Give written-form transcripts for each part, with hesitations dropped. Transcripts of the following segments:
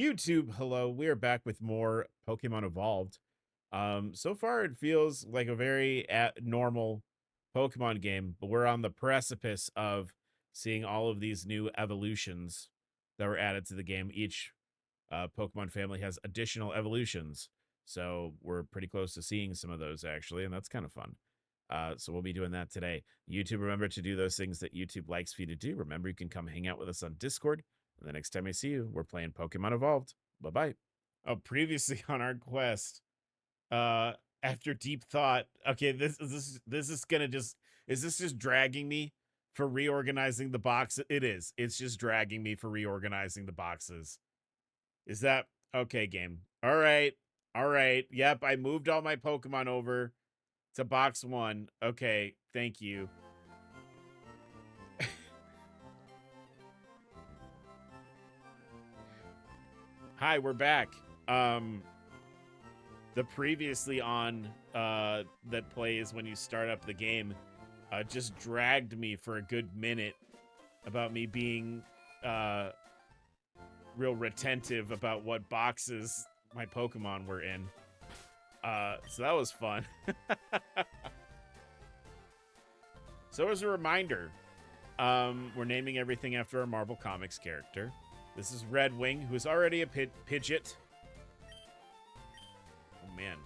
YouTube, hello. We are back with more Pokemon Evolved. So far it feels like a very normal Pokemon game, but we're on the precipice of seeing all of these new evolutions that were added to the game. Each Pokemon family has additional evolutions, so we're pretty close to seeing some of those actually, and that's kind of fun. So we'll be doing that today. YouTube, remember to do those things that YouTube likes for you to do. Remember, you can come hang out with us on Discord. And the next time I see you, we're playing Pokemon Evolved. Bye-bye. Oh, previously on our quest, after deep thought, okay, this is gonna just, is this just dragging me for reorganizing the box? It is. It's just dragging me for reorganizing the boxes. Is that okay, game? All right. All right. Yep, I moved all my Pokemon over to box 1. Okay, thank you. Hi, we're back. The previously on that plays when you start up the game just dragged me for a good minute about me being real retentive about what boxes my Pokemon were in. So that was fun. So as a reminder, we're naming everything after our Marvel Comics character. This is Redwing, who's already a Pidgeot. Oh, man.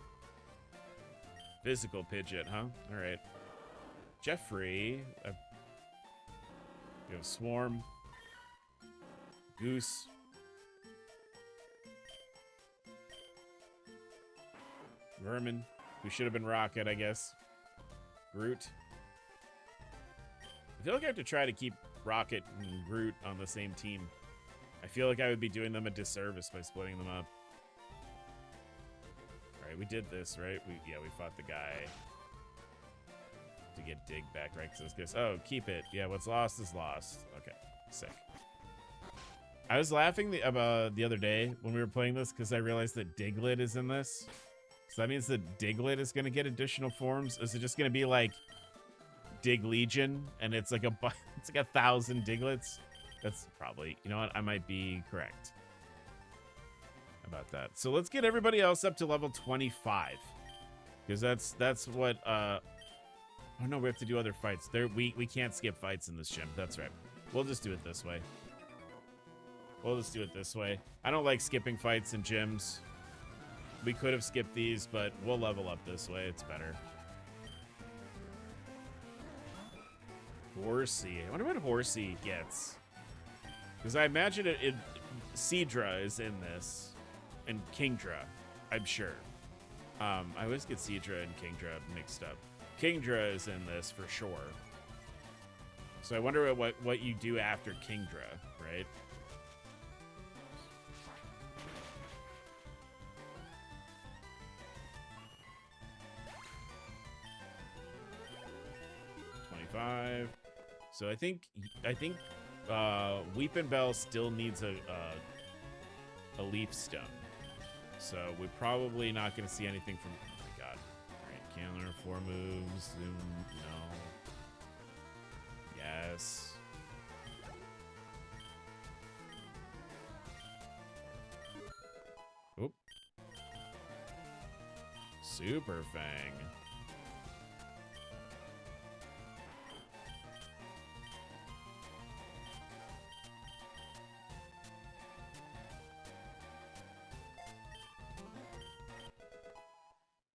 Physical Pidgeot, huh? All right. Jeffrey. You have Swarm. Goose. Vermin, who should have been Rocket, I guess. Groot. I feel like I have to try to keep Rocket and Groot on the same team. I feel like I would be doing them a disservice by splitting them up. All right, we did this, right? We fought the guy to get Dig back, right? So this oh, keep it. Yeah, what's lost is lost. Okay, sick. I was laughing the other day when we were playing this because I realized that Diglett is in this. So that means that Diglett is going to get additional forms. Is it just going to be like Dig Legion and it's like it's like 1,000 Diglets? That's probably, you know what? I might be correct about that. So let's get everybody else up to level 25. Because that's what, oh no, we have to do other fights. We can't skip fights in this gym. That's right. We'll just do it this way. We'll just do it this way. I don't like skipping fights in gyms. We could have skipped these, but we'll level up this way. It's better. Horsey. I wonder what Horsey gets. Because I imagine Seadra is in this. And Kingdra, I'm sure. I always get Seadra and Kingdra mixed up. Kingdra is in this for sure. So I wonder what you do after Kingdra, right? So I think Weepin' Bell still needs a leaf stone. So we're probably not going to see anything from. Oh my god! All right, can't learn 4 moves. Zoom, no. Yes. Oop. Super Fang.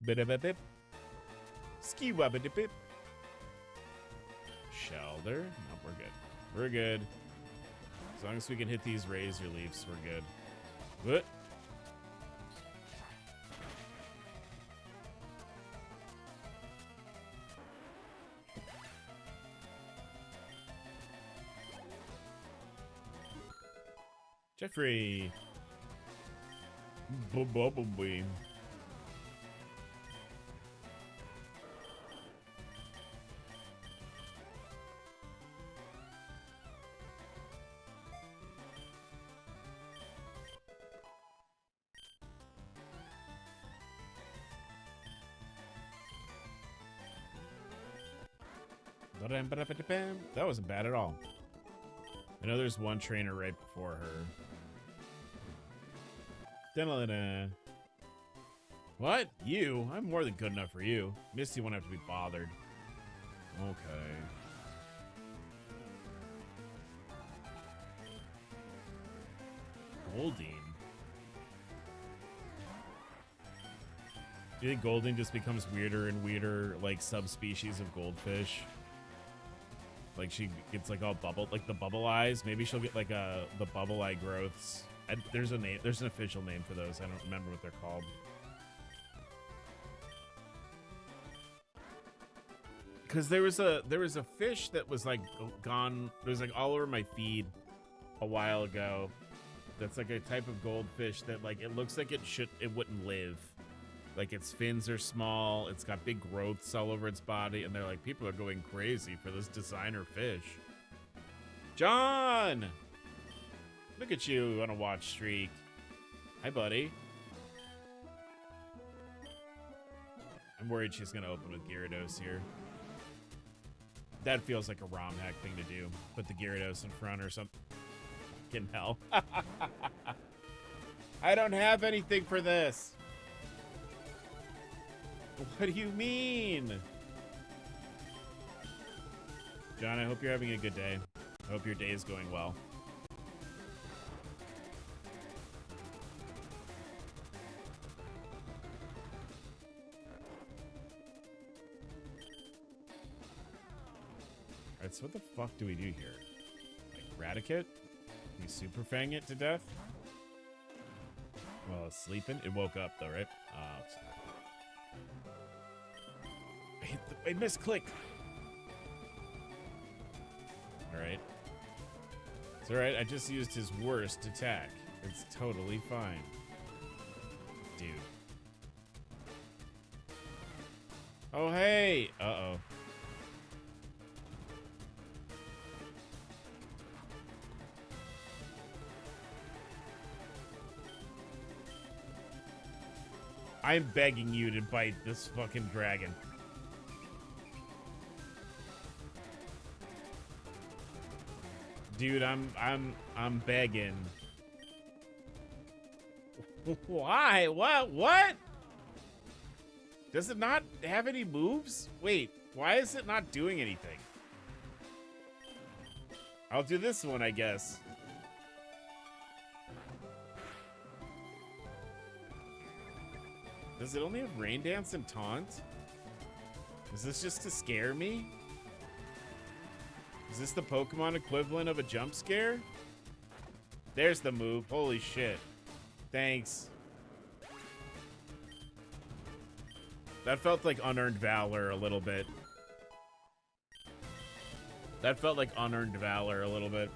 Bip. Ski wabba-dip-bip. Shelter. No, we're good. We're good. As long as we can hit these razor leaves, we're good. What? Jeffrey. Bubble beam. That wasn't bad at all. I know there's one trainer right before her. Da-da-da-da. What? You? I'm more than good enough for you. Misty won't have to be bothered. Okay. Goldine. Do you think Goldine just becomes weirder and weirder, like subspecies of goldfish? Like she gets like all bubbled, like the bubble eyes. Maybe she'll get like the bubble eye growths. There's a name. There's an official name for those. I don't remember what they're called. Because there was a fish that was like gone. It was like all over my feed a while ago. That's like a type of goldfish that like it looks like it wouldn't live. Like its fins are small. It's got big growths all over its body, and they're like, people are going crazy for this designer fish. John, look at you on a watch streak. Hi, buddy. I'm worried she's gonna open with Gyarados here. That feels like a Romhack thing to do. Put the Gyarados in front or something. Fucking hell. I don't have anything for this. What do you mean? John, I hope you're having a good day. I hope your day is going well. Alright, so what the fuck do we do here? Like, Raticate? We super fang it to death? Well, it's sleeping. It woke up though, right? I misclicked. Alright. It's alright. I just used his worst attack. It's totally fine. Dude. Oh, hey. Uh-oh. I'm begging you to bite this fucking dragon. Dude, I'm begging. Why? What? Does it not have any moves? Wait, why is it not doing anything? I'll do this one, I guess. Does it only have Rain Dance and Taunt? Is this just to scare me? Is this the Pokemon equivalent of a jump scare? There's the move. Holy shit. Thanks. That felt like unearned valor a little bit. That felt like unearned valor a little bit.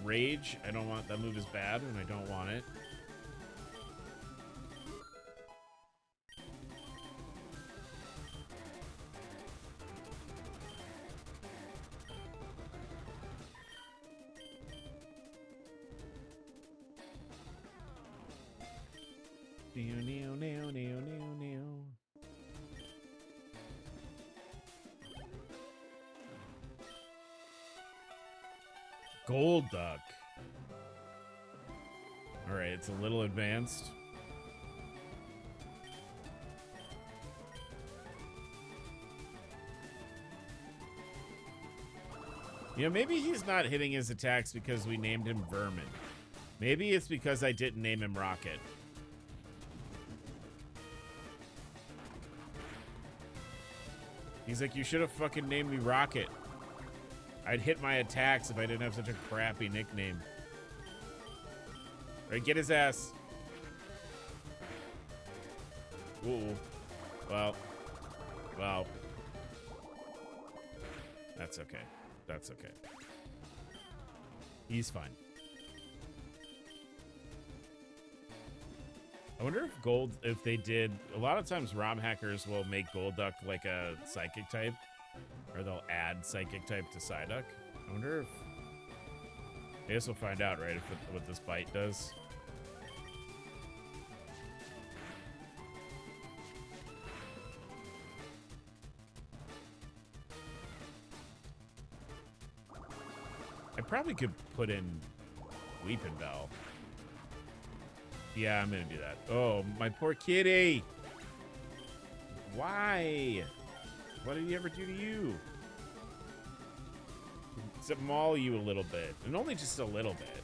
Rage. I don't want that move is bad and I don't want it. Gold Duck. All right, it's a little advanced. You know, maybe he's not hitting his attacks because we named him Vermin. Maybe it's because I didn't name him Rocket. He's like, you should have fucking named me Rocket. I'd hit my attacks if I didn't have such a crappy nickname. All right, get his ass. Ooh. Well. That's okay. That's okay. He's fine. I wonder if they did, a lot of times ROM hackers will make Golduck like a psychic type, or they'll add psychic type to Psyduck. I wonder if, I guess we'll find out, right, what this bite does. I probably could put in Weeping Bell. Yeah, I'm gonna do that. Oh, my poor kitty. Why? What did he ever do to you? Except maul you a little bit. And only just a little bit.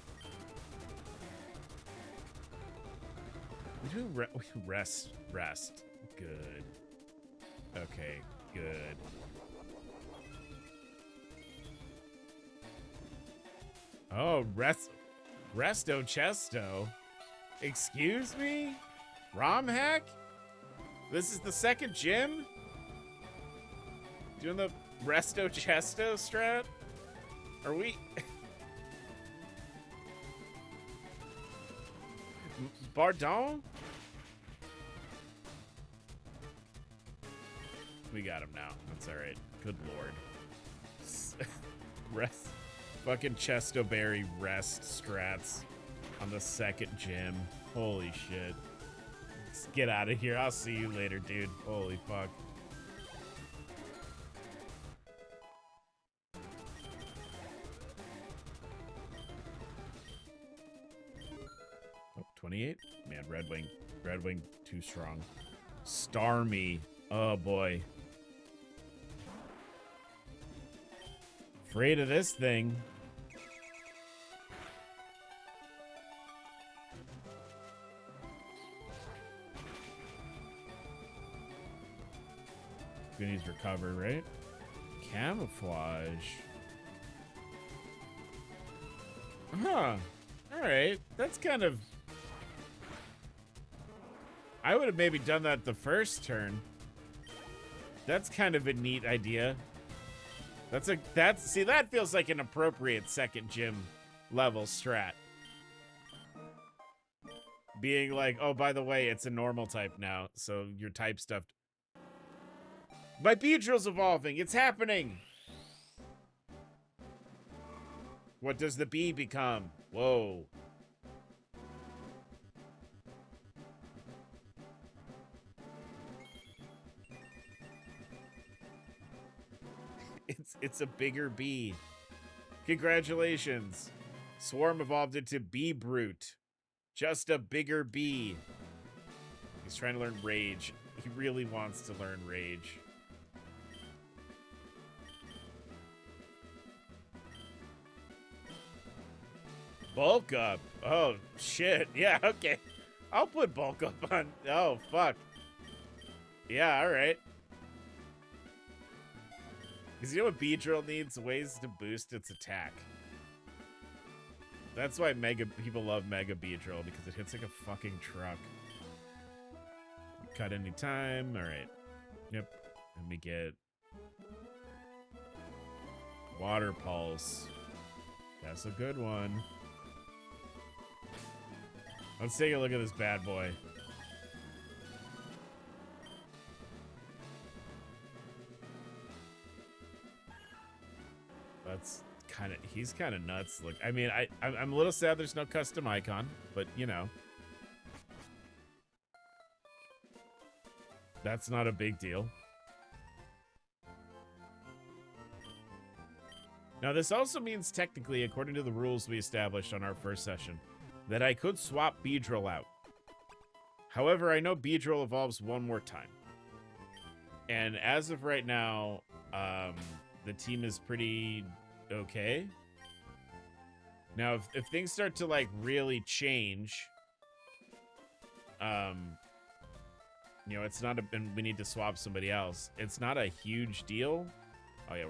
We do rest. Good. Okay, good. Oh, Resto Chesto. Excuse me? Romhack? This is the second gym? Doing the Resto Chesto strat? Are we... Bardon? We got him now. That's alright. Good lord. Rest. Fucking Chestoberry rest strats on the second gym. Holy shit. Let's get out of here. I'll see you later, dude. Holy fuck. Oh, 28? Man, Red Wing too strong. Starmie. Oh boy. Afraid of this thing. Goonies recover, right? Camouflage. Huh. Alright. That's kind of... I would have maybe done that the first turn. That's kind of a neat idea. See, that feels like an appropriate second gym level strat. Being like, oh, by the way, it's a normal type now, so your type stuff. My Beedrill's evolving. It's happening. What does the bee become? Whoa. It's a bigger bee. Congratulations. Swarm evolved into Bee Brute. Just a bigger bee. He's trying to learn Rage. He really wants to learn Rage. Bulk up. Oh, shit. Yeah, okay. I'll put bulk up on. Oh, fuck. Yeah, all right. Because you know what Beedrill needs? Ways to boost its attack. That's why people love Mega Beedrill, because it hits like a fucking truck. Cut any time. Alright. Yep. Let me get Water Pulse. That's a good one. Let's take a look at this bad boy. That's kind of, he's kind of nuts. Look, I mean, I'm a little sad there's no custom icon, but you know, that's not a big deal. Now, this also means technically, according to the rules we established on our first session, that I could swap Beedrill out. However, I know Beedrill evolves one more time. And as of right now, the team is pretty okay. Now, if things start to, like, really change, you know, it's not a, and we need to swap somebody else. It's not a huge deal. Oh, yeah,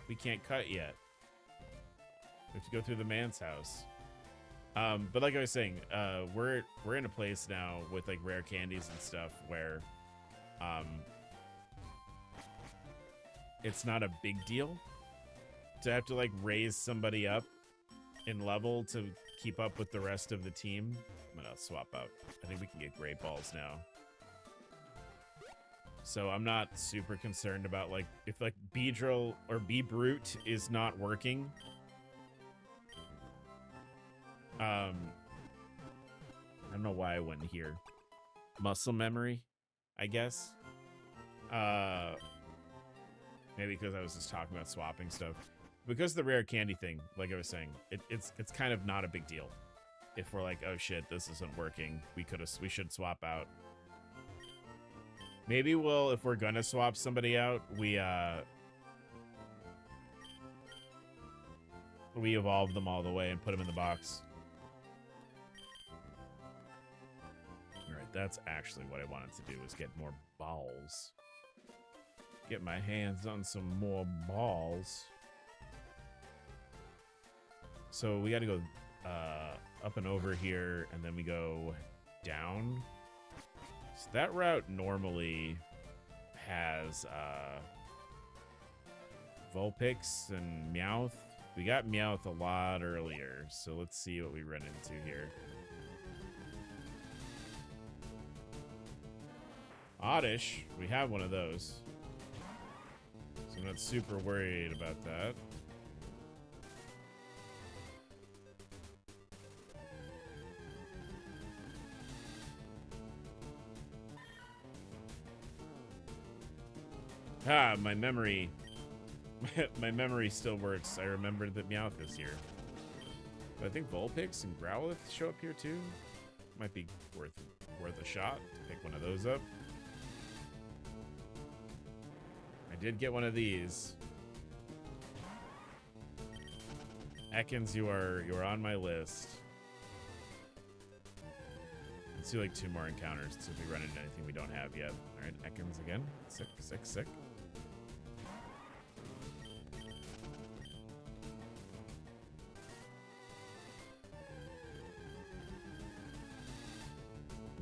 we can't cut yet. We have to go through the man's house. But like I was saying, we're in a place now with, like, rare candies and stuff where, it's not a big deal to have to, like, raise somebody up in level to keep up with the rest of the team. I'm gonna swap out. I think we can get Great Balls now. So I'm not super concerned about, like, if, like, Beedrill or Brute is not working. I don't know why I went here. Muscle memory, I guess. Maybe because I was just talking about swapping stuff. Because the rare candy thing, like I was saying, it's kind of not a big deal. if we're like, oh shit, this isn't working, we should swap out. Maybe we'll, if we're gonna swap somebody out, we evolve them all the way and put them in the box. All right, that's actually what I wanted to do, was get more balls. Get my hands on some more balls. So we got to go up and over here, and then we go down. So that route normally has Vulpix and Meowth. We got Meowth a lot earlier, so let's see what we run into here. Oddish, we have one of those. So I'm not super worried about that. Ah, my memory. My memory still works. I remember that Meowth is here. But I think Vulpix and Growlithe show up here too. Might be worth a shot to pick one of those up. I did get one of these. Ekans, you are on my list. Let's do like 2 more encounters to see if we run into anything we don't have yet. All right, Ekans again. Sick, sick, sick.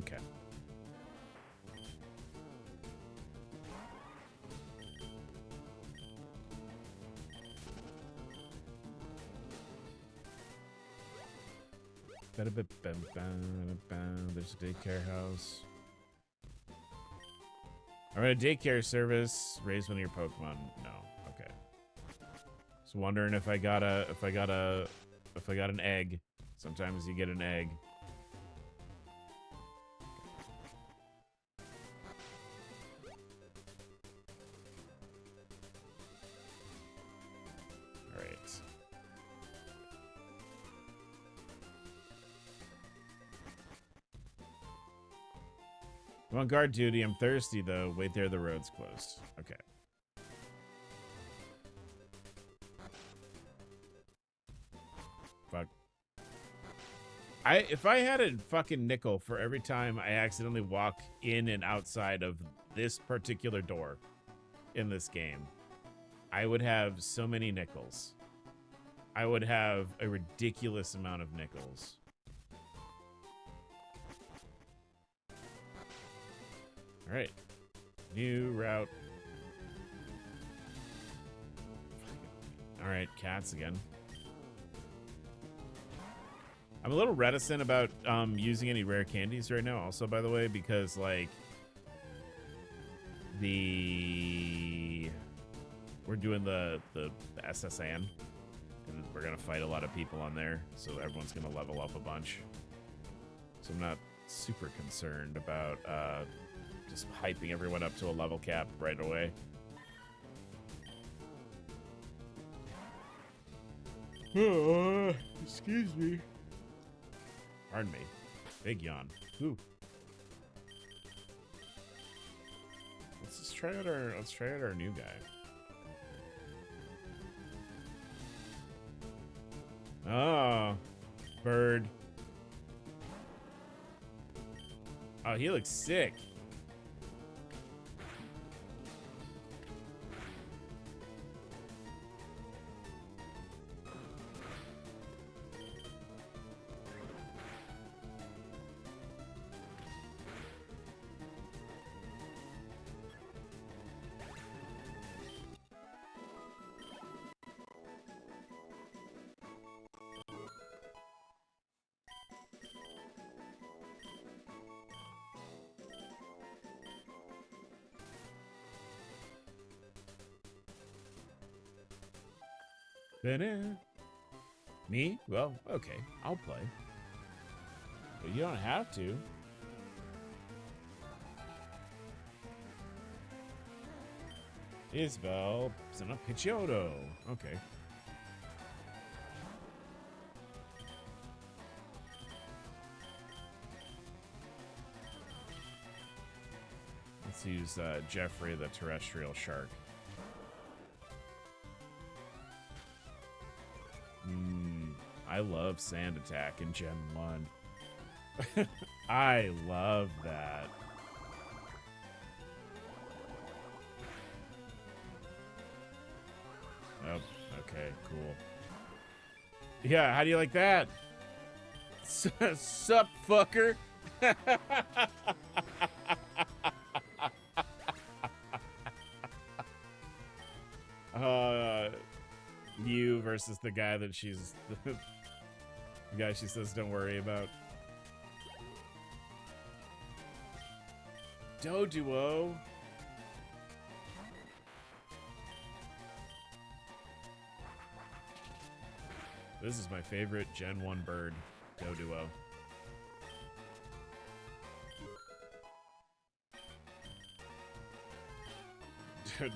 Okay. There's a daycare house. All right, a daycare service. Raise one of your Pokemon. No. Okay. Just wondering if I got an egg. Sometimes you get an egg. All right. I'm on guard duty. I'm thirsty, though. Wait there, the road's closed. Okay. Fuck. If I had a fucking nickel for every time I accidentally walk in and outside of this particular door in this game, I would have so many nickels. I would have a ridiculous amount of nickels. All right, new route. All right, cats again. I'm a little reticent about using any rare candies right now. Also, by the way, because like we're doing the SSN, and we're gonna fight a lot of people on there, so everyone's gonna level up a bunch. So I'm not super concerned about just hyping everyone up to a level cap right away. Excuse me. Pardon me. Big yawn. Ooh. Let's try out our new guy. Oh, bird. Oh, he looks sick. Me? Well, okay, I'll play. But you don't have to. Isbel, son of Pidgeotto. Okay. Let's use Jeffrey the terrestrial shark. I love sand attack in Gen 1. I love that. Oh, okay, cool. Yeah, how do you like that? Sup, fucker? You versus the guy that she's... the guy she says don't worry about. Doduo. This is my favorite Gen 1 bird, Doduo.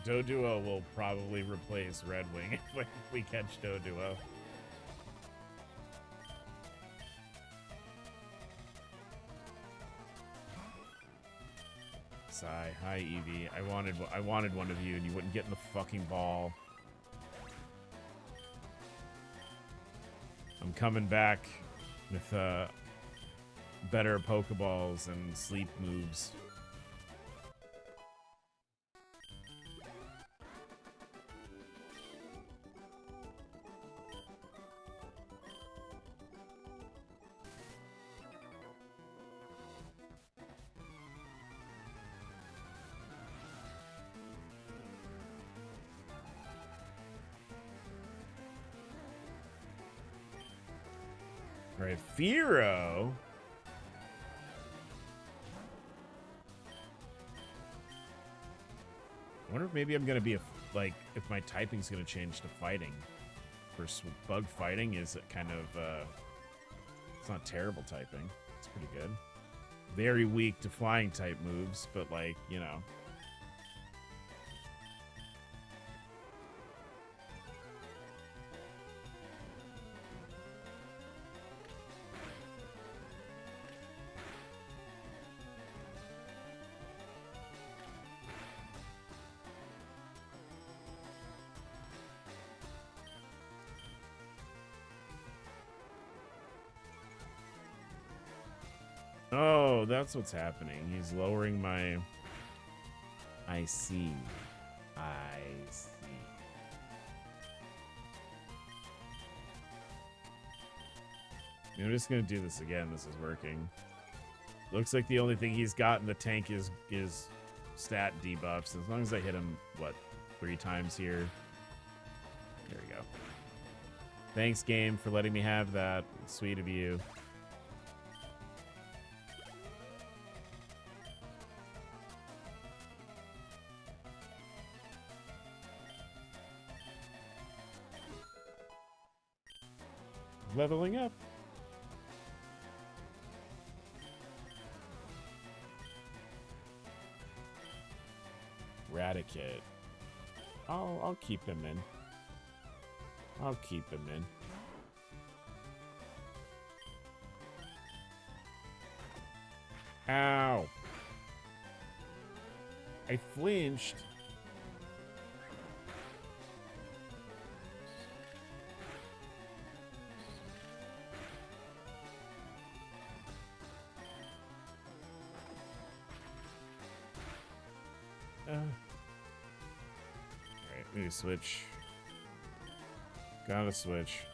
Doduo will probably replace Red Wing if we catch Doduo. Sigh. Hi, Evie. I wanted one of you, and you wouldn't get in the fucking ball. I'm coming back with better Pokeballs and sleep moves. Right, Firo. I wonder if maybe I'm gonna be like if my typing's gonna change to fighting. For bug fighting is kind of it's not terrible typing. It's pretty good. Very weak to flying type moves, but like, you know. Oh, that's what's happening. He's lowering my... I see. I see. I'm just gonna do this again. This is working. Looks like the only thing he's got in the tank is stat debuffs. As long as I hit him, what, 3 times here. There we go. Thanks, game, for letting me have that. It's sweet of you. Leveling up. Raticate. I'll keep him in. I'll keep him in. Ow. I flinched. Alright, we need to switch. Gotta switch.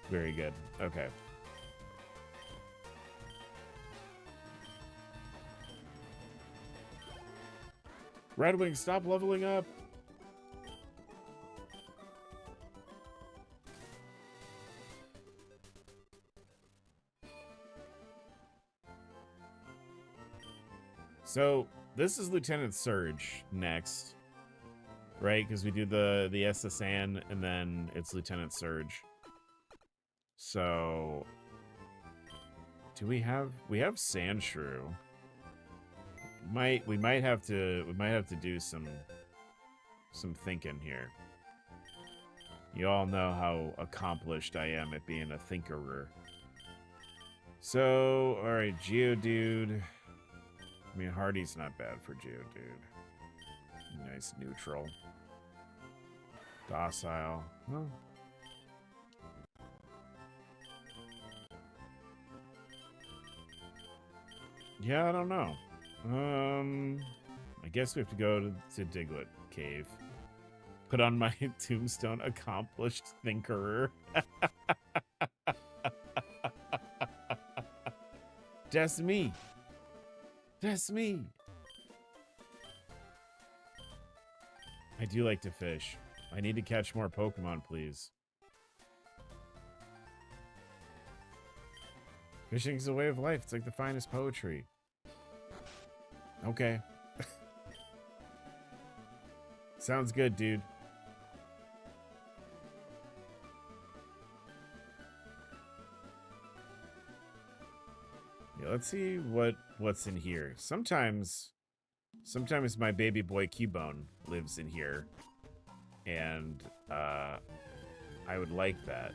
Very good. Okay. Red Wing, stop leveling up. So this is Lieutenant Surge next, right? Because we do the SSN and then it's Lieutenant Surge. So do we have Sandshrew? We might have to do some thinking here. You all know how accomplished I am at being a thinkerer. So, all right, Geodude. I mean, Hardy's not bad for Geodude. Nice neutral. Docile. Well, yeah, I don't know. I guess we have to go to Diglett Cave. Put on my tombstone, accomplished thinkerer. That's me. That's me. I do like to fish. I need to catch more Pokemon, please. Fishing's a way of life. It's like the finest poetry. Okay. Sounds good, dude. Yeah, let's see what's in here. Sometimes my baby boy Cubone lives in here, and I would like that.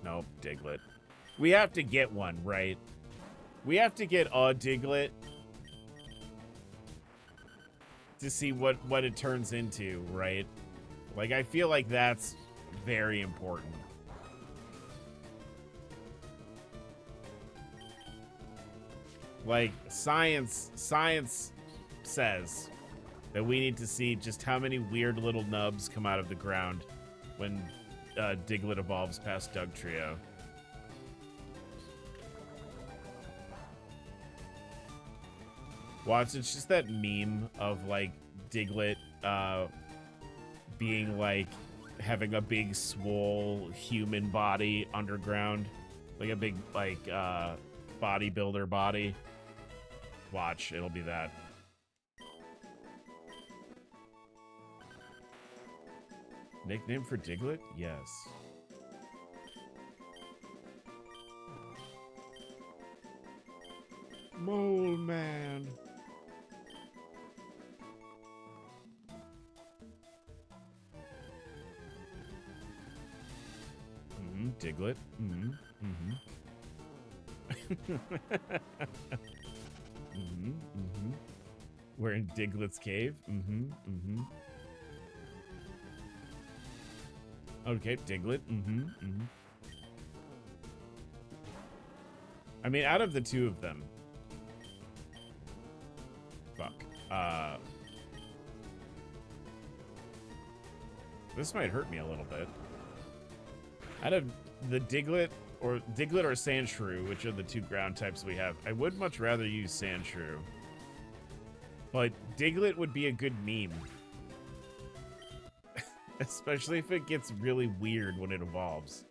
Nope, Diglett. We have to get one, right? We have to get a Diglett to see what it turns into, right? Like, I feel like that's very important. Like, science says that we need to see just how many weird little nubs come out of the ground when Diglett evolves past Dugtrio. Watch, it's just that meme of, like, Diglett being, like, having a big, swole human body underground. Like a big, like, bodybuilder body. Watch, it'll be that. Nickname for Diglett? Yes. Mole Man. Diglett. We're in Diglett's cave. Okay, Diglett. I mean, out of the two of them, fuck. This might hurt me a little bit. Out of the Diglett or Sandshrew, which are the two ground types we have, I would much rather use Sandshrew. But Diglett would be a good meme. Especially if it gets really weird when it evolves.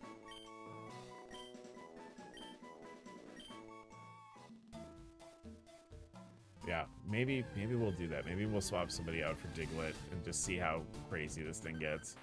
Yeah, maybe we'll do that. Maybe we'll swap somebody out for Diglett and just see how crazy this thing gets.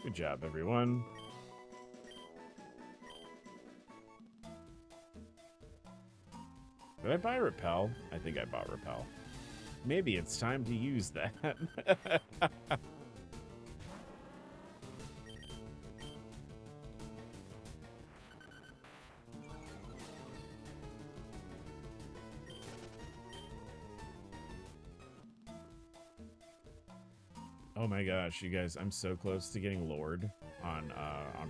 Good job, everyone. Did I buy Repel? I think I bought Repel. Maybe it's time to use that. Oh my gosh, you guys, I'm so close to getting Lord on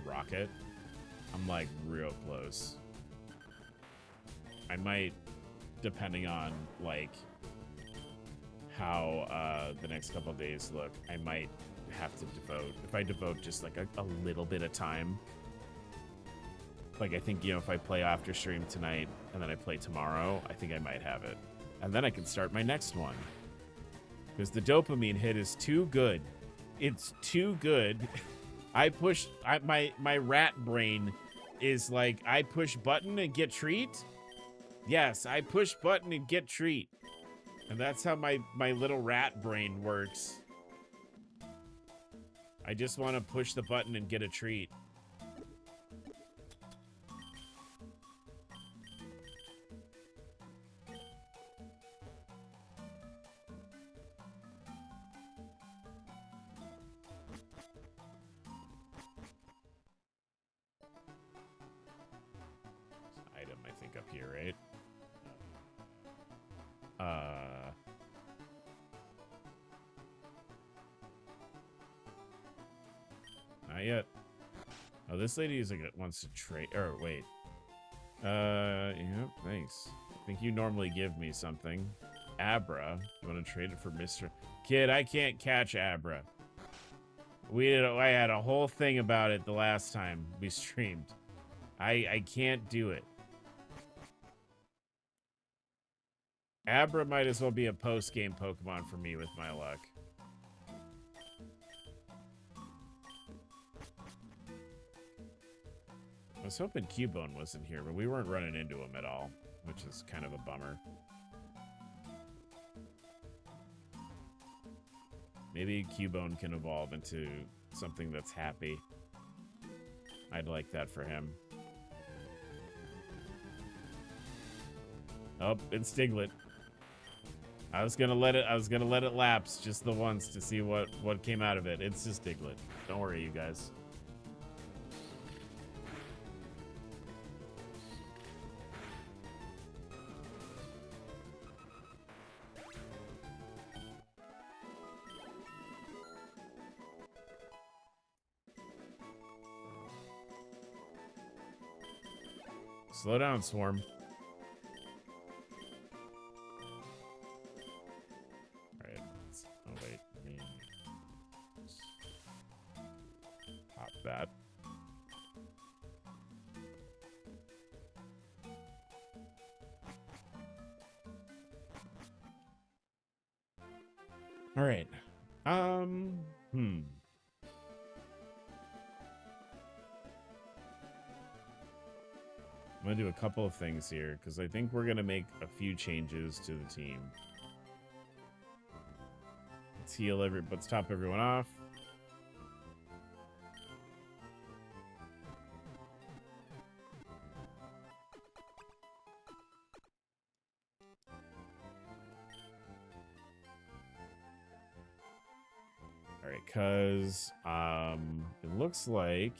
Rocket. I'm like real close. I might, depending on like how the next couple of days look, I might have to devote, if I devote just like a little bit of time. Like I think, you know, if I play after stream tonight and then I play tomorrow, I think I might have it. And then I can start my next one. Because the dopamine hit is too good. It's too good. My rat brain is like, I push button and get treat. Yes, I push button and get treat. And that's how my little rat brain works. I just want to push the button and get a treat. Item, I think, up here, right? Not yet. Oh, this lady is like wants to trade. Or wait. Yeah, thanks. I think you normally give me something. Abra. You want to trade it for Mr. Kid? I can't catch Abra. I had a whole thing about it the last time we streamed. I can't do it. Abra might as well be a post-game Pokemon for me with my luck. I was hoping Cubone wasn't here, but we weren't running into him at all, which is kind of a bummer. Maybe Cubone can evolve into something that's happy. I'd like that for him. Oh, it's Diglett. I was gonna let it lapse just the once to see what came out of it. It's just Diglett. Don't worry, you guys. Slow down, Swarm. Alright. Oh, wait. Pop that. Alright. I'm gonna do a couple of things here because I think we're gonna make a few changes to the team. Let's top everyone off. All right, cause it looks like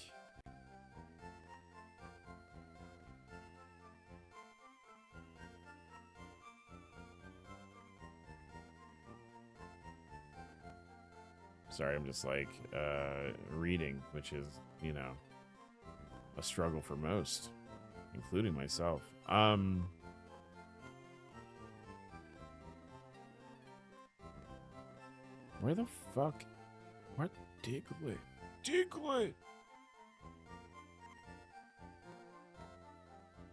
sorry, I'm just like reading, which is, you know, a struggle for most, including myself. Where the fuck? What? Diglett? Diglett!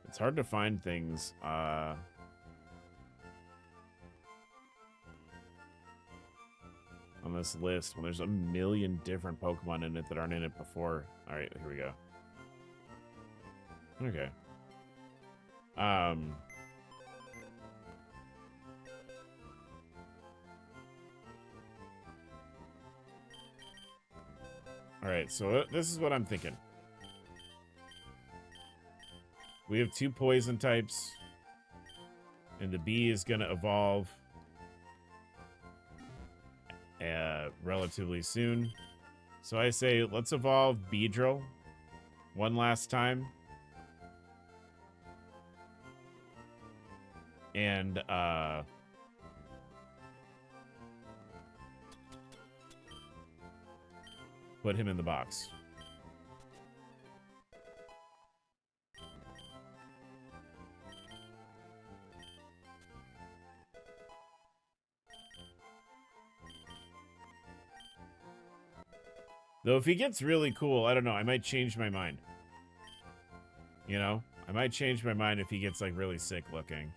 It's hard to find things. On this list when there's a million different Pokemon in it that aren't in it before. All right, here we go. Okay. All right, so this is what I'm thinking. We have 2 poison types, and the bee is gonna evolve relatively soon. So I say let's evolve Beedrill one last time. And put him in the box. Though if he gets really cool, I don't know, I might change my mind. You know? I might change my mind if he gets, like, really sick looking.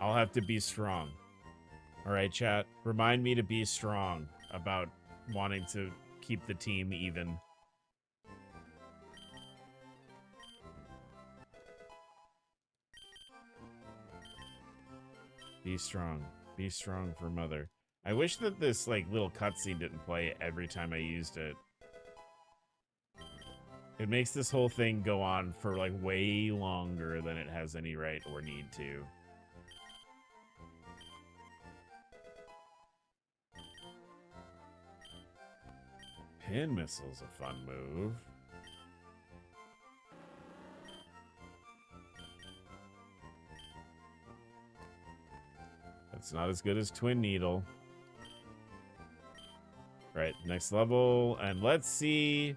I'll have to be strong. All right, chat. Remind me to be strong about wanting to keep the team even. Be strong. Be strong for mother. I wish that this like little cutscene didn't play every time I used it. It makes this whole thing go on for like way longer than it has any right or need to. Pin missile's a fun move. That's not as good as Twin Needle. Right, next level, and let's see.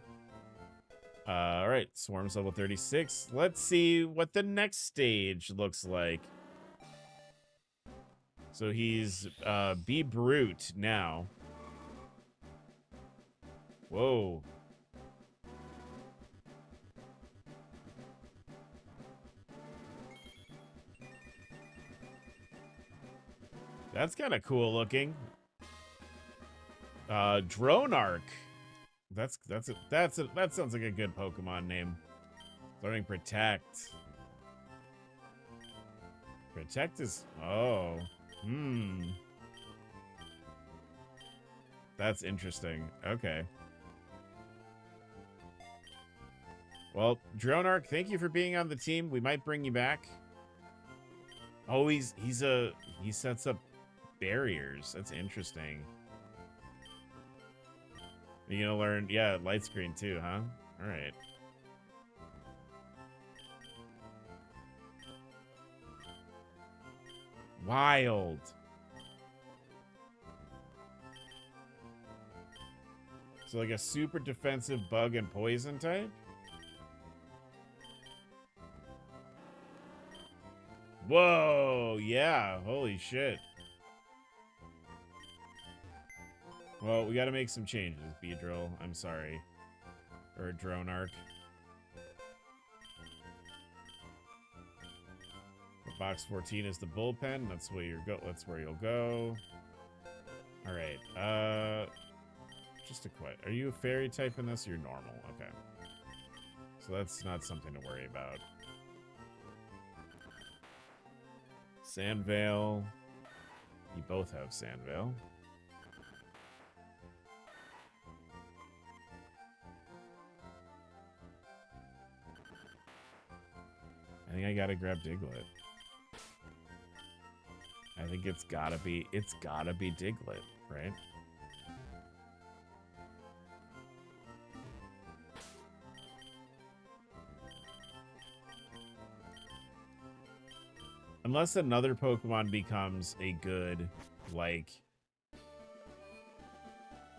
All right, Swarm's level 36. Let's see what the next stage looks like. So he's Be Brute now. Whoa. That's kind of cool looking. Drone Arc. That sounds like a good Pokemon name. Learning Protect. Protect is that's interesting. Okay. Well, Drone Arc, thank you for being on the team. We might bring you back. Oh, he sets up barriers. That's interesting. You're gonna learn, yeah, light screen too, huh? All right. Wild. So like a super defensive bug and poison type? Whoa, yeah, holy shit. Well, we gotta make some changes, Beedrill. I'm sorry. Or Drone Arc. Box 14 is the bullpen. That's where you'll go. Alright. Just a quick. Are you a fairy type in this? You're normal. Okay. So that's not something to worry about. Sandvale. You both have Sandvale. I think I gotta grab Diglett. I think it's gotta be Diglett, right? Unless another Pokemon becomes a good, like,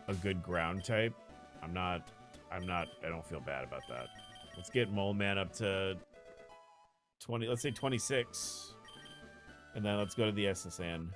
a good ground type, I don't feel bad about that. Let's get Mole Man up to 20, let's say 26. And then let's go to the SSN.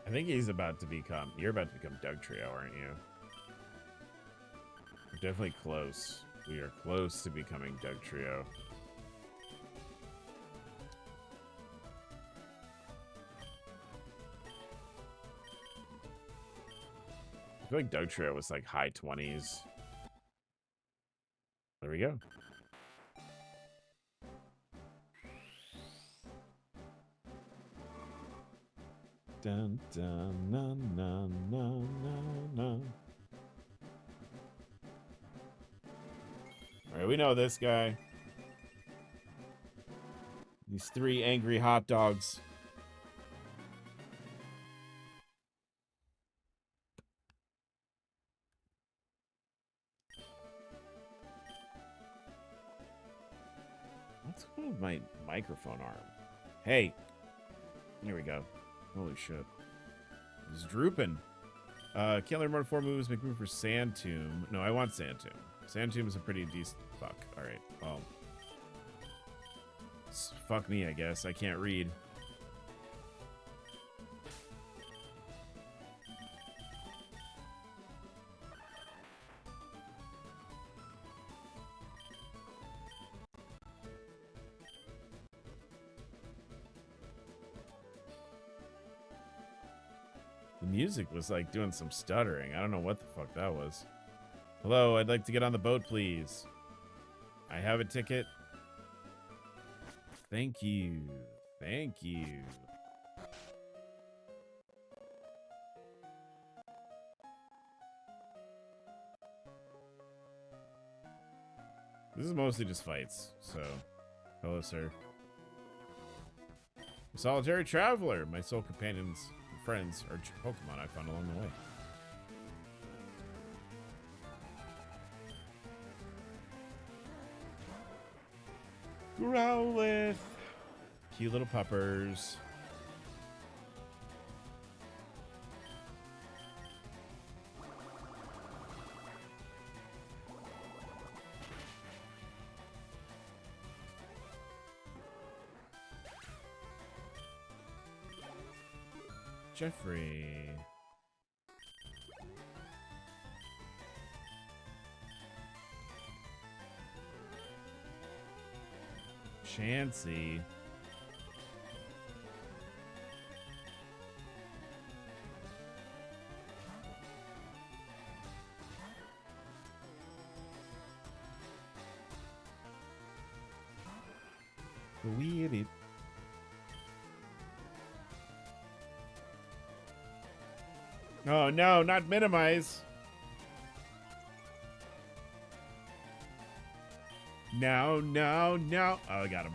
I think you're about to become Dugtrio, aren't you? We're definitely close. We are close to becoming Dugtrio. I feel like Dugtrio was like high 20s. There we go. Dun, dun, na, na, na, na, na. All right, we know this guy. These 3 angry hot dogs. What's going on with my microphone arm? Hey. Here we go. Holy shit. It's drooping. Can't learn more 4 moves. Make room for Sand Tomb. No, I want Sand Tomb. Sand Tomb is a pretty decent... Fuck. Alright. Well. Fuck me, I guess. I can't read. The music was like doing some stuttering. I don't know what the fuck that was. Hello, I'd like to get on the boat, please. I have a ticket. Thank you. Thank you. This is mostly just fights, so hello, sir. A solitary traveler. My sole companions and friends are Pokemon I found along the way. Growlithe. Cute little puppers. Jeffrey. Chansey. Weird. Oh no, not minimize. No, no, no. Oh, I got him.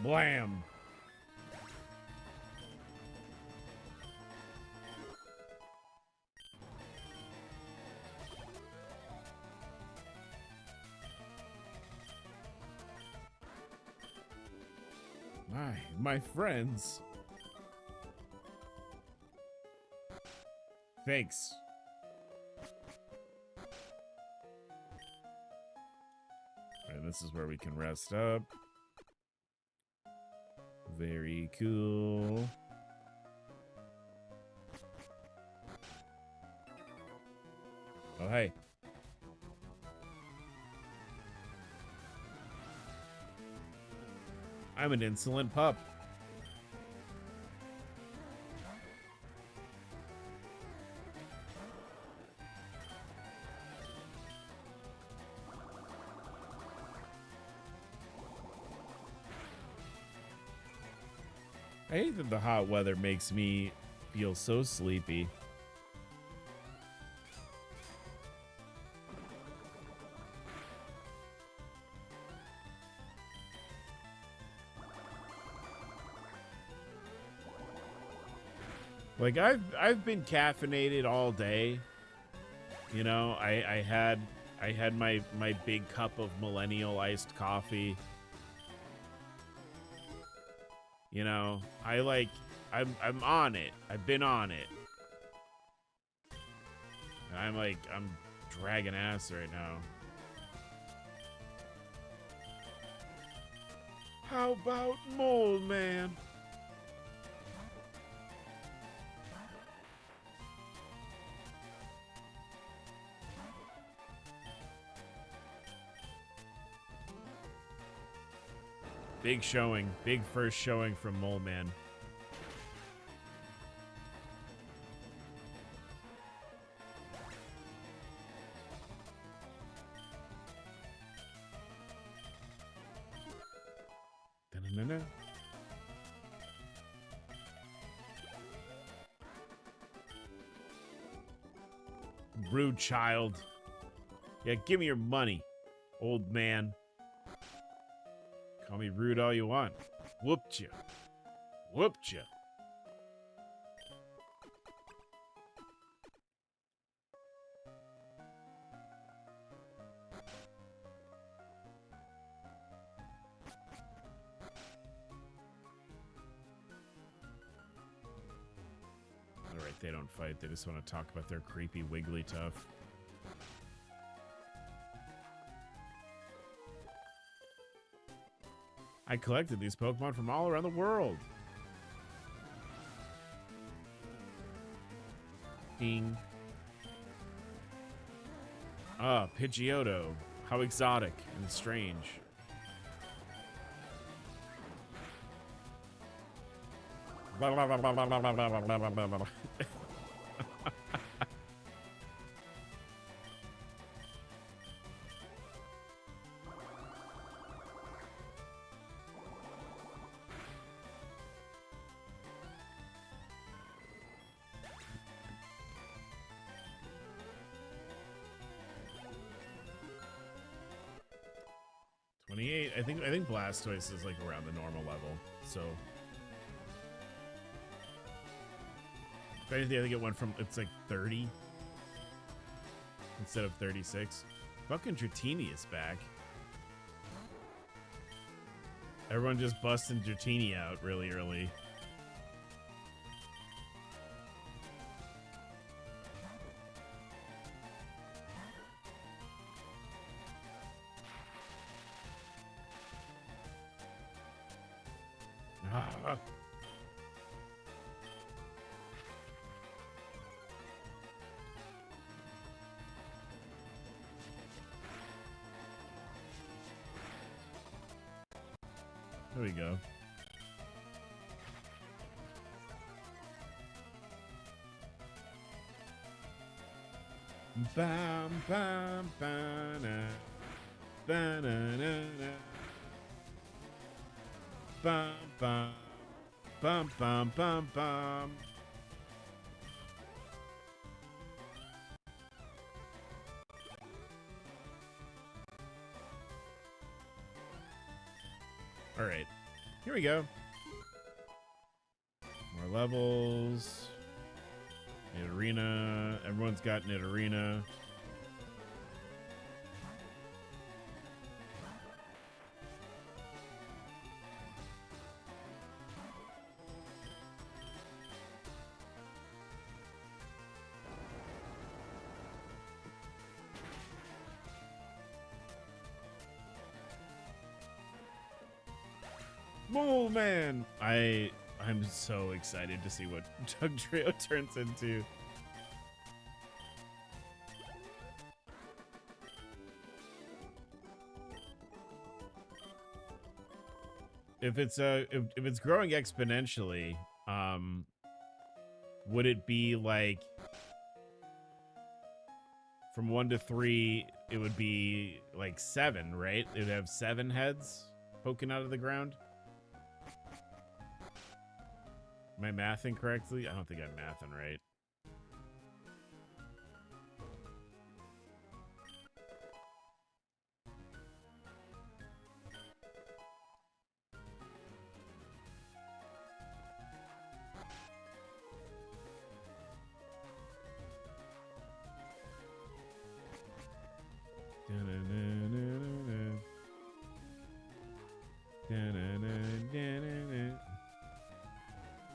Blam. My friends. Thanks. And this is where we can rest up. Very cool. Oh, hey. I'm an insolent pup. I hate that the hot weather makes me feel so sleepy. Like I've been caffeinated all day. You know, I had my big cup of millennial iced coffee. You know, I'm on it. I've been on it. And I'm dragging ass right now. How about Mole Man? Big showing. Big first showing from Mole Man. Da-na-na-na. Rude child. Yeah, give me your money, old man. Call me rude all you want. Whooped you. Whooped you. They don't fight. They just want to talk about their creepy Wigglytuff. I collected these Pokemon from all around the world. Ding. Ah, Pidgeotto. How exotic and strange. I think Blastoise is like around the normal level. So if anything, I think it went from it's like 30 instead of 36. Fucking Dratini is back. Everyone just busting Dratini out really early. There we go. Bam bam bam ba-na-na-na. Bum bum bum bum bum bum. All right, here we go. More levels. Nidorina. Everyone's got Nidorina. Oh man, I'm so excited to see what Dugtrio turns into. If it's growing exponentially, would it be like from 1 to 3? It would be like 7, right? It would have 7 heads poking out of the ground. Am I mathing correctly? I don't think I'm mathing right.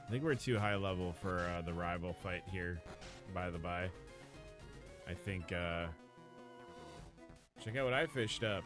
I think we're too high level for the rival fight here, by the by. I think, check out what I fished up.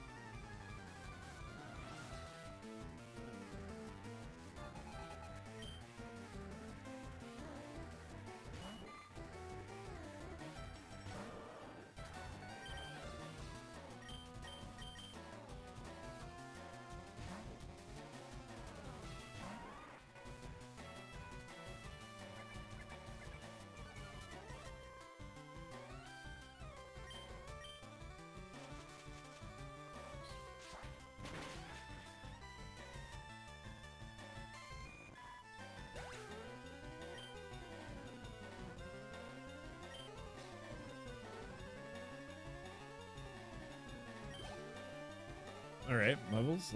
All right, levels.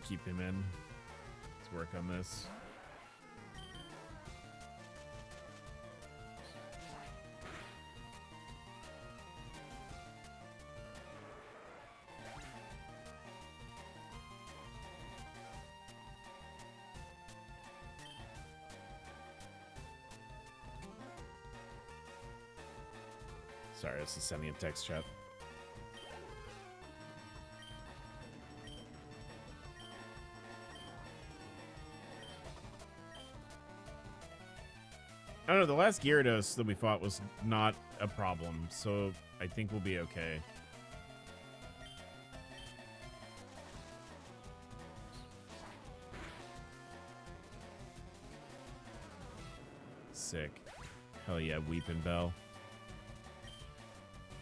Keep him in. Let's work on this. Sorry, this is sending a text chat. I don't know, the last Gyarados that we fought was not a problem, so I think we'll be okay. Sick. Hell yeah, Weepin' Bell.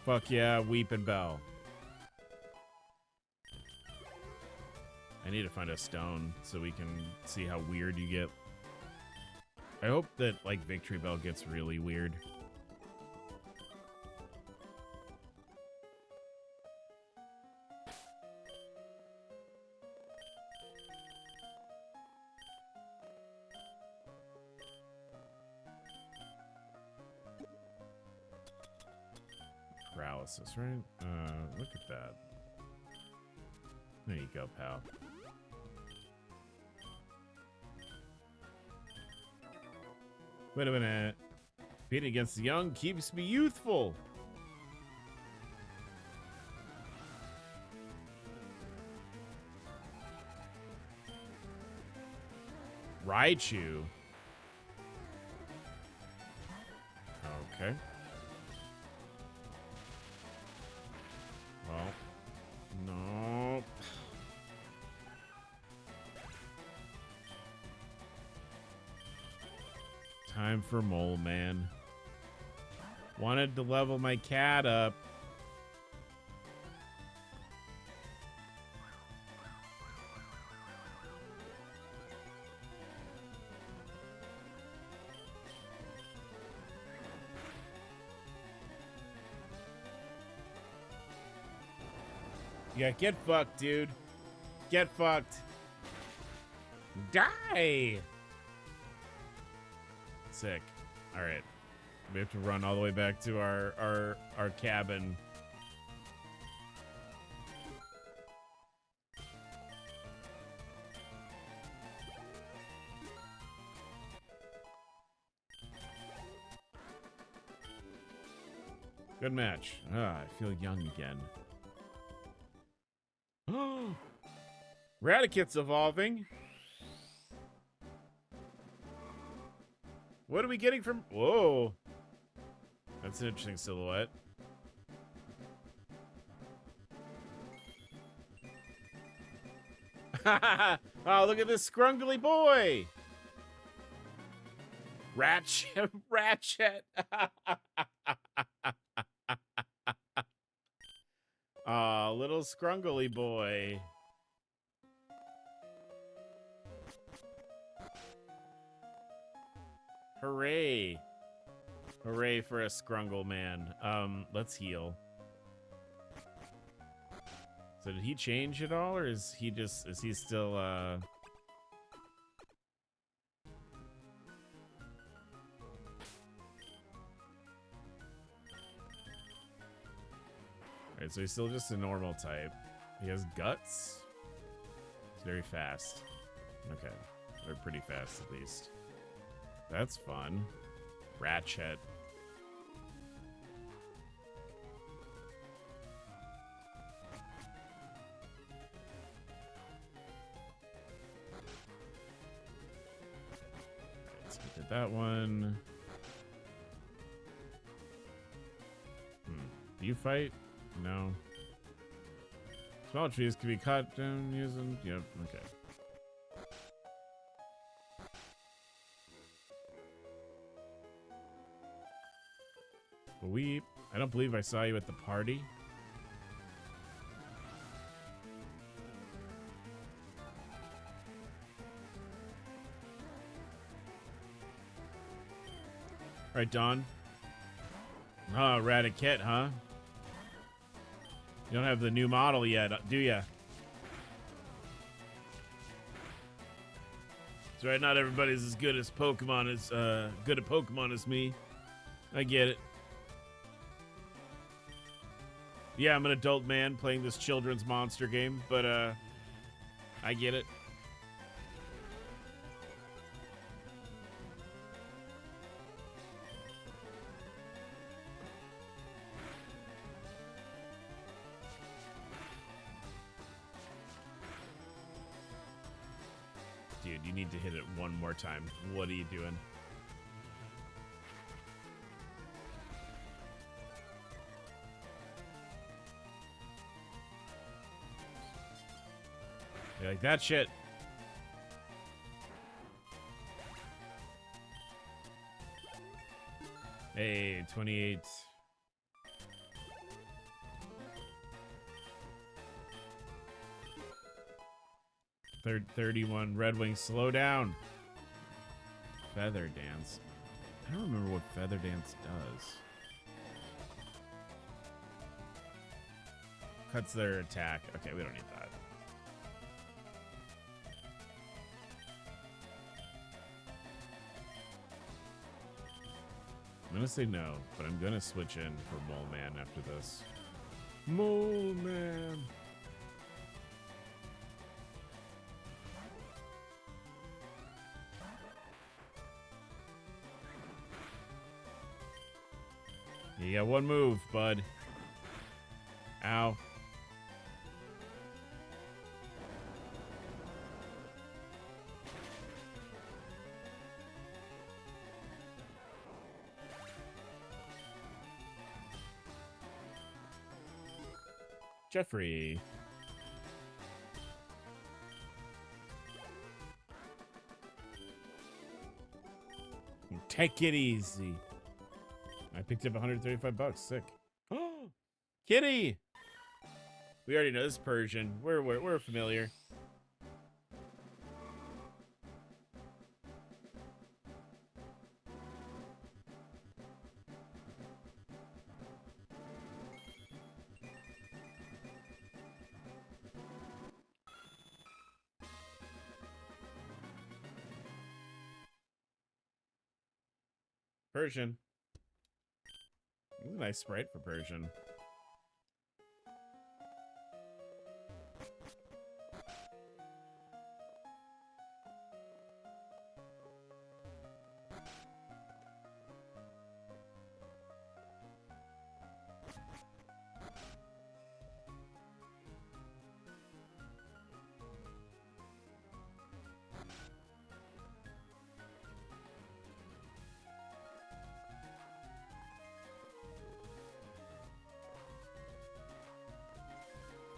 Fuck yeah, Weepin' Bell. I need to find a stone so we can see how weird you get. I hope that, like, Victory Bell gets really weird. Paralysis, right? Look at that. There you go, pal. Wait a minute. Competing against the young keeps me youthful. Raichu. Okay. Well, no. Time for Mole Man. Wanted to level my cat up. Yeah, get fucked, dude. Get fucked. Die! Sick. All right. We have to run all the way back to our cabin. Good match. Ah, I feel young again. Raticate's evolving. What are we getting from... Whoa. That's an interesting silhouette. Oh, look at this scrungly boy. Ratchet. Ratchet. Aw, little scrungly boy. Hooray. Hooray for a scrungle man. Let's heal. So did he change at all, or is he still, Alright, so he's still just a normal type. He has guts. He's very fast. Okay. They're pretty fast, at least. That's fun. Ratchet. So we did that one. Do you fight? No. Small trees can be cut down using... Yep, okay. Weep. I don't believe I saw you at the party. All right, Dawn. Oh, Raticate, huh? You don't have the new model yet, do ya? That's right, not everybody's as good as Pokemon as good at Pokemon as me. I get it. Yeah, I'm an adult man playing this children's monster game, but I get it. dude, you need to hit it one more time. What are you doing? You like that shit? Hey, 28. 31. Red Wing, slow down. Feather Dance. I don't remember what Feather Dance does. Cuts their attack. Okay, we don't need that. I'm gonna say no, but I'm gonna switch in for Mole Man after this. Mole Man. You got one move, bud. Ow. Jeffrey. Take it easy. I picked up 135 bucks. Sick. Oh, Kitty. We already know this Persian. We're familiar. Persian. This is a nice sprite for Persian.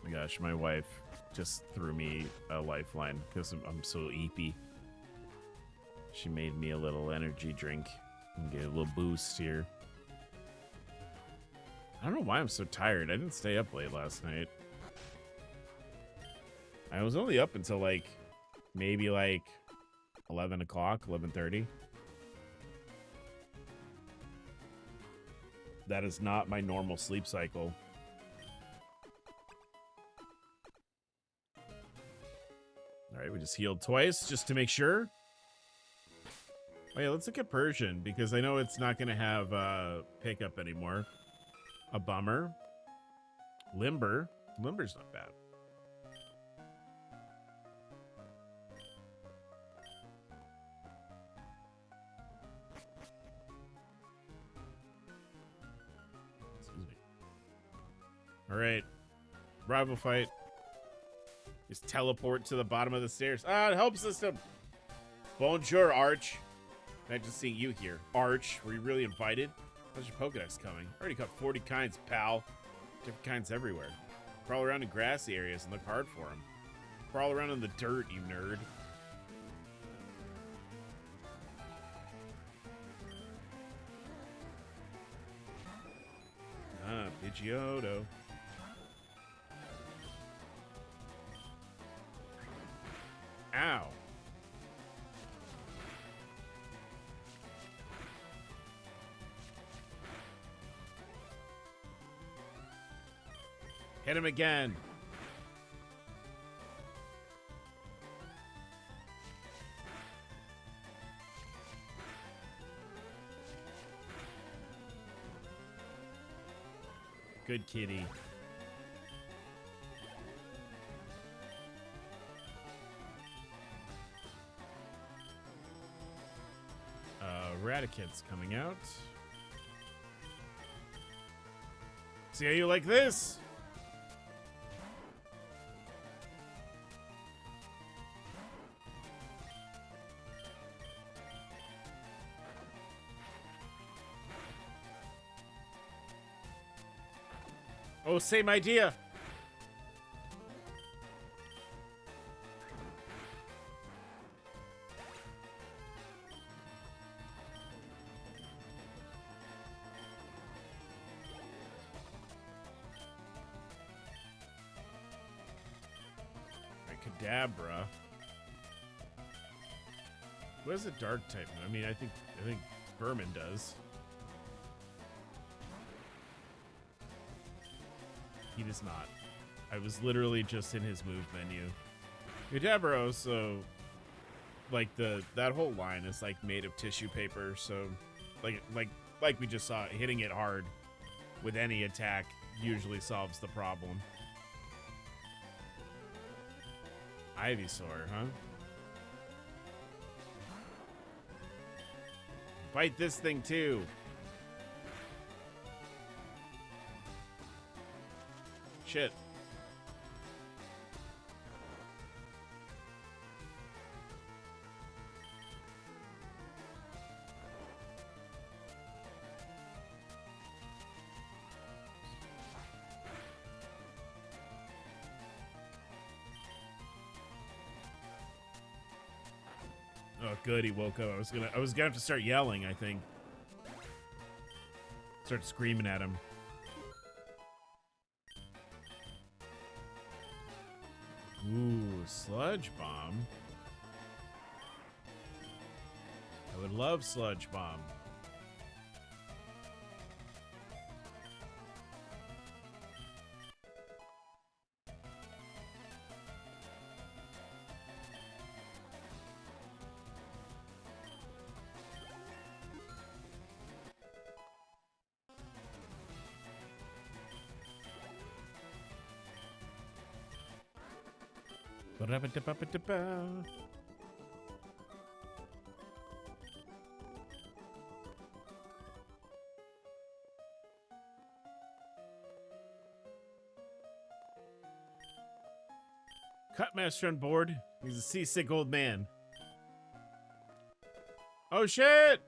Oh my gosh, my wife just threw me a lifeline because I'm so eepy. She made me a little energy drink and get a little boost here. I don't know why I'm so tired. I didn't stay up late last night. I was only up until like maybe like 11 o'clock, 11:30. That is not my normal sleep cycle. All right, we just healed twice just to make sure. Oh yeah, let's look at Persian because I know it's not going to have pickup anymore. A bummer. Limber. Limber's not bad. Excuse me. All right. Rival fight. Just teleport to the bottom of the stairs. Ah, help system. Bonjour, Arch. Nice to see you here. Arch, were you really invited? How's your Pokedex coming? Already caught 40 kinds, pal. Different kinds everywhere. Crawl around in grassy areas and look hard for them. Crawl around in the dirt, you nerd. Ah, Pidgeotto. Ow. Hit him again. Good kitty. Raticat's coming out. See how you like this? Oh, same idea. Kadabra. What is a dark type? I mean, I think Vermin does. He does not. I was literally just in his move menu. Kadabra also, like that whole line is like made of tissue paper, so like we just saw, hitting it hard with any attack usually solves the problem. Ivysaur, huh? Fight this thing too. Shit. Oh, good, he woke up. I was gonna have to start yelling, I think. Start screaming at him. Ooh, Sludge Bomb. I would love Sludge Bomb. Cutmaster on board. He's a seasick old man. Oh shit!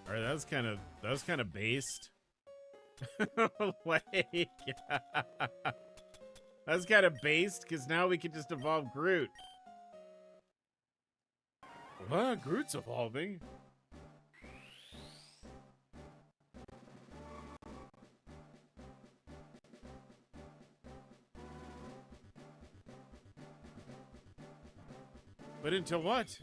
Alright, that was kind of based. Like, that's kind of based, because now we can just evolve Groot. What? Groot's evolving? But into what?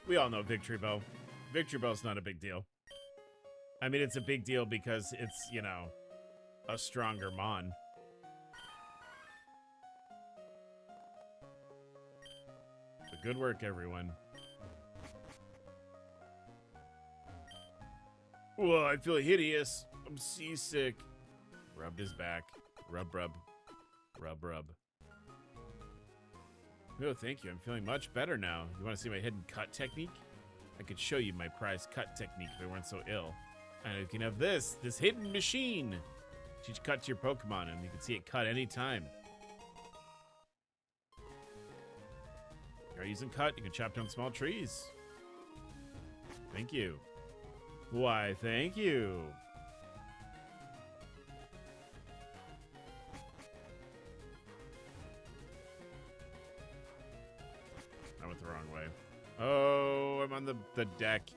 We all know Victory Bell. Victory Bell's not a big deal. I mean, it's a big deal because it's, you know, a stronger Mon. But good work, everyone. Whoa, I feel hideous. I'm seasick. Rubbed his back. Rub, rub. Rub, rub. Oh, thank you. I'm feeling much better now. You want to see my hidden cut technique? I could show you my prized cut technique if I weren't so ill. And you can have this hidden machine. Teach cut to your Pokemon, and you can see it cut anytime. You're using cut, you can chop down small trees. Thank you. Why, thank you. I went the wrong way. Oh, I'm on the deck.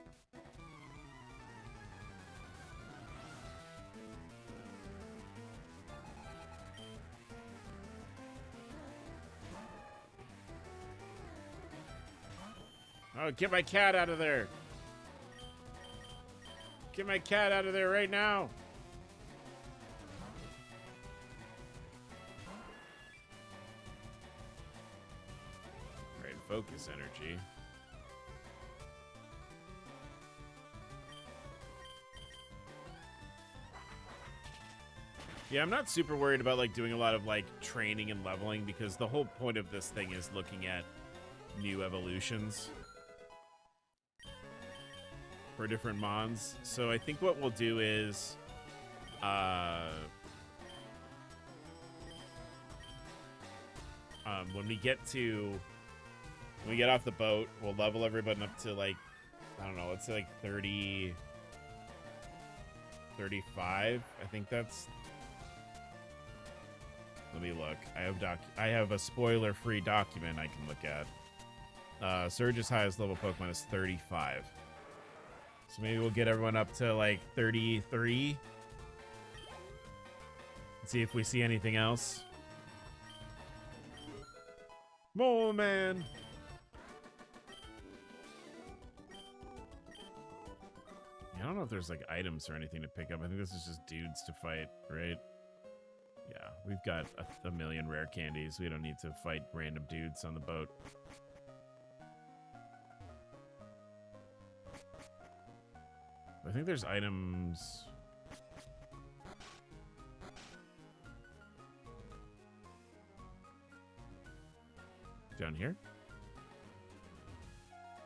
Oh, get my cat out of there. Get my cat out of there right now. Great focus energy. Yeah, I'm not super worried about like doing a lot of like training and leveling because the whole point of this thing is looking at new evolutions. for different mons. So I think what we'll do is when we get off the boat, we'll level everybody up to like, I don't know, let's say like 30, 35. I think that's, let me look. I have a spoiler-free document I can look at. Surge's highest level Pokemon is 35. So maybe we'll get everyone up to like 33. See if we see anything else. Mole Man. I don't know if there's like items or anything to pick up. I think this is just dudes to fight, right? Yeah, we've got a million rare candies. We don't need to fight random dudes on the boat. I think there's items. Down here?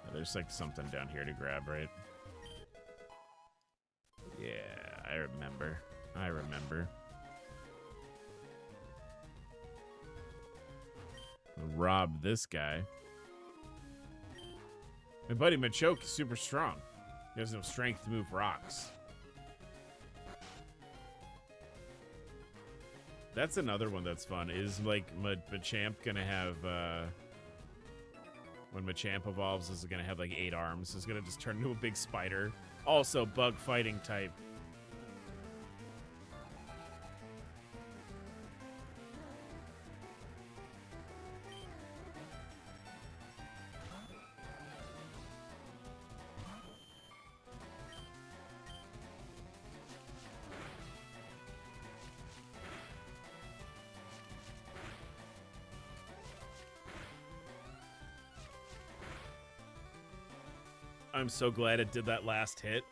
Oh, there's like something down here to grab, right? Yeah, I remember. I'll rob this guy. My buddy Machoke is super strong. He has no strength to move rocks. That's another one that's fun. Is like Machamp gonna have when Machamp evolves, is it gonna have like 8 arms? Is it gonna just turn into a big spider? Also bug fighting type. I'm so glad it did that last hit.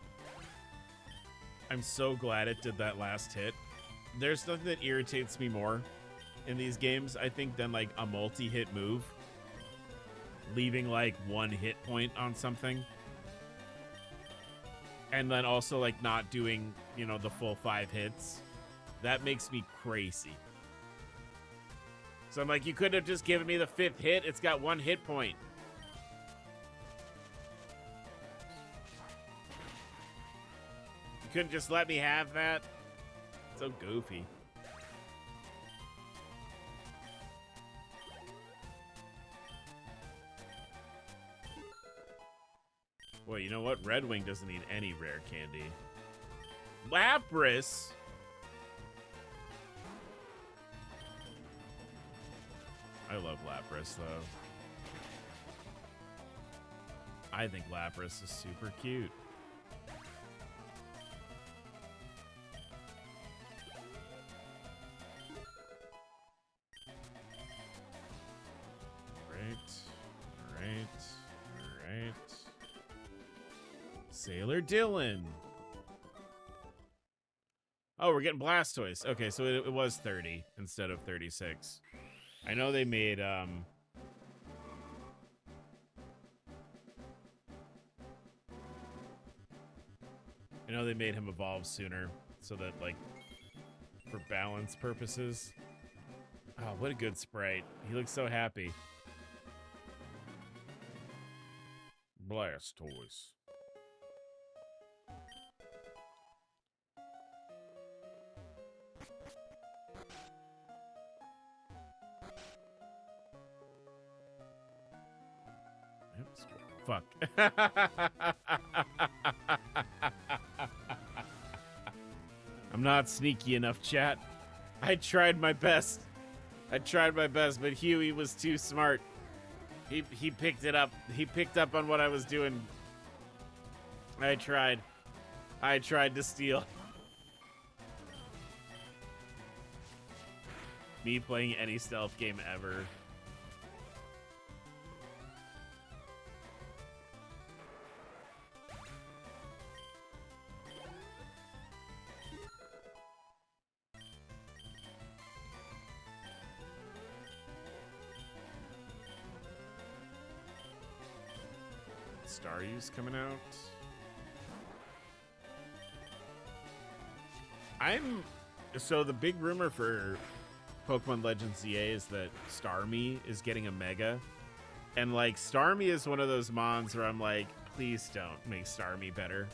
There's nothing that irritates me more in these games, I think, than like a multi-hit move. Leaving like 1 hit point on something. And then also like not doing, you know, the full 5 hits. That makes me crazy. So I'm like, you could have just given me the 5th hit. It's got 1 hit point. Couldn't just let me have that? So goofy. Well, you know what? Red Wing doesn't need any rare candy. Lapras? I love Lapras, though. I think Lapras is super cute. Right. Sailor Dylan. Oh, we're getting Blastoise. Okay, so it was 30 instead of 36. I know they made I know they made him evolve sooner so that, like, for balance purposes. Oh, what a good sprite. He looks so happy. Blastoise. Oops. Fuck. I'm not sneaky enough, chat. I tried my best. But Huey was too smart. He picked it up. He picked up on what I was doing. I tried to steal. Me playing any stealth game ever. Staryu's coming out. So the big rumor for Pokemon Legends ZA is that Starmie is getting a Mega. And, like, Starmie is one of those mons where I'm like, please don't make Starmie better.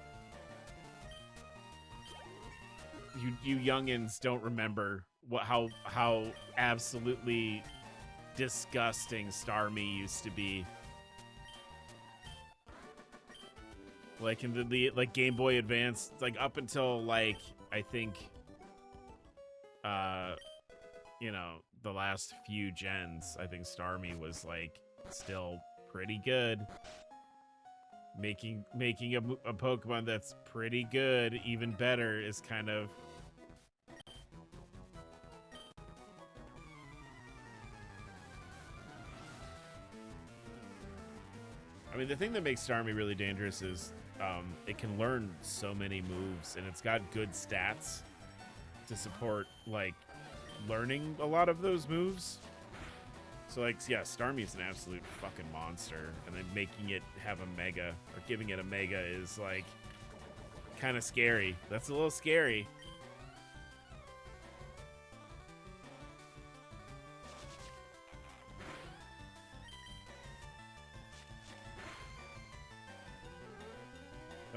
You youngins don't remember how absolutely disgusting Starmie used to be. Like in the like Game Boy Advance, like up until like I think you know, the last few gens, I think Starmie was like still pretty good. Making a Pokemon that's pretty good even better is kind of I mean, the thing that makes Starmie really dangerous is it can learn so many moves, and it's got good stats to support, like, learning a lot of those moves. So, like, yeah, Starmie's an absolute fucking monster, and then making it have a Mega, or giving it a Mega is, like, kind of scary. That's a little scary.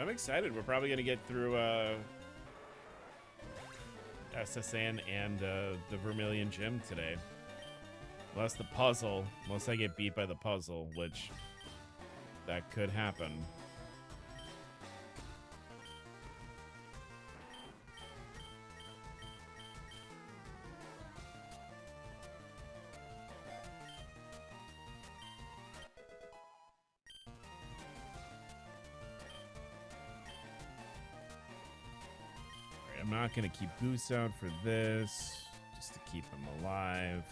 I'm excited. We're probably going to get through SSN and the Vermilion Gym today. Unless the puzzle, unless I get beat by the puzzle, which that could happen. I'm not going to keep Goose out for this, just to keep him alive.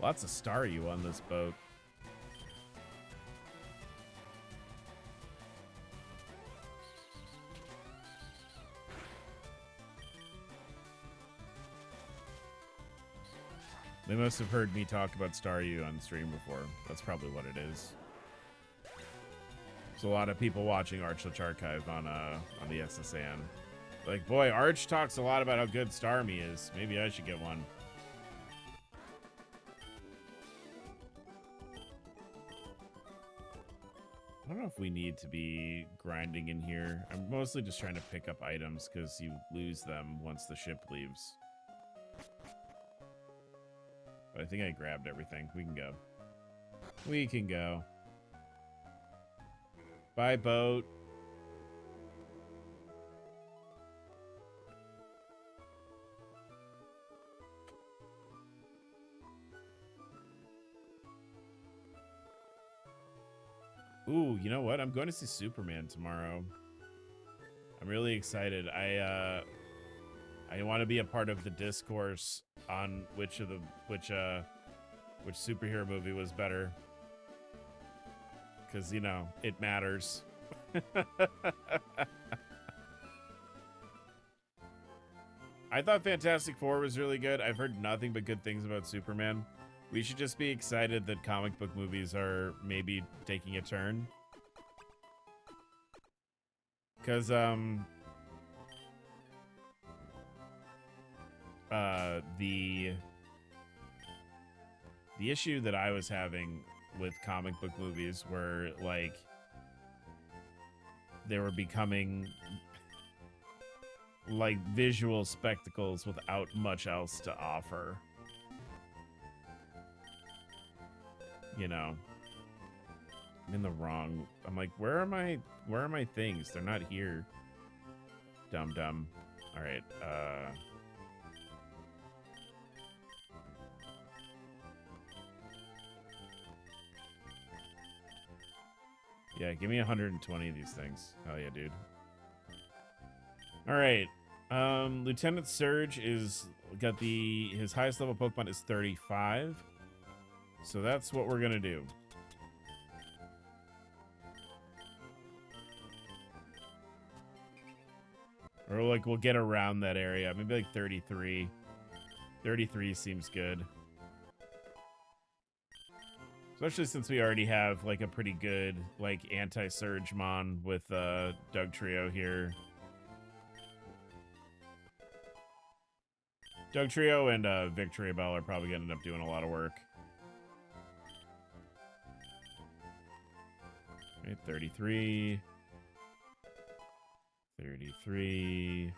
Lots of Staryu on this boat. They must have heard me talk about Staryu on stream before. That's probably what it is. There's a lot of people watching Archlich Archive on the SSN. Like, boy, Arch talks a lot about how good Starmie is. Maybe I should get one. I don't know if we need to be grinding in here. I'm mostly just trying to pick up items because you lose them once the ship leaves. But I think I grabbed everything. We can go. We can go. Bye, boat. Ooh, you know what? I'm going to see Superman tomorrow. I'm really excited. I want to be a part of the discourse on which superhero movie was better. Because, you know, it matters. I thought Fantastic Four was really good. I've heard nothing but good things about Superman. We should just be excited that comic book movies are maybe taking a turn. Because, the issue that I was having with comic book movies were, like, they were becoming, like, visual spectacles without much else to offer. You know, I'm in the wrong. I'm like, where are my things? They're not here. Dumb. All right. Yeah, give me 120 of these things. Hell yeah, dude. All right. Lieutenant Surge is got his highest level Pokemon is 35. So that's what we're gonna do. Or like we'll get around that area. Maybe like 33. 33 seems good. Especially since we already have like a pretty good like anti-surge mon with Doug Trio here. Doug Trio and Victory Bell are probably gonna end up doing a lot of work. Right, 33. 33.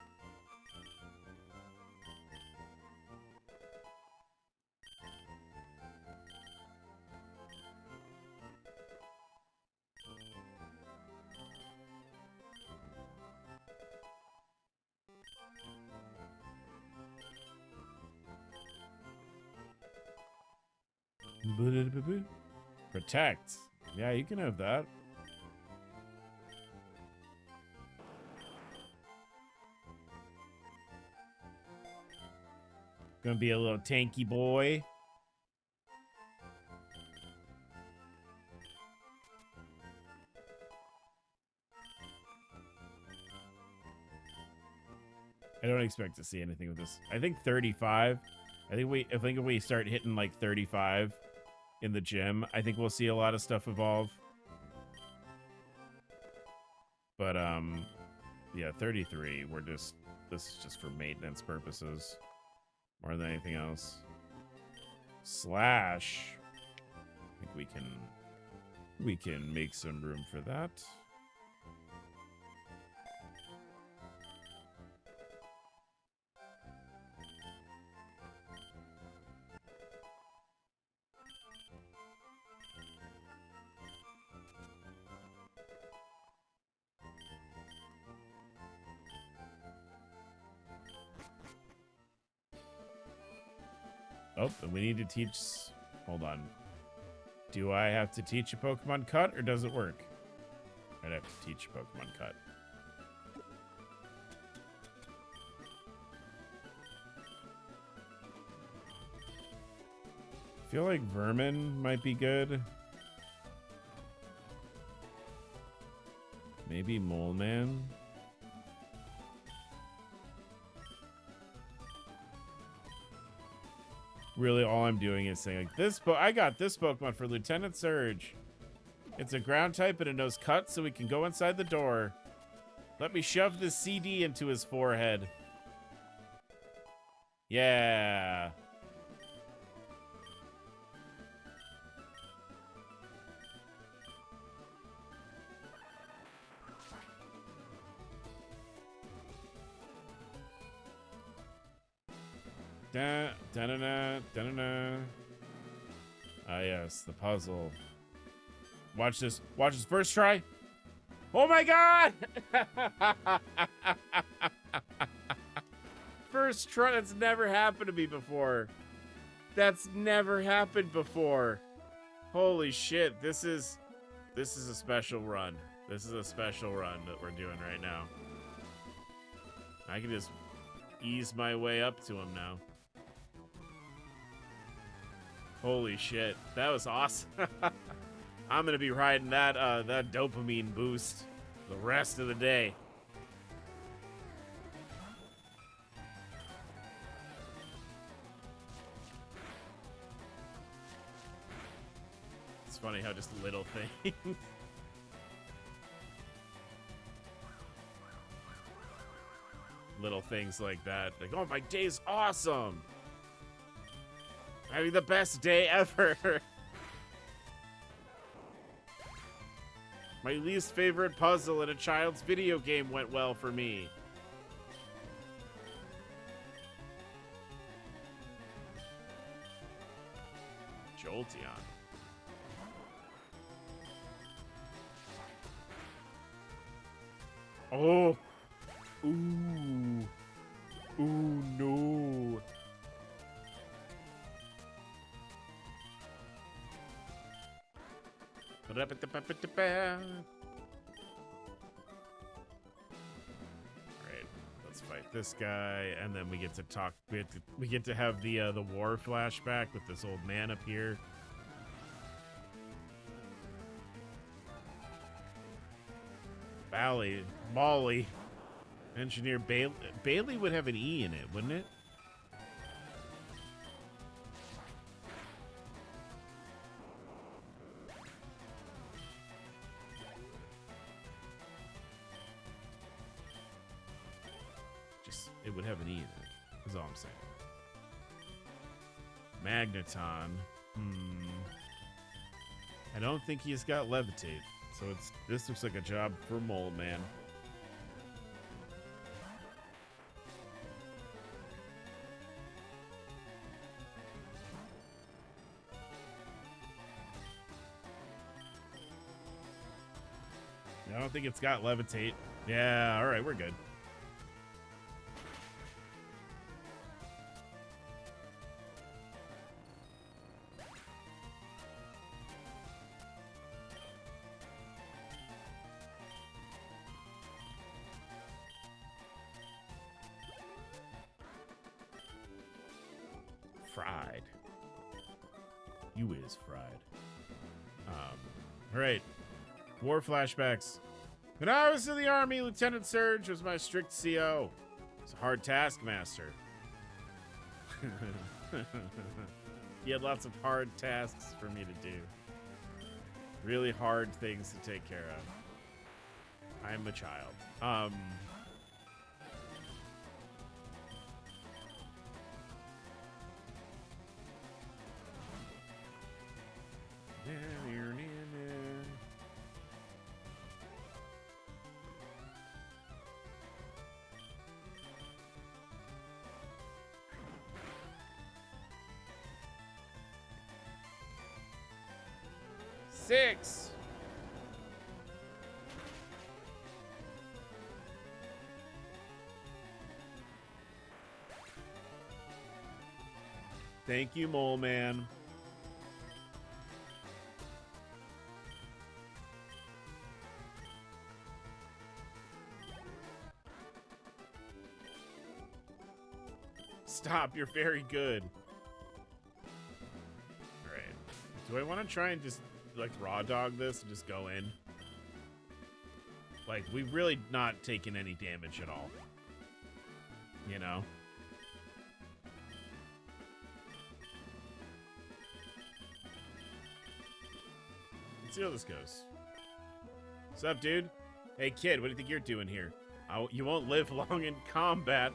Protect. Yeah, you can have that. Gonna be a little tanky boy. I don't expect to see anything with this. I think 35. I think if we start hitting like 35 in the gym, I think we'll see a lot of stuff evolve. But yeah, 33. This is just for maintenance purposes more than anything else. Slash. I think we can make some room for that. Oh, and we need to teach... Hold on. Do I have to teach a Pokemon Cut, or does it work? I'd have to teach a Pokemon Cut. I feel like Vermin might be good. Maybe Mole Man. Really, all I'm doing is saying, like, I got this Pokemon for Lieutenant Surge. It's a ground type and it knows Cut, so we can go inside the door. Let me shove this CD into his forehead. Yeah. Da-da-da. Ah, yes, the puzzle. Watch this. Watch this first try. Oh my god! First try. That's never happened to me before. That's never happened before. Holy shit. This is a special run. This is a special run that we're doing right now. I can just ease my way up to him now. Holy shit, that was awesome. I'm gonna be riding that that dopamine boost the rest of the day. It's funny how just little things. Little things like that. Like, oh, my day's awesome. Having the best day ever. My least favorite puzzle in a child's video game went well for me. Jolteon. Oh. Ooh. Ooh, no. Alright, let's fight this guy, and then we get to talk. We get to have the war flashback with this old man up here. Molly, engineer Bailey would have an E in it, wouldn't it? It would have an E in it, is all I'm saying. Magneton. I don't think he's got levitate. So this looks like a job for Mole Man. I don't think it's got levitate. Yeah, all right, we're good. Fried. You is fried. All right. War flashbacks. When I was in the Army, Lieutenant Surge was my strict CO. He's a hard taskmaster. He had lots of hard tasks for me to do. Really hard things to take care of. I'm a child. Six. Thank you, Mole Man. Stop, you're very good. All right. Do I want to try and just like raw dog this and just go in? Like, we've really not taken any damage at all. You know? Let's see how this goes. What's up, dude? Hey, kid, what do you think you're doing here? You won't live long in combat.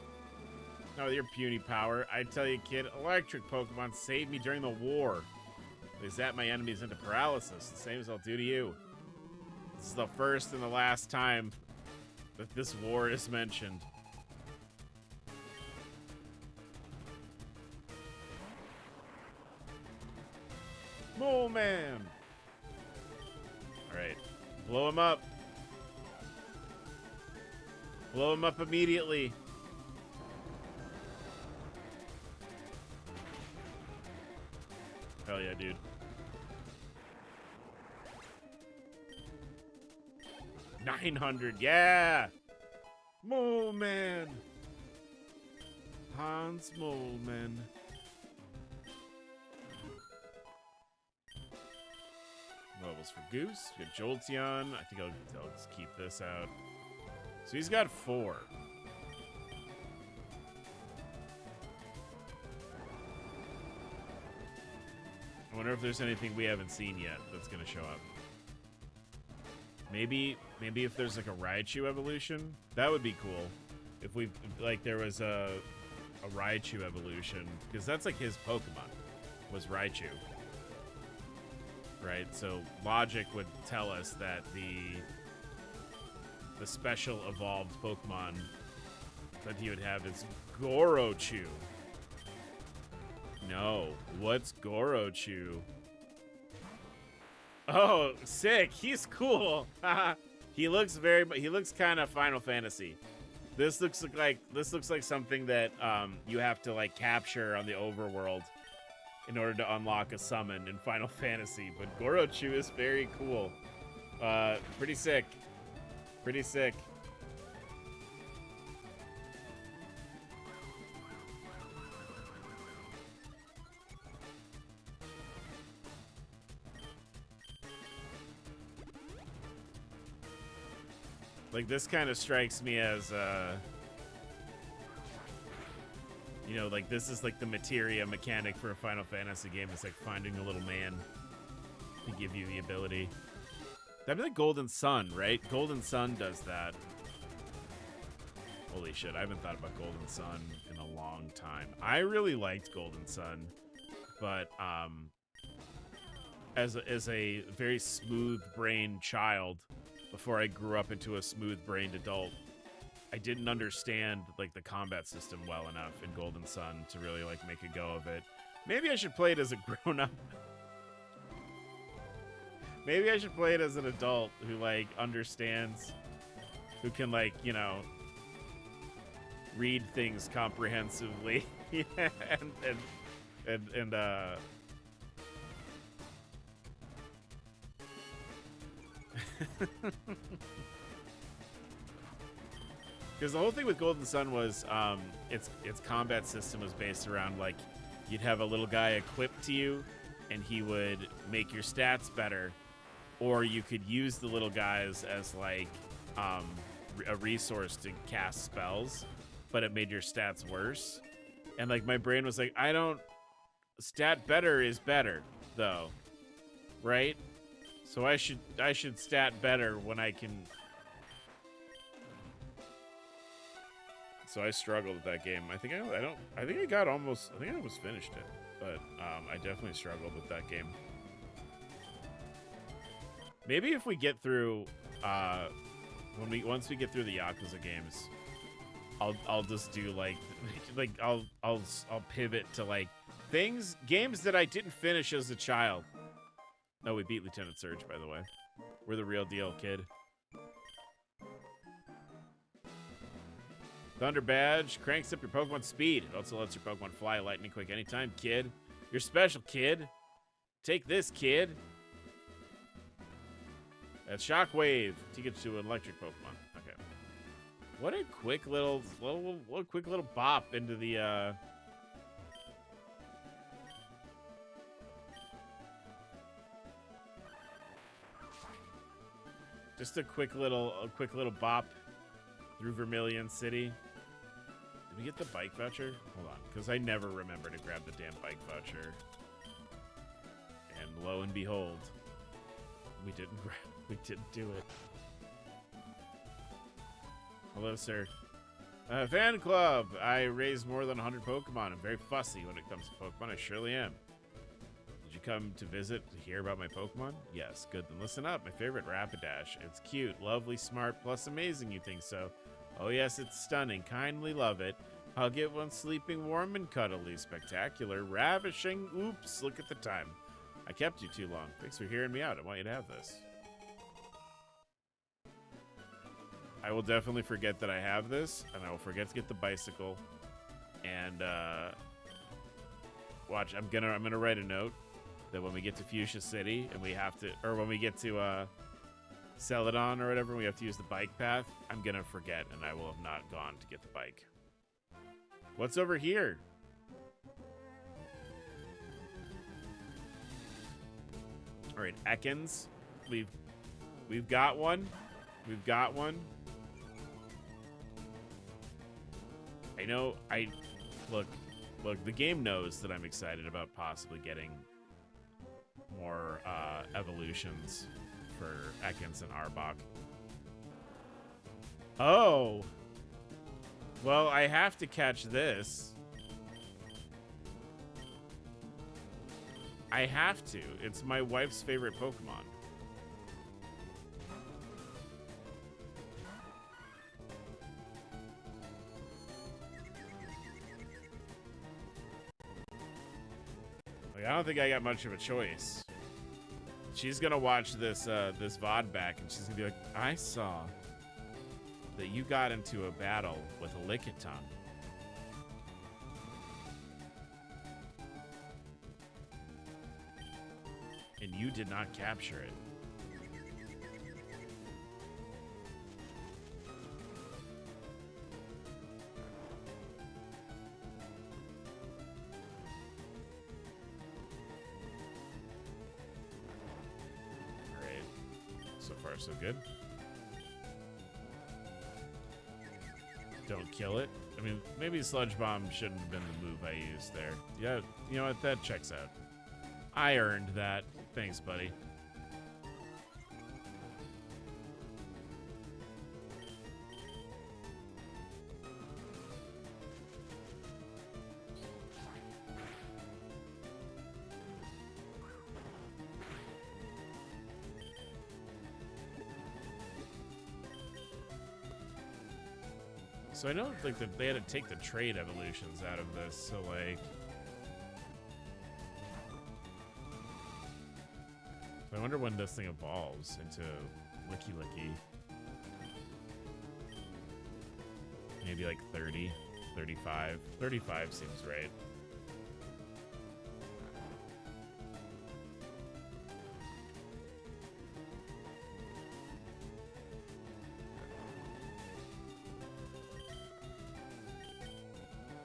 Not with your puny power. I tell you, kid, electric Pokemon saved me during the war. They zap my enemies into paralysis, the same as I'll do to you. This is the first and the last time that this war is mentioned. Mole Man! Alright. Blow him up. Blow him up immediately. Hell yeah, dude. $900, yeah! Mole Man! Hans Mole Man. Levels for Goose. We got Jolteon. I think I'll just keep this out. So he's got 4. I wonder if there's anything we haven't seen yet that's gonna show up. Maybe if there's like a Raichu evolution, that would be cool. If we like there was a Raichu evolution, because that's like his Pokemon was Raichu, right? So logic would tell us that the special evolved Pokemon that he would have is Gorochu. No, what's Gorochu? Oh, sick! He's cool. He looks kind of Final Fantasy. This looks like something that you have to like capture on the overworld in order to unlock a summon in Final Fantasy. But Gorochu is very cool. Pretty sick. Pretty sick. Like, this kind of strikes me as, you know, like, this is like the materia mechanic for a Final Fantasy game. It's like finding a little man to give you the ability. That'd be like Golden Sun, right? Golden Sun does that. Holy shit, I haven't thought about Golden Sun in a long time. I really liked Golden Sun, but as a very smooth-brained child, before I grew up into a smooth-brained adult, I didn't understand like the combat system well enough in Golden Sun to really like make a go of it. Maybe I should play it as a grown-up. Maybe I should play it as an adult who like understands, who can like, you know, read things comprehensively and because the whole thing with Golden Sun was its combat system was based around like you'd have a little guy equipped to you and he would make your stats better, or you could use the little guys as like a resource to cast spells, but it made your stats worse. And like my brain was like, I don't, stat better is better though, right? So I should stat better when I can. So I struggled with that game. I think I almost finished it, but I definitely struggled with that game. Maybe if we get through once we get through the Yakuza games, I'll just do like I'll pivot to like games that I didn't finish as a child. No, we beat Lieutenant Surge, by the way. We're the real deal, kid. Thunder Badge cranks up your Pokemon speed. It also lets your Pokemon fly lightning quick anytime, kid. You're special, kid. Take this, kid. That's Shockwave. Take it to an electric Pokemon. Okay. What a quick little bop into the just a quick little bop through Vermilion City. Did we get the bike voucher? Hold on, because I never remember to grab the damn bike voucher. And lo and behold, we didn't do it. Hello, sir. Fan club. I raise more than 100 Pokemon. I'm very fussy when it comes to Pokemon. I surely am. Did you come to visit to hear about my Pokemon? Yes, good. Then listen up. My favorite Rapidash. It's cute, lovely, smart, plus amazing. You think so? Oh yes, it's stunning. Kindly love it. I'll get one sleeping warm and cuddly. Spectacular. Ravishing. Oops, look at the time. I kept you too long. Thanks for hearing me out. I want you to have this. I will definitely forget that I have this, and I will forget to get the bicycle. And watch, I'm gonna write a note that when we get to Fuchsia City and we have to, or when we get to Celadon or whatever, we have to use the bike path, I'm gonna forget and I will have not gone to get the bike. What's over here? All right, Ekans. We've got one. We've got one. I know. Look. The game knows that I'm excited about possibly getting more evolutions for Ekans and Arbok. Oh. Well, I have to catch this. I have to. It's my wife's favorite Pokemon. Like, I don't think I got much of a choice. She's gonna watch this this VOD back, and she's gonna be like, I saw that you got into a battle with a Lickitung. And you did not capture it. All right. So far, so good. don't kill it. I mean, maybe Sludge Bomb shouldn't have been the move I used there. Yeah, you know what? That checks out. I earned that. Thanks, buddy. So I know like they had to take the trade evolutions out of this, so like I wonder when this thing evolves into Licky Licky. Maybe like 30, 35. 35 seems right.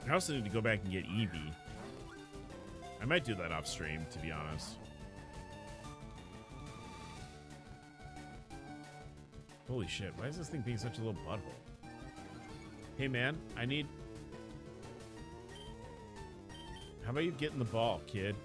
I also need to go back and get Eevee. I might do that off stream, to be honest. Holy shit, why is this thing being such a little butthole? Hey man, I need... How about you get in the ball, kid?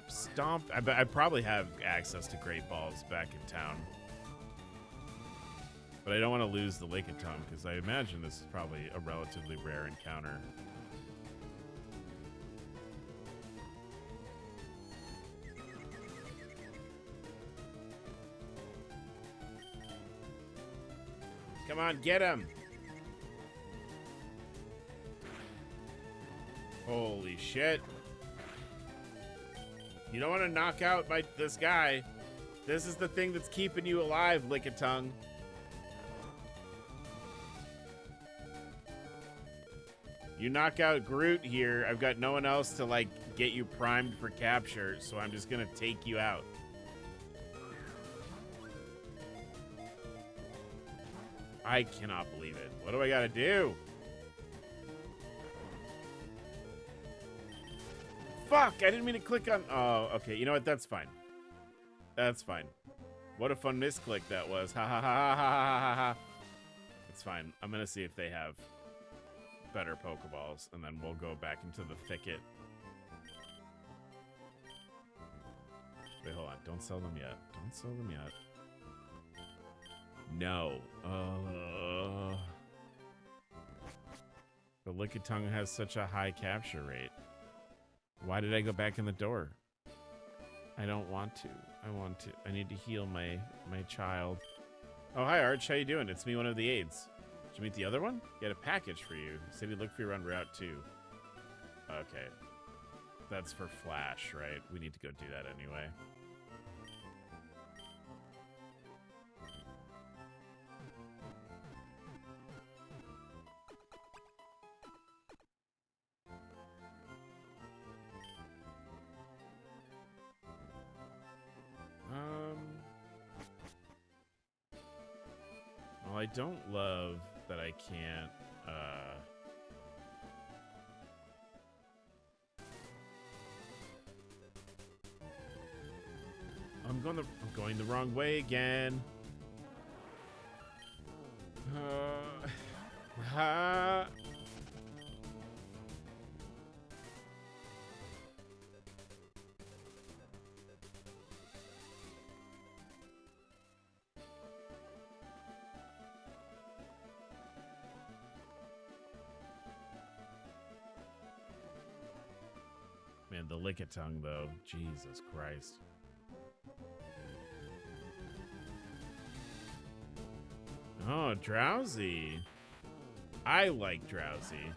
Stomp. I probably have access to great balls back in town. But I don't want to lose the Lickitung because I imagine this is probably a relatively rare encounter. Come on, get him! Holy shit. You don't want to knock out this guy. This is the thing that's keeping you alive, Lickitung. You knock out Groot here, I've got no one else to, like, get you primed for capture, so I'm just gonna take you out. I cannot believe it. What do I gotta do? Fuck! I didn't mean to click on... Oh, okay. You know what? That's fine. That's fine. What a fun misclick that was. Ha ha ha ha ha ha ha. It's fine. I'm gonna see if they have better Pokeballs, and then we'll go back into the thicket. Wait, hold on. Don't sell them yet. Don't sell them yet. No. The Lickitung has such a high capture rate. Why did I go back in the door? I don't want to. I need to heal my child. Oh, hi, Arch. How you doing? It's me, one of the aides. Did you meet the other one? He had a package for you. He said he'd look for you around Route 2. Okay. That's for Flash, right? We need to go do that anyway. Well, I don't love that I can't, I'm going the wrong way again. Man, the Lickitung, though. Jesus Christ. Oh, Drowsy. I like Drowsy.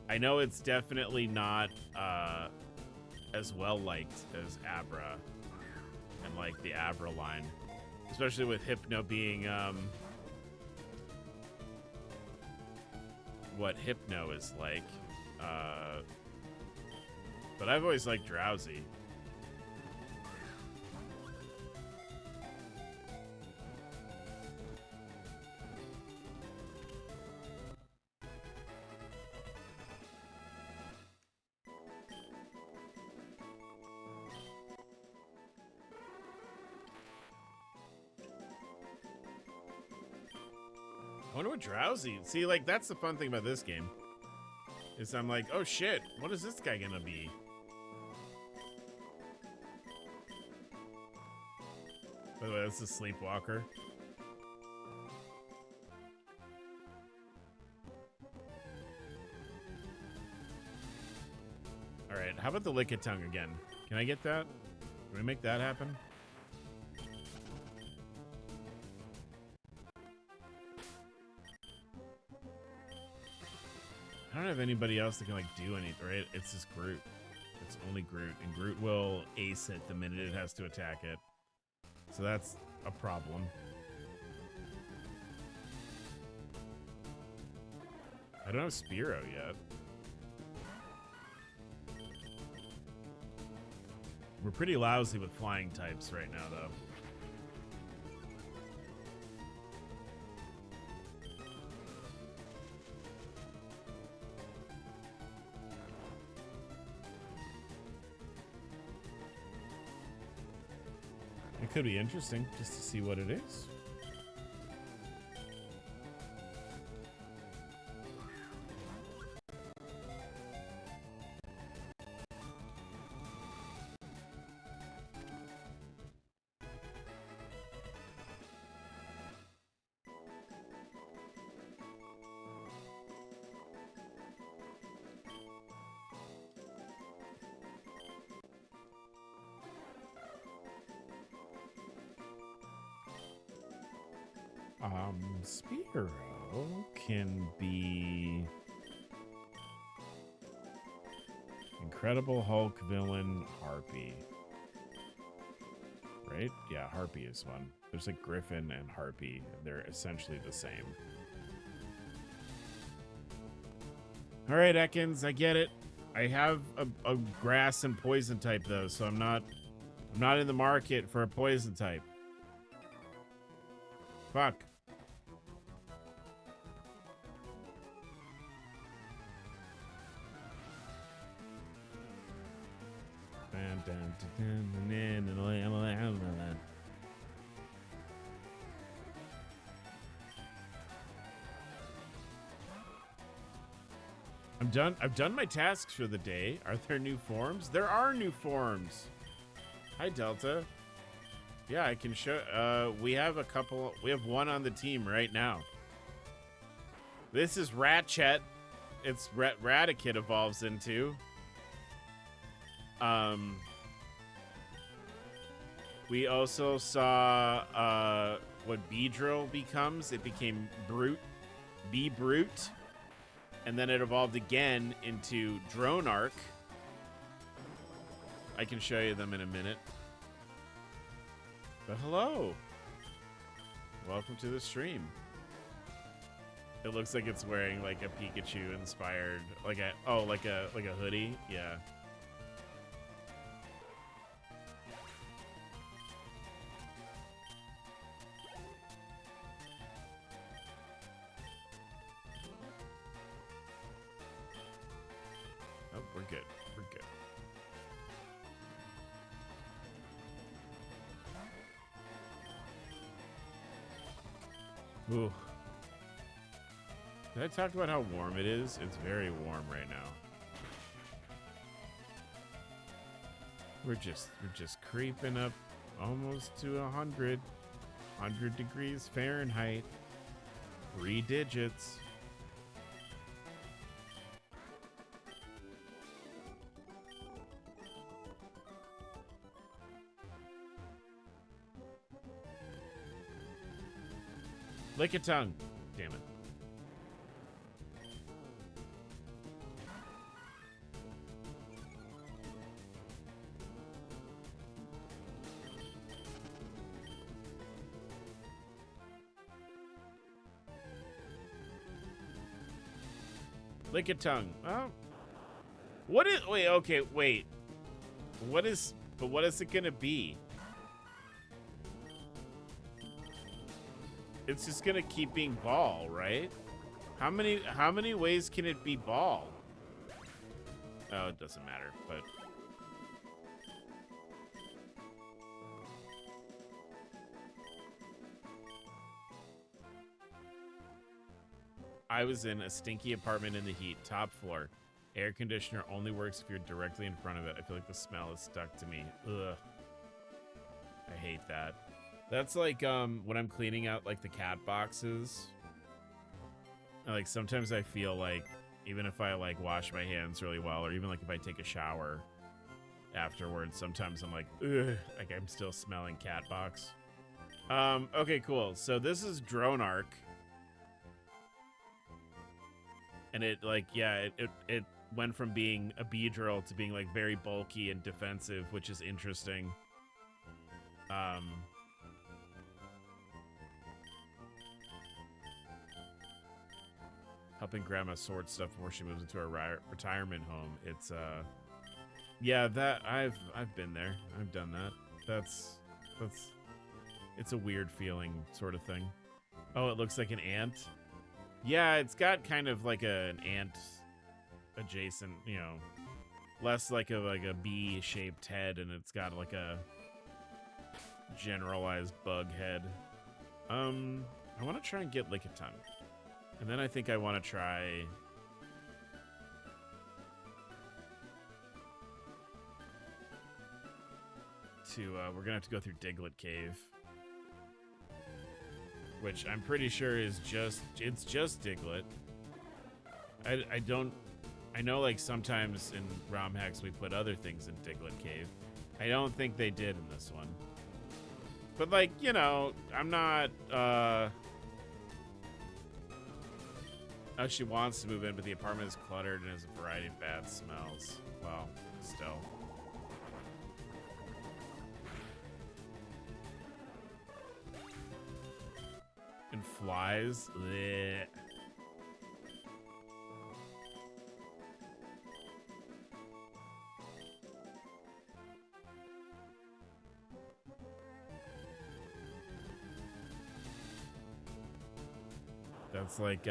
I know it's definitely not as well liked as Abra and like the Abra line, especially with Hypno being what Hypno is like. But I've always liked Drowsy. wonder what drowsy. See, like, that's the fun thing about this game. Is I'm like, oh shit, what is this guy gonna be? By the way, that's a sleepwalker. Alright, how about the lick-a-tongue again? Can I get that? Can we make that happen? I don't have anybody else that can, like, do anything, right? It's just Groot. It's only Groot, and Groot will ace it the minute it has to attack it. So that's a problem. I don't have Spearow yet. We're pretty lousy with flying types right now, though. It could be interesting just to see what it is. Spearow can be Incredible Hulk villain Harpy. Right? Yeah, Harpy is one. There's like Griffin and Harpy. They're essentially the same. All right, Ekans, I get it. I have a grass and poison type though, so I'm not in the market for a poison type. Fuck. I've done my tasks for the day. Are there new forms? There are new forms. Hi, Delta. Yeah, I can show. We have a couple. We have one on the team right now. This is Ratchet. It's Raticate evolves into. We also saw what Beedrill becomes. It became Brute, Brute, and then it evolved again into Dronarch. I can show you them in a minute. But hello, welcome to the stream. It looks like it's wearing like a Pikachu inspired, like a hoodie. Yeah. Oh, we're good. We're good. Ooh. Did I talk about how warm it is? It's very warm right now. We're just creeping up almost to 100 degrees Fahrenheit. 3 digits. Lick a tongue. Damn it. Lick a tongue. Oh. What is... Wait, okay, wait. What is... But what is it gonna be? It's just gonna keep being ball, right? How many ways can it be ball? Oh, it doesn't matter, but... I was in a stinky apartment in the heat, top floor. Air conditioner only works if you're directly in front of it. I feel like the smell is stuck to me. Ugh. I hate that. That's like when I'm cleaning out like the cat boxes. Like sometimes I feel like even if I like wash my hands really well, or even like if I take a shower afterwards, sometimes I'm like, ugh, like I'm still smelling cat box. Okay, cool. So this is Drone Arc. And it like, yeah, it went from being a Beedrill to being like very bulky and defensive, which is interesting. Helping grandma sort stuff before she moves into a retirement home. It's yeah, that I've been there. I've done that. That's it's a weird feeling sort of thing. Oh, it looks like an ant. Yeah, it's got kind of like an ant adjacent, you know, less like a bee-shaped head, and it's got like a generalized bug head. I want to try and get Lickitung. And then I think I want to try to, we're going to have to go through Diglett Cave. Which I'm pretty sure is it's just Diglett. I know like sometimes in Romhacks we put other things in Diglett Cave. I don't think they did in this one. But like, you know, I'm not, oh, she wants to move in, but the apartment is cluttered and has a variety of bad smells. Well, still. And flies. Blech. That's like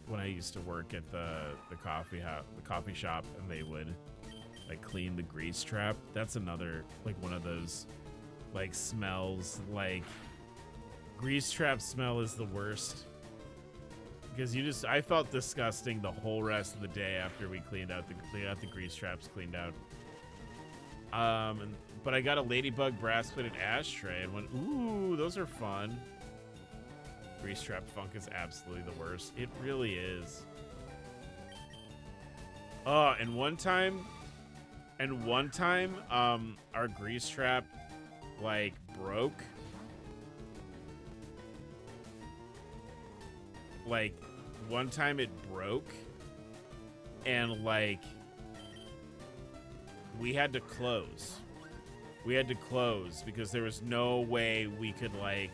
when I used to work at the coffee shop, and they would like clean the grease trap. That's another like one of those like smells. Like grease trap smell is the worst because I felt disgusting the whole rest of the day after we cleaned out the grease traps cleaned out. But I got a ladybug brass plated ashtray and went, ooh, those are fun. Grease trap funk is absolutely the worst. It really is. Oh, and one time, our grease trap like broke. Like one time it broke, and like we had to close. We had to close because there was no way we could like.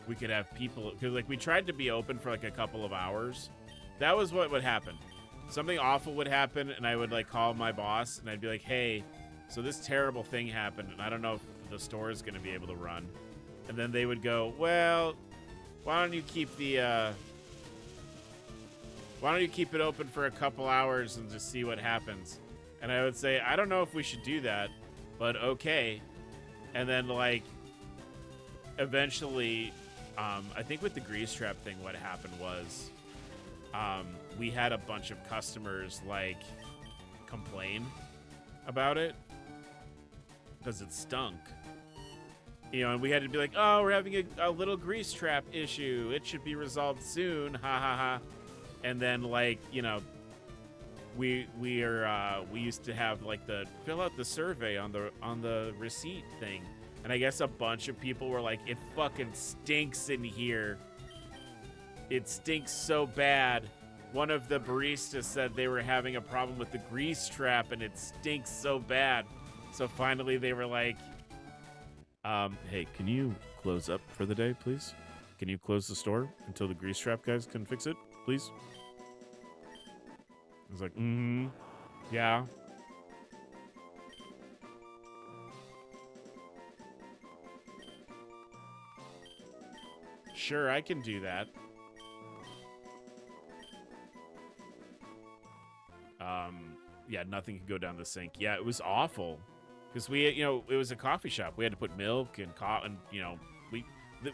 We could have people, because like we tried to be open for like a couple of hours. That was what would happen. Something awful would happen, and I would like call my boss, and I'd be like, hey, so this terrible thing happened, and I don't know if the store is going to be able to run. And then they would go, well, why don't you keep it open for a couple hours and just see what happens? And I would say, I don't know if we should do that, but okay. And then like eventually, I think with the grease trap thing, what happened was we had a bunch of customers like complain about it because it stunk. You know, and we had to be like, oh, we're having a little grease trap issue. It should be resolved soon. Ha ha ha. And then like, you know, we used to have like the fill out the survey on the receipt thing. And I guess a bunch of people were like, it fucking stinks in here. It stinks so bad. One of the baristas said they were having a problem with the grease trap and it stinks so bad. So finally they were like, hey, can you close up for the day, please? Can you close the store until the grease trap guys can fix it, please? I was like, yeah. Sure, I can do that. Yeah, nothing could go down the sink. Yeah, it was awful. Because we, you know, it was a coffee shop. We had to put milk and you know,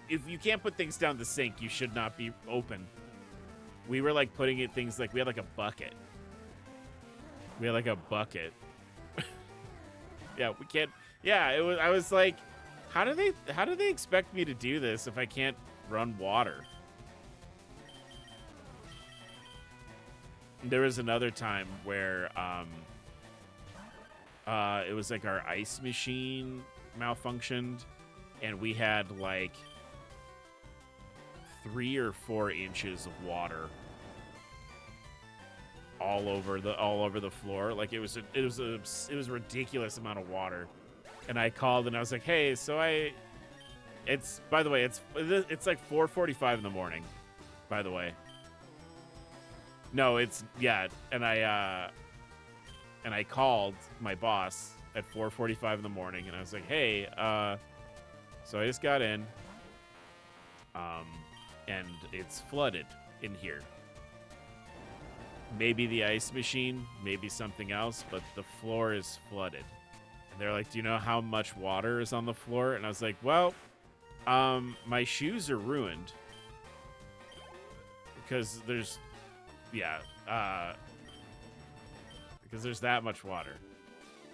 if you can't put things down the sink, you should not be open. We were like putting it things like we had like a bucket. We had like a bucket. Yeah, we can't. Yeah, it was. I was like, how do they expect me to do this if I can't run water? There was another time where it was like our ice machine malfunctioned, and we had like 3 or 4 inches of water all over the floor. Like it was a ridiculous amount of water. And I called and I was like, hey, so it's by the way, it's like 4:45 in the morning, by the way. No, it's, yeah, and I called my boss at 4:45 in the morning, and I was like, hey, so I just got in, and it's flooded in here. Maybe the ice machine, maybe something else, but the floor is flooded. And they're like, do you know how much water is on the floor? And I was like, well, my shoes are ruined because there's, yeah, because there's that much water.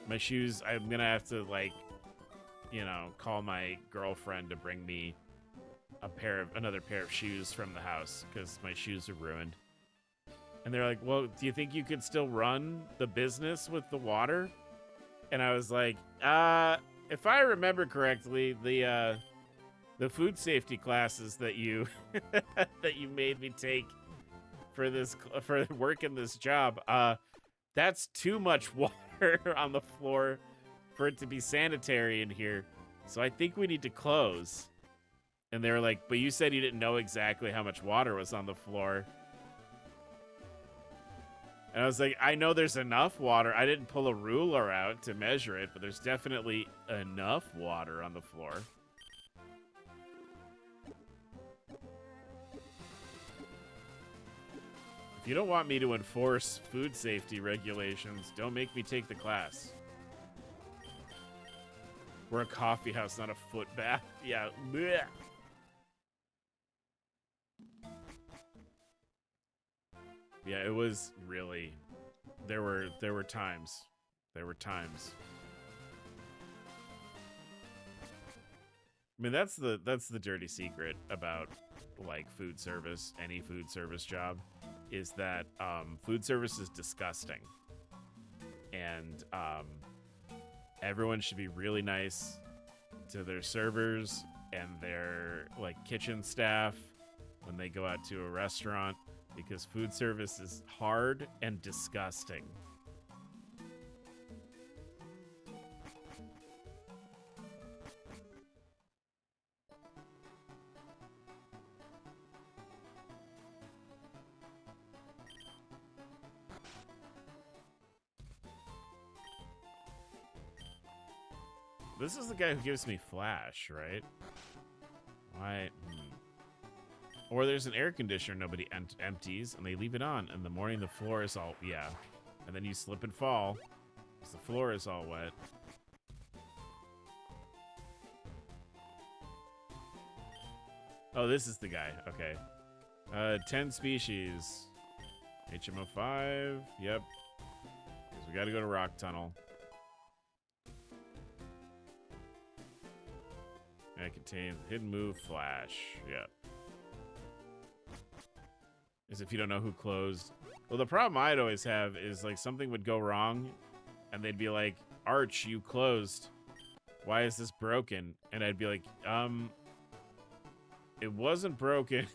My shoes, I'm gonna have to, like, you know, call my girlfriend to bring me another pair of shoes from the house because my shoes are ruined. And they're like, well, do you think you could still run the business with the water? And I was like, if I remember correctly, the food safety classes that you that you made me take for working this job, that's too much water on the floor for it to be sanitary in here. So I think we need to close. And they were like, but you said you didn't know exactly how much water was on the floor. And I was like, I know there's enough water. I didn't pull a ruler out to measure it, but there's definitely enough water on the floor. If you don't want me to enforce food safety regulations, don't make me take the class. We're a coffee house, not a foot bath. Yeah. Blech. Yeah, it was really, there were times. There were times. I mean, that's the dirty secret about, like, food service, any food service job, is that food service is disgusting. And everyone should be really nice to their servers and their, like, kitchen staff when they go out to a restaurant, because food service is hard and disgusting. This is the guy who gives me flash, right? Why? Or there's an air conditioner nobody empties, and they leave it on. In the morning, the floor is all, yeah. And then you slip and fall, because the floor is all wet. Oh, this is the guy. Okay. 10 species. HMO 5. Yep. Because we got to go to Rock Tunnel. That contains hidden move flash. Yep. As if you don't know who closed. Well, the problem I'd always have is, like, something would go wrong, and they'd be like, Arch, you closed. Why is this broken? And I'd be like, it wasn't broken.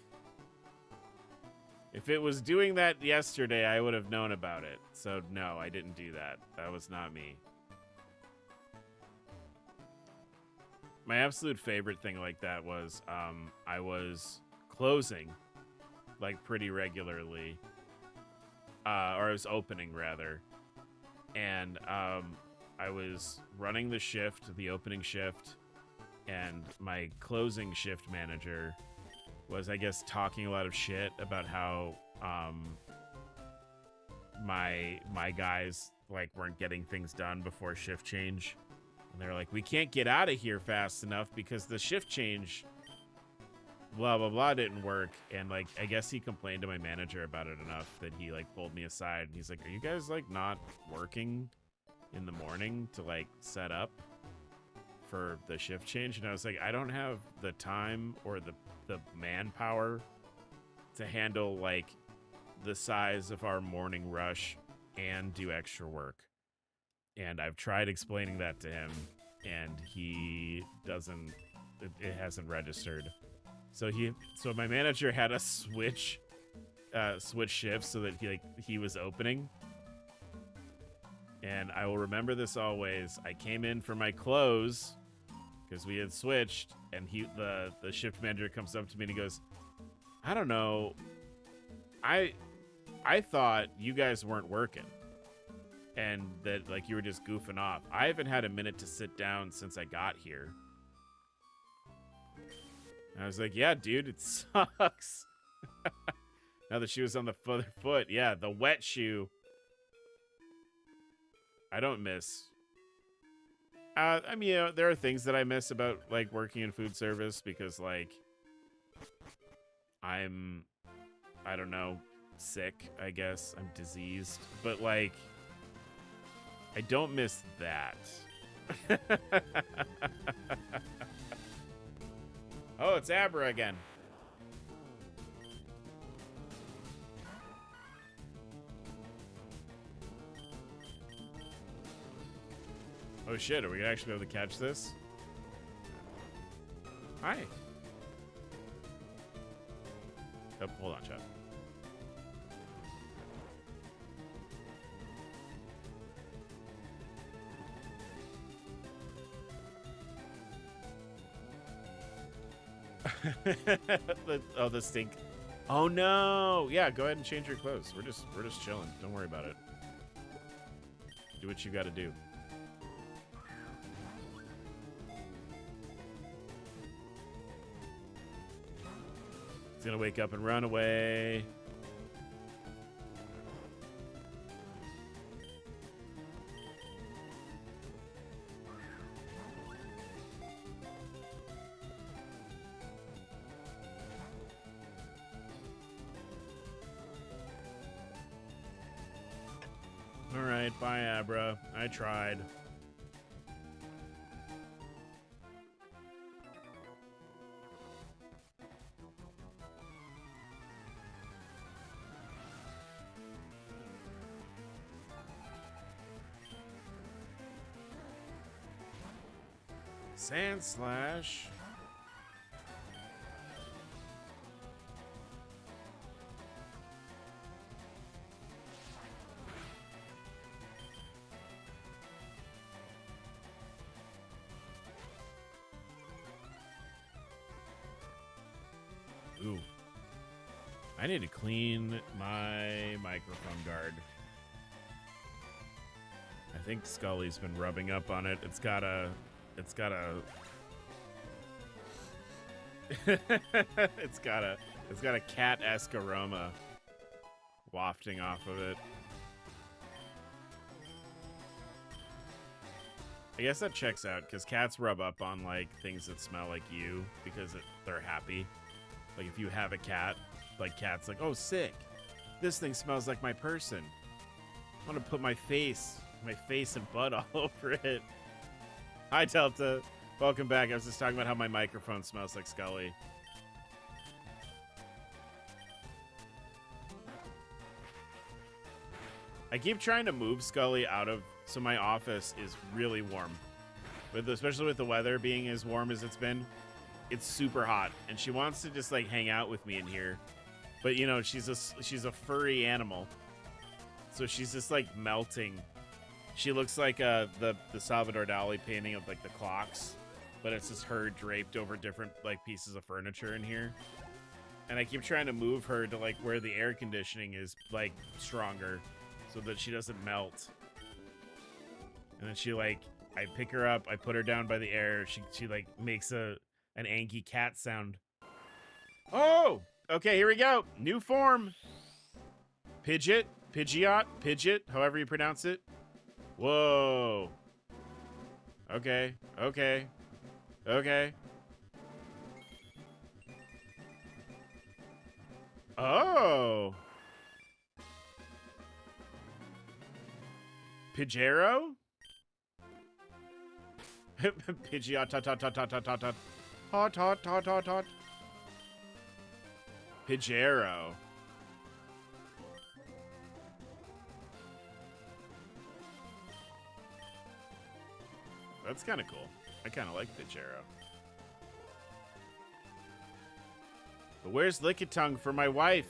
If it was doing that yesterday, I would have known about it. So, no, I didn't do that. That was not me. My absolute favorite thing like that was, I was closing, like, pretty regularly, or I was opening, rather, and I was running the shift, the opening shift, and my closing shift manager was, I guess, talking a lot of shit about how my guys, like, weren't getting things done before shift change, and they were like, we can't get out of here fast enough because the shift change blah blah blah didn't work, and like I guess he complained to my manager about it enough that he like pulled me aside and he's like, are you guys like not working in the morning to like set up for the shift change? And I was like, I don't have the time or the manpower to handle like the size of our morning rush and do extra work. And I've tried explaining that to him, and he doesn't, it hasn't registered. So my manager had us switch shifts so that he was opening. And I will remember this always. I came in for my clothes because we had switched, and the shift manager comes up to me and he goes, I don't know, I thought you guys weren't working and that like you were just goofing off. I haven't had a minute to sit down since I got here. And I was like, yeah, dude, it sucks. Now the shoe is on the foot. Yeah, the wet shoe. I don't miss. I mean, you know, there are things that I miss about like working in food service because like I don't know, sick, I guess. I'm diseased. But like I don't miss that. Oh, it's Abra again. Oh shit, are we gonna actually be able to catch this? Hi. Oh, hold on, chat. The stink. Oh no! Yeah, go ahead and change your clothes. We're just chilling. Don't worry about it. Do what you got to do. He's gonna wake up and run away. Alright, bye, Abra. I tried. Sand Slash. Ooh. I need to clean my microphone guard. I think Scully's been rubbing up on it. It's got a it's got a cat-esque aroma wafting off of it. I guess that checks out because cats rub up on like things that smell like you because they're happy. Like if you have a cat, like cat's like, oh sick, this thing smells like my person. I want to put my face and butt all over it. Hi Delta, welcome back. I was just talking about how my microphone smells like Scully. I keep trying to move Scully out of, so my office is really warm. Especially with the weather being as warm as it's been, it's super hot, and she wants to just like hang out with me in here. But you know, she's a furry animal, so she's just like melting. She looks like the Salvador Dali painting of like the clocks, but it's just her draped over different like pieces of furniture in here. And I keep trying to move her to like where the air conditioning is like stronger, so that she doesn't melt. And then she like, I pick her up, I put her down by the air. She like makes an Anki cat sound. Oh, okay, here we go. New form. Pidgeot, however you pronounce it. Whoa. Okay. Oh. Pidgeotto? Pidgeot, tot, tot, tot, tot, tot, tot, tot. Hot, hot, hot, hot, hot. Pidgeotto. That's kind of cool. I kind of like Pidgeotto. But where's Lickitung for my wife?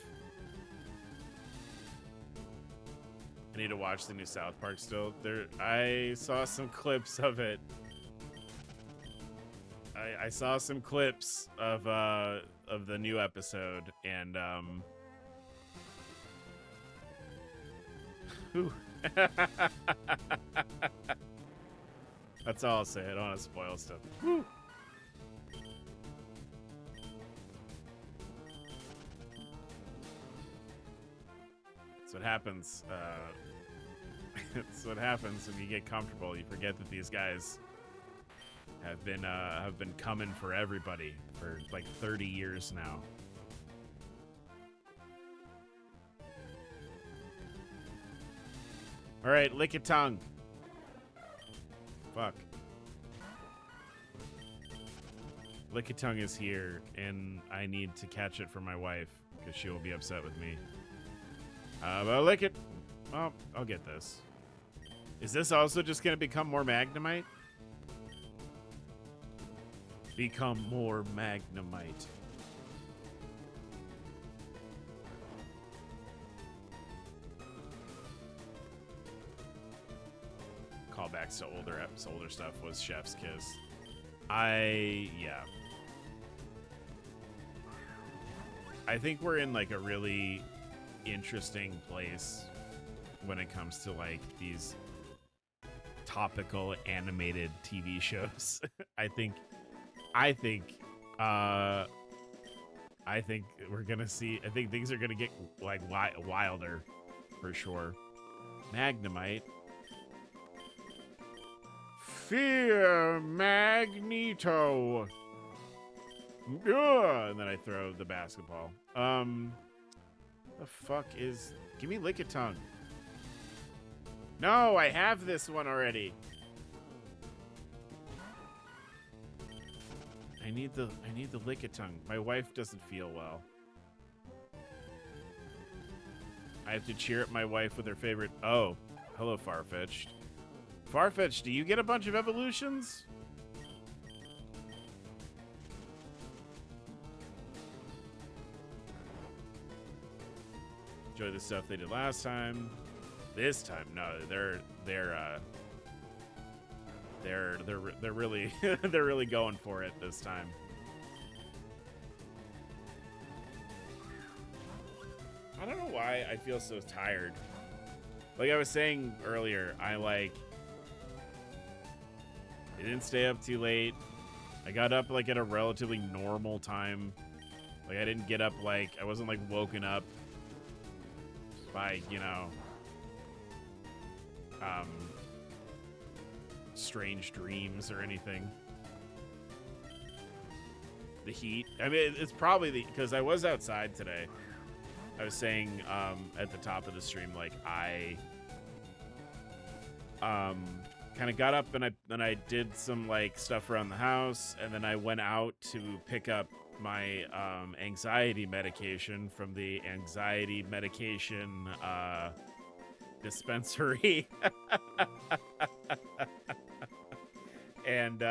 I need to watch the new South Park still. I saw some clips of it. I saw some clips of the new episode, and that's all I'll say. I don't want to spoil stuff. Whew. That's what happens. That's what happens when you get comfortable. You forget that these guys have been coming for everybody for like 30 years now. All right, Lickitung. Fuck. Lickitung is here, and I need to catch it for my wife because she will be upset with me. But Lickit. Oh, I'll get this. Is this also just gonna become more Magnemite? Become more Magnemite. Callbacks to older stuff was Chef's Kiss. Yeah. I think we're in like a really interesting place when it comes to like these topical animated TV shows. I think we're gonna see. I think things are gonna get like wilder, for sure. Magnemite. Fear Magneto. Ugh, and then I throw the basketball. The fuck is? Give me Lickitung. No, I have this one already. I need the Lickitung. My wife doesn't feel well. I have to cheer up my wife with her favorite. Oh, hello, Farfetch'd. Farfetch'd, do you get a bunch of evolutions? Enjoy the stuff they did last time. This time, no, they're really they're really going for it this time. I don't know why I feel so tired. Like I was saying earlier, I didn't stay up too late. I got up like at a relatively normal time. Like I didn't get up like I wasn't like woken up by, you know, strange dreams or anything. The heat. I mean, it's probably because I was outside today. I was saying at the top of the stream, like I kind of got up and I did some like stuff around the house, and then I went out to pick up my anxiety medication from the anxiety medication dispensary. And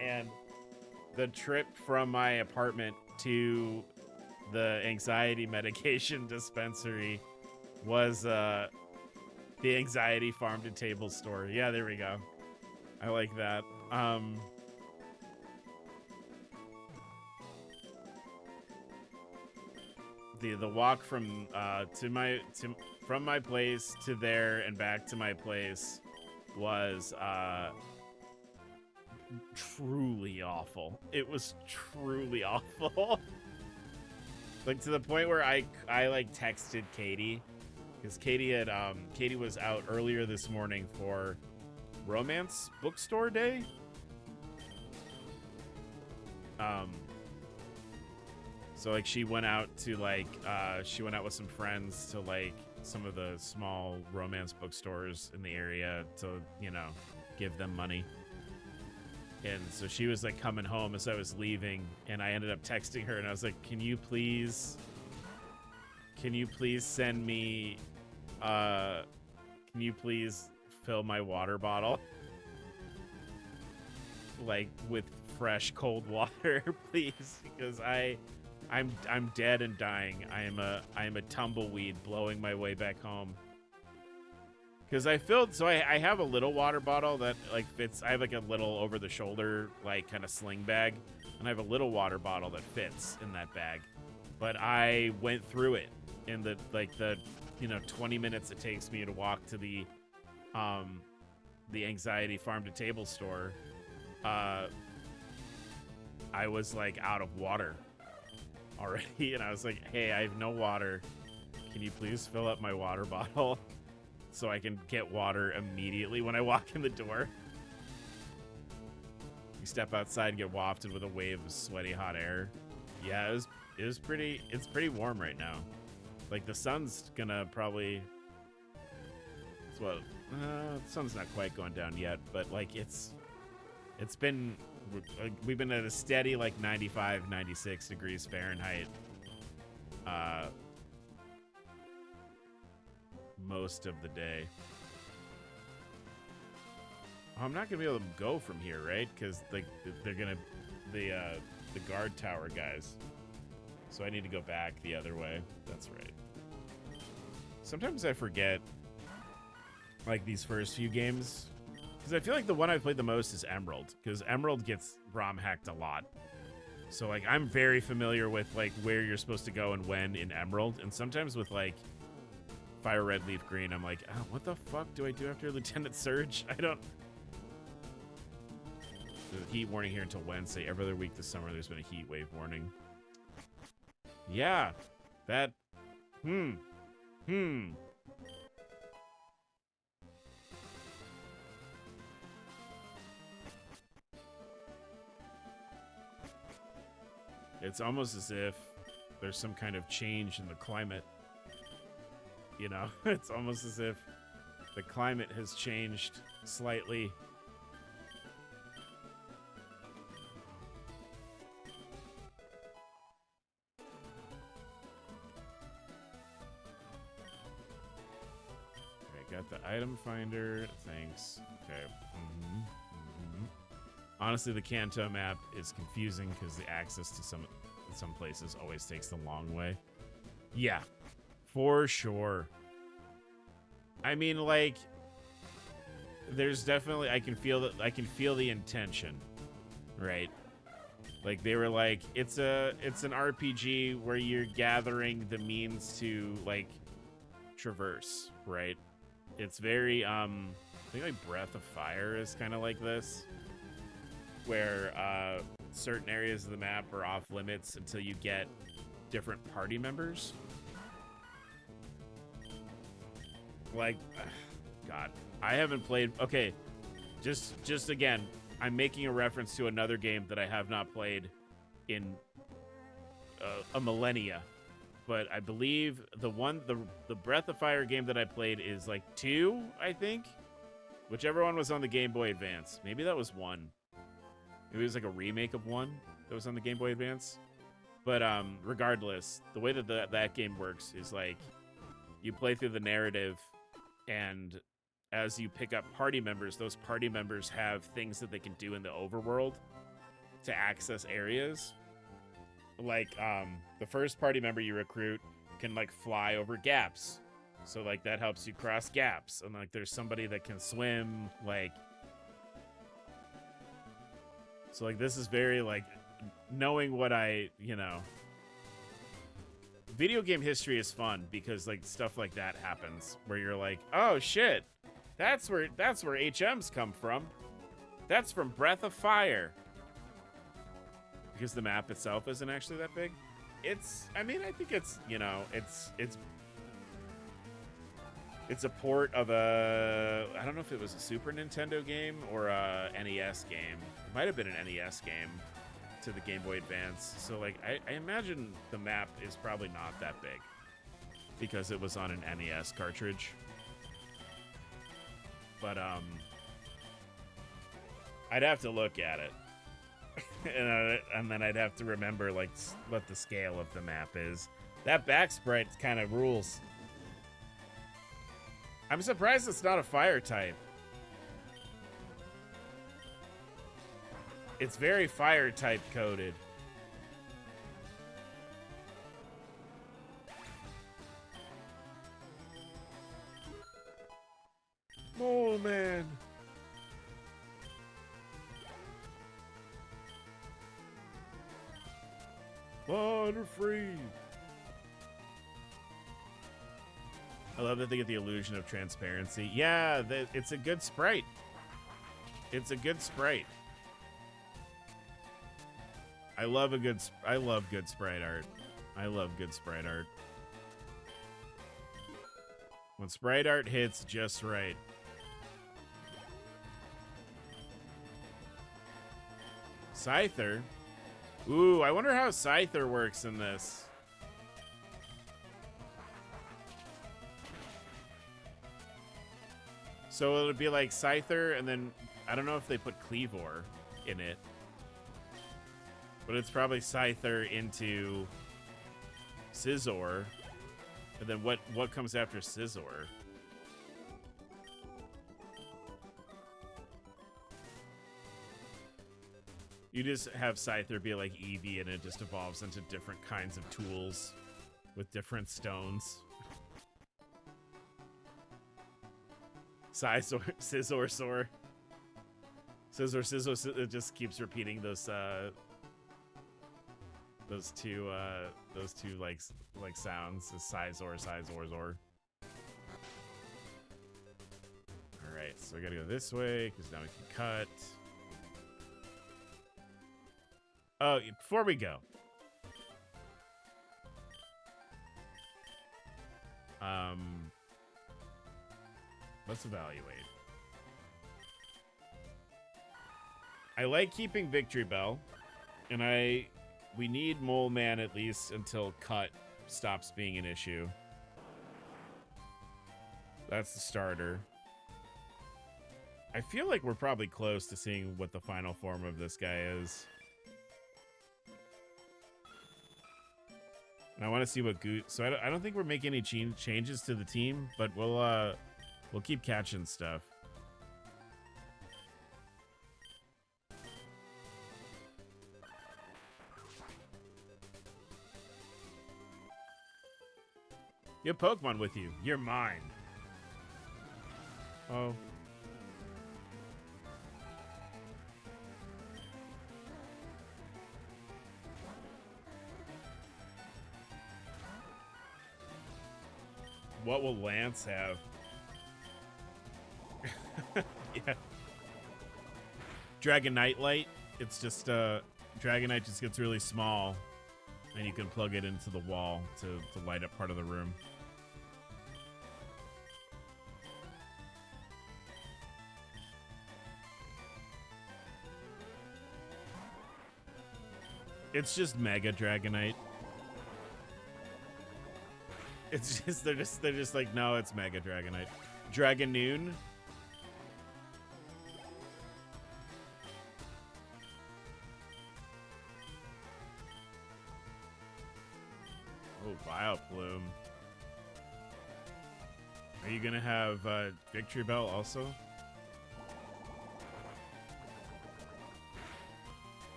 and the trip from my apartment to the anxiety medication dispensary was the anxiety farm to table store. Yeah, there we go. I like that. The walk from from my place to there and back to my place was truly awful. It was truly awful. Like to the point where I like texted Katie, because Katie was out earlier this morning for Romance Bookstore Day. So like she went out to like she went out with some friends to like some of the small romance bookstores in the area to, you know, give them money. And so she was like coming home as I was leaving, and I ended up texting her and I was like, can you please send me can you please fill my water bottle like with fresh cold water, please, because I'm dead and dying. I am a tumbleweed blowing my way back home. Because I filled, so I have a little water bottle that like fits. I have like a little over the shoulder like kind of sling bag, and I have a little water bottle that fits in that bag. But I went through it in the 20 minutes it takes me to walk to the Anxiety Farm to Table store. I was like out of water already, and I was like, hey, I have no water. Can you please fill up my water bottle so I can get water immediately when I walk in the door? You step outside and get wafted with a wave of sweaty hot air. Yeah, it's pretty warm right now. Like the sun's gonna probably, the sun's not quite going down yet, but like we've been at a steady like 95, 96 degrees Fahrenheit most of the day. I'm not gonna be able to go from here, right? Because like they're gonna the guard tower guys. So I need to go back the other way. That's right. Sometimes I forget like these first few games, because I feel like the one I've played the most is Emerald, because Emerald gets Romhacked a lot. So like I'm very familiar with like where you're supposed to go and when in Emerald, and sometimes with like Fire Red Leaf Green, I'm like, oh, what the fuck do I do after Lieutenant Surge? I don't. The heat warning here until Wednesday. Every other week this summer, there's been a heat wave warning. Yeah, that. It's almost as if there's some kind of change in the climate. You know, it's almost as if the climate has changed slightly. Okay, got the item finder. Thanks. Okay. Honestly, the Kanto map is confusing because the access to some places always takes the long way. Yeah, for sure. I mean, like, there's definitely, I can feel the intention, right? Like they were like, it's an RPG where you're gathering the means to like traverse, right? It's very I think like Breath of Fire is kind of like this, where certain areas of the map are off limits until you get different party members. Like, God, I haven't played. Okay, just again, I'm making a reference to another game that I have not played in a millennia, but I believe the Breath of Fire game that I played is like 2, I think, whichever one was on the Game Boy Advance. Maybe that was 1. Maybe it was like a remake of 1 that was on the Game Boy Advance. But regardless, the way that that game works is like you play through the narrative, and as you pick up party members, those party members have things that they can do in the overworld to access areas. Like the first party member you recruit can like fly over gaps, so like that helps you cross gaps. And like there's somebody that can swim, like, so like this is very like knowing what video game history is fun because like stuff like that happens where you're like, oh shit, that's where HMs come from. That's from Breath of Fire. Because the map itself isn't actually that big. I think it's it's a port of I don't know if it was a Super Nintendo game or a NES game. It might have been an NES game. to the Game Boy Advance. So like I imagine the map is probably not that big because it was on an NES cartridge. But I'd have to look at it. and then I'd have to remember like what the scale of the map is. That back sprite kind of rules. I'm surprised it's not a fire type. It's very fire type coded. Oh man. Water free. I love that they get the illusion of transparency. Yeah, it's a good sprite. It's a good sprite. I love good sprite art. I love good sprite art. When sprite art hits just right. Scyther? Ooh, I wonder how Scyther works in this. So it'll be like Scyther, and then I don't know if they put Cleavor in it. But it's probably Scyther into Scizor. And then what comes after Scizor? You just have Scyther be like Eevee, and it just evolves into different kinds of tools with different stones. Scizor. It just keeps repeating those two like sounds. Scizor. All right, so we gotta go this way because now we can cut. Oh, before we go, let's evaluate. I like keeping Victory Bell, and we need Mole Man at least until cut stops being an issue. That's the starter. I feel like we're probably close to seeing what the final form of this guy is. And I want to see what Goot. So I don't think we're making any changes to the team, but we'll keep catching stuff. You have Pokemon with you. You're mine. Oh. What will Lance have? Yeah. Dragonite Light. It's just Dragonite just gets really small, and you can plug it into the wall to light up part of the room. It's just Mega Dragonite. It's just they're just like, no, it's Mega Dragonite. Dragonoon. Oh, Vileplume. Are you gonna have Victory Bell also?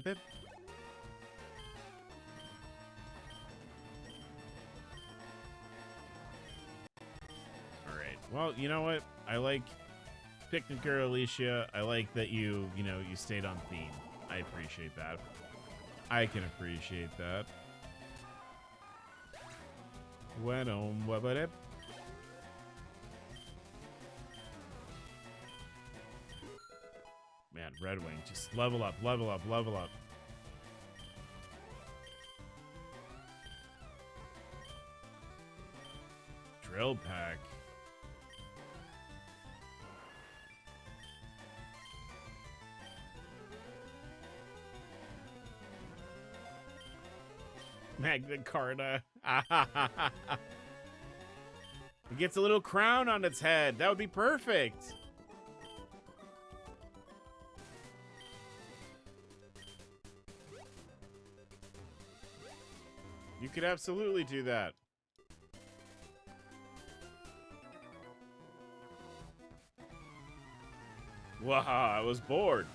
Bip. All right. Well, you know what? I like Picnic Girl Alicia. I like that you stayed on theme. I appreciate that. I can appreciate that. Man, Red Wing, just level up. Drill pack. Magna Carta. It gets a little crown on its head. That would be perfect. You could absolutely do that. Wow, I was bored.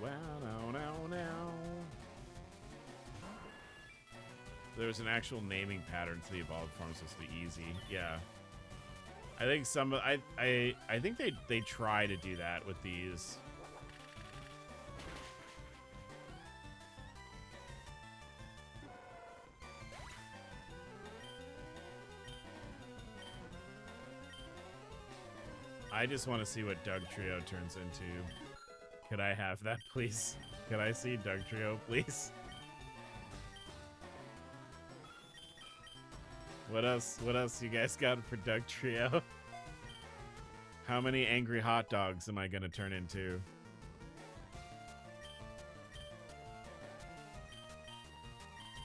Wow, no. There's an actual naming pattern to the evolved forms, so it's easy. Yeah. I think I think they try to do that with these. I just want to see what Doug Trio turns into. Could I have that, please? Could I see Doug Trio, please? What else you guys got for Doug Trio? How many angry hot dogs am I gonna turn into?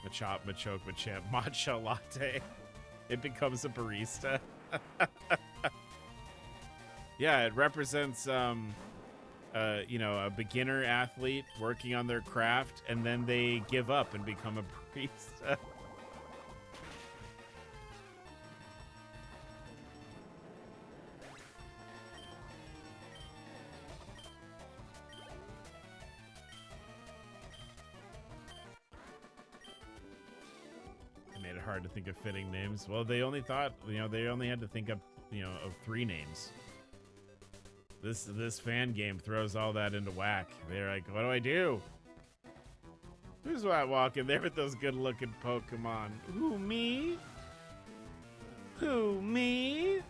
Machop, Machoke, Machamp, matcha latte. It becomes a barista. Yeah, it represents you know, a beginner athlete working on their craft, and then they give up and become a barista. Made it hard to think of fitting names. Well, they only thought, you know, they only had to think of, you know, of 3 names. This fan game throws all that into whack. They're like, what do I do? Who's walking there with those good-looking Pokemon? Who, me? Who, me?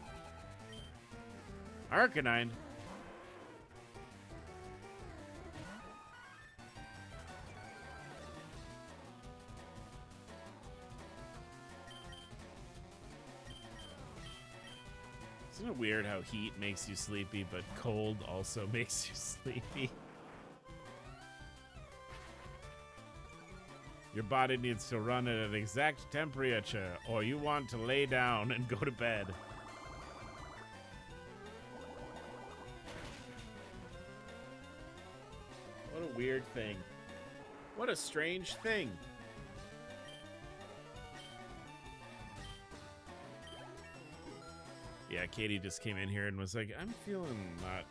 Arcanine. Isn't it weird how heat makes you sleepy, but cold also makes you sleepy? Your body needs to run at an exact temperature, or you want to lay down and go to bed. What a weird thing. What a strange thing. Yeah, Katie just came in here and was like, I'm feeling not...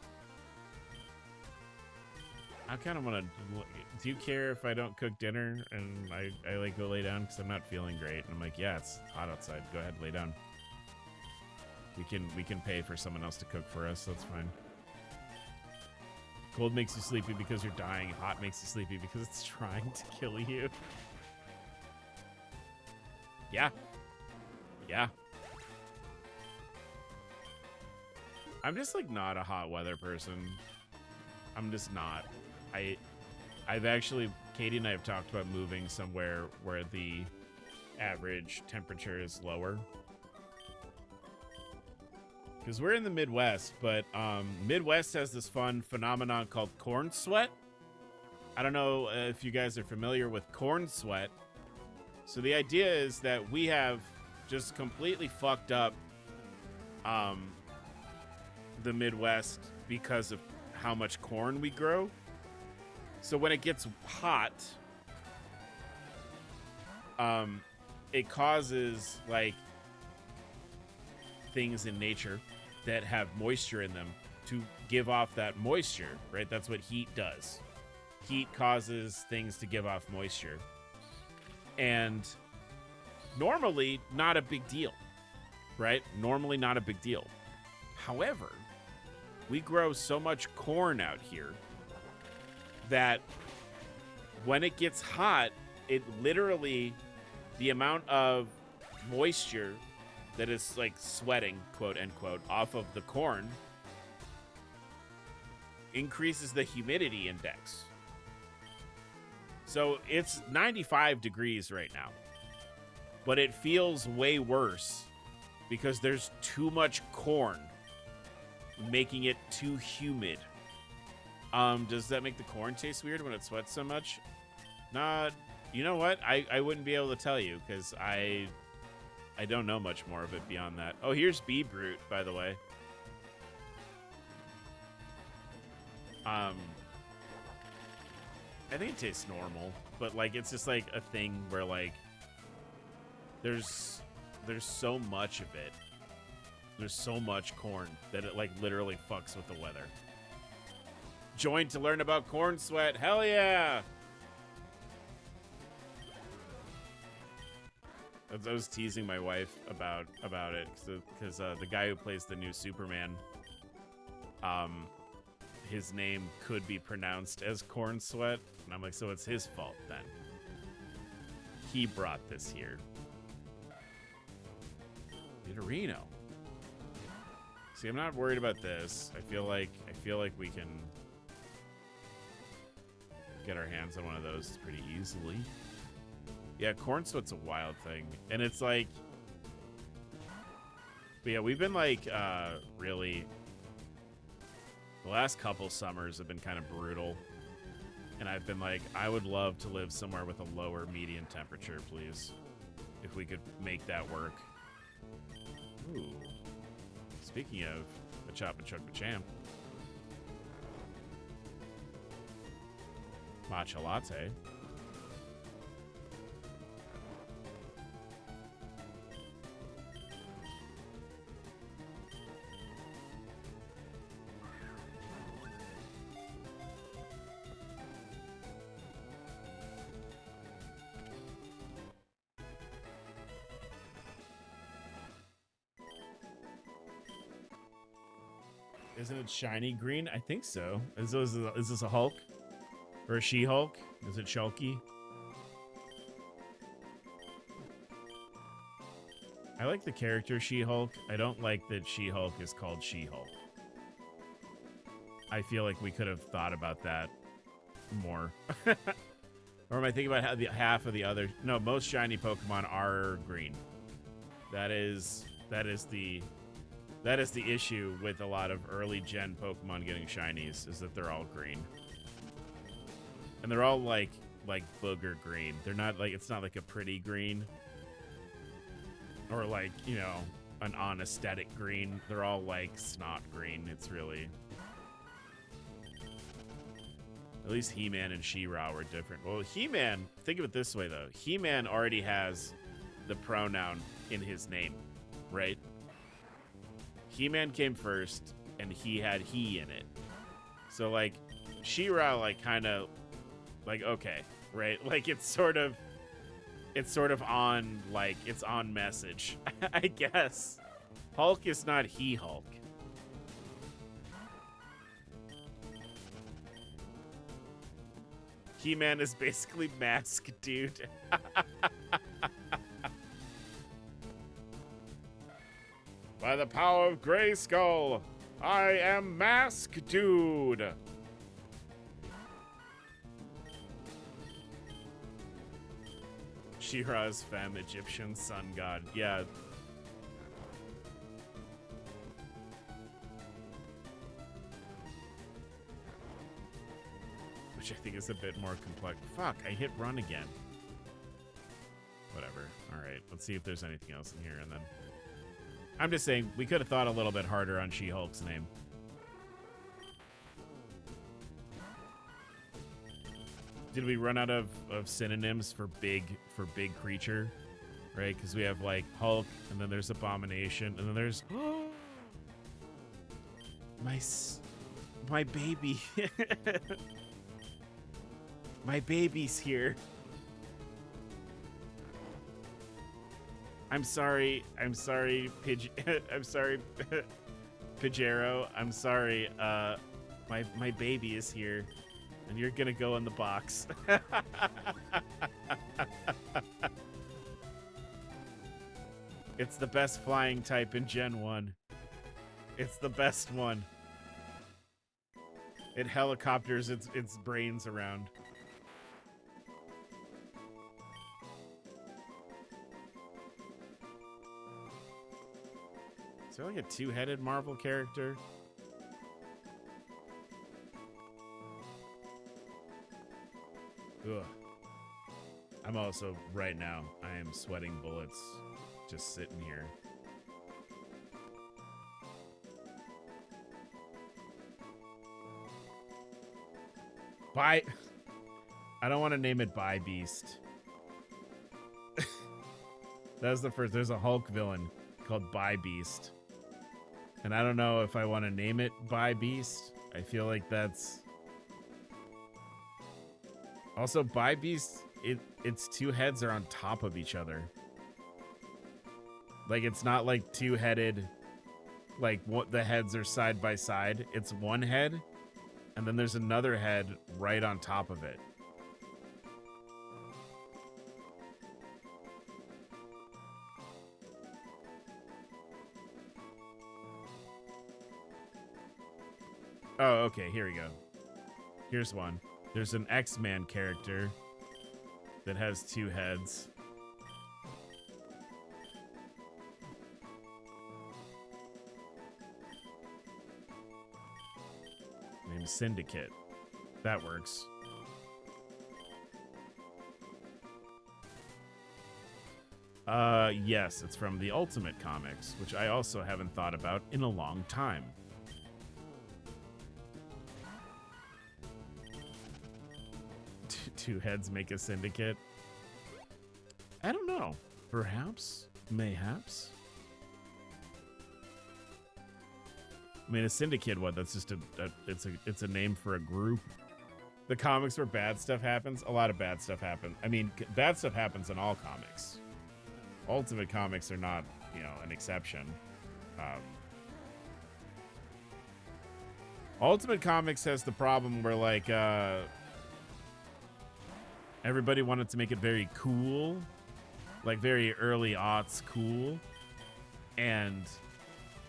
I kind of want to... Do you care if I don't cook dinner and I like go lay down because I'm not feeling great? And I'm like, yeah, it's hot outside. Go ahead, lay down. We can pay for someone else to cook for us. That's fine. Cold makes you sleepy because you're dying. Hot makes you sleepy because it's trying to kill you. Yeah. Yeah. I'm just like not a hot weather person. I'm just not. I've actually, Katie and I have talked about moving somewhere where the average temperature is lower. Because we're in the Midwest, but Midwest has this fun phenomenon called corn sweat. I don't know if you guys are familiar with corn sweat. So the idea is that we have just completely fucked up the Midwest because of how much corn we grow. So when it gets hot, it causes like things in nature that have moisture in them to give off that moisture, right? That's what heat does. Heat causes things to give off moisture. And normally not a big deal, right? Normally not a big deal. However, we grow so much corn out here that when it gets hot, it literally, the amount of moisture that is like sweating, quote unquote, off of the corn increases the humidity index. So it's 95 degrees right now, but it feels way worse because there's too much corn, making it too humid. Does that make the corn taste weird when it sweats so much? Nah, you know what? I wouldn't be able to tell you because I don't know much more of it beyond that. Oh, here's Bee Brute, by the way. I think it tastes normal, but like it's just like a thing where like there's so much of it. There's so much corn that it like literally fucks with the weather. Join to learn about corn sweat. Hell yeah! I was teasing my wife about it because the guy who plays the new Superman, his name could be pronounced as Corn Sweat, and I'm like, so it's his fault then. He brought this here. Nidorino. See, I'm not worried about this. I feel like we can get our hands on one of those pretty easily. Yeah, Corn Sweat's a wild thing, and it's like, but yeah, we've been like really. The last couple summers have been kind of brutal, and I've been like, I would love to live somewhere with a lower median temperature, please. If we could make that work. Ooh. Speaking of a Chop and Chug Champ. Matcha latte. Isn't it shiny green? I think so. Is this a Hulk? Or a She-Hulk? Is it Shulky? I like the character She-Hulk. I don't like that She-Hulk is called She-Hulk. I feel like we could have thought about that more. Or am I thinking about how half of the other... No, most shiny Pokemon are green. That is the issue with a lot of early gen Pokemon getting shinies, is that they're all green. And they're all like booger green. They're not like, it's not like a pretty green. Or like, you know, an unaesthetic green. They're all like snot green. It's really... At least He-Man and She-Ra were different. Well, He-Man, think of it this way though. He-Man already has the pronoun in his name, right? He-Man came first, and he had he in it. So, like, She-Ra, like, kind of, like, okay, right? Like, it's sort of on, like, it's on message, I guess. Hulk is not He-Hulk. He-Man is basically Mask Dude. By the power of Grayskull, I am Mask Dude. She-Ra's femme Egyptian sun god. Yeah. Which I think is a bit more complex. Fuck, I hit run again. Whatever. Alright, let's see if there's anything else in here, and then... I'm just saying, we could have thought a little bit harder on She-Hulk's name. Did we run out of synonyms for big creature? Right? Because we have, like, Hulk, and then there's Abomination, and then there's... My baby. My baby's here. I'm sorry, I'm sorry, Pajero. I'm sorry, my baby is here, and you're gonna go in the box. It's the best flying type in Gen 1. It's the best one. It helicopters its brains around. Is there like a two-headed Marvel character? Ugh. I'm also, right now, I am sweating bullets just sitting here. I don't want to name it By Beast. That was the first. There's a Hulk villain called By Beast. And I don't know if I want to name it By Beast. I feel like that's... Also, By Beast, its two heads are on top of each other. Like, it's not like two-headed, like what the heads are side by side. It's one head, and then there's another head right on top of it. Oh, okay, here we go. Here's one. There's an X-Man character that has two heads. Named Syndicate. That works. Yes, it's from the Ultimate Comics, which I also haven't thought about in a long time. Two heads make a syndicate. I don't know. Perhaps? Mayhaps? I mean, a syndicate, what? That's just it's a name for a group. The comics where bad stuff happens, a lot of bad stuff happens. I mean, bad stuff happens in all comics. Ultimate Comics are not, you know, an exception. Ultimate Comics has the problem where, like, everybody wanted to make it very cool, like very early aughts cool. And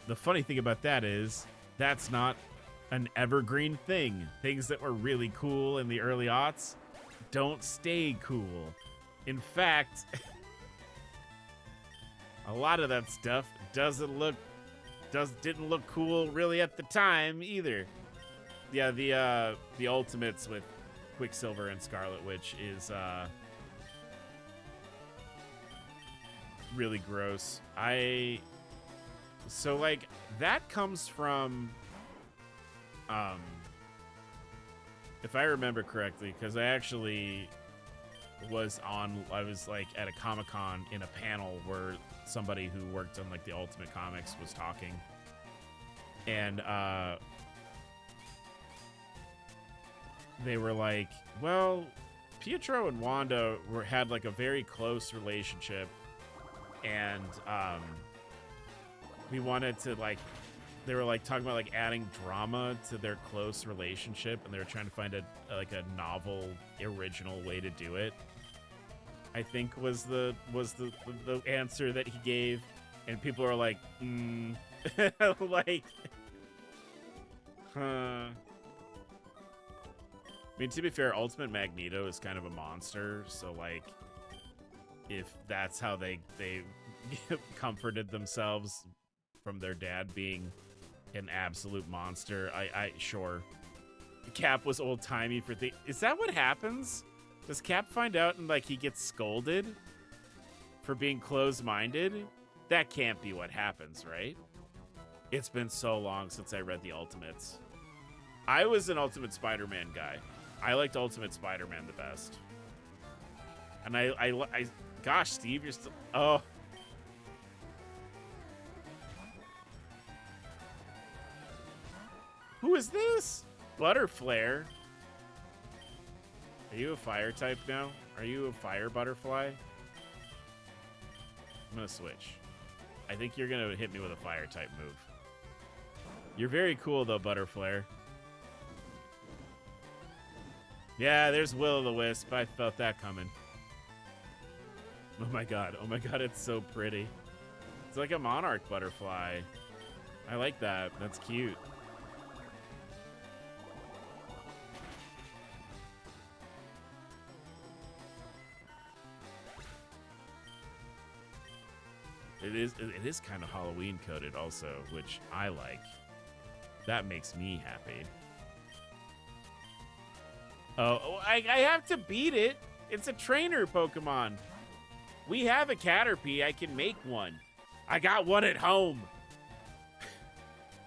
the funny thing about that is that's not an evergreen thing. Things that were really cool in the early aughts don't stay cool. In fact, a lot of that stuff didn't look cool really at the time either. Yeah, the Ultimates with Quicksilver and Scarlet Witch is really gross. So like that comes from if I remember correctly, because I actually I was like at a Comic-Con in a panel where somebody who worked on like the Ultimate Comics was talking, and they were like, well, Pietro and Wanda had like a very close relationship, and we wanted to like, they were like talking about like adding drama to their close relationship, and they were trying to find a novel, original way to do it. I think was the answer that he gave, and people are like, like, huh. I mean, to be fair, Ultimate Magneto is kind of a monster, so like, if that's how they comforted themselves from their dad being an absolute monster, I sure. Cap was old-timey for is that what happens? Does Cap find out and like he gets scolded for being closed-minded? That can't be what happens, right? It's been so long since I read the Ultimates. I was an Ultimate Spider-Man guy. I liked Ultimate Spider-Man the best. And I gosh, Steve, you're still... Oh. Who is this? Butterflare. Are you a fire type now? Are you a fire butterfly? I'm gonna switch. I think you're gonna hit me with a fire type move. You're very cool though, Butterflare. Yeah, there's Will-o'-the-Wisp. I felt that coming. Oh my god, it's so pretty. It's like a monarch butterfly. I like that. That's cute. It is kind of Halloween coded also, which I like. That makes me happy. Oh, I have to beat it. It's a trainer Pokemon. We have a Caterpie. I can make one. I got one at home.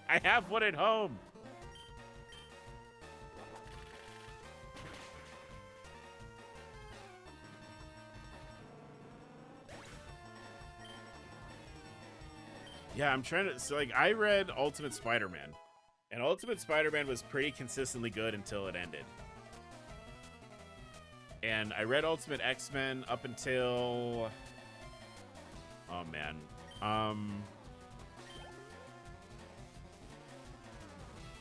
I have one at home. Yeah, I'm trying to... So, like, I read Ultimate Spider-Man. And Ultimate Spider-Man was pretty consistently good until it ended. And I read Ultimate X-Men up until... Oh, man.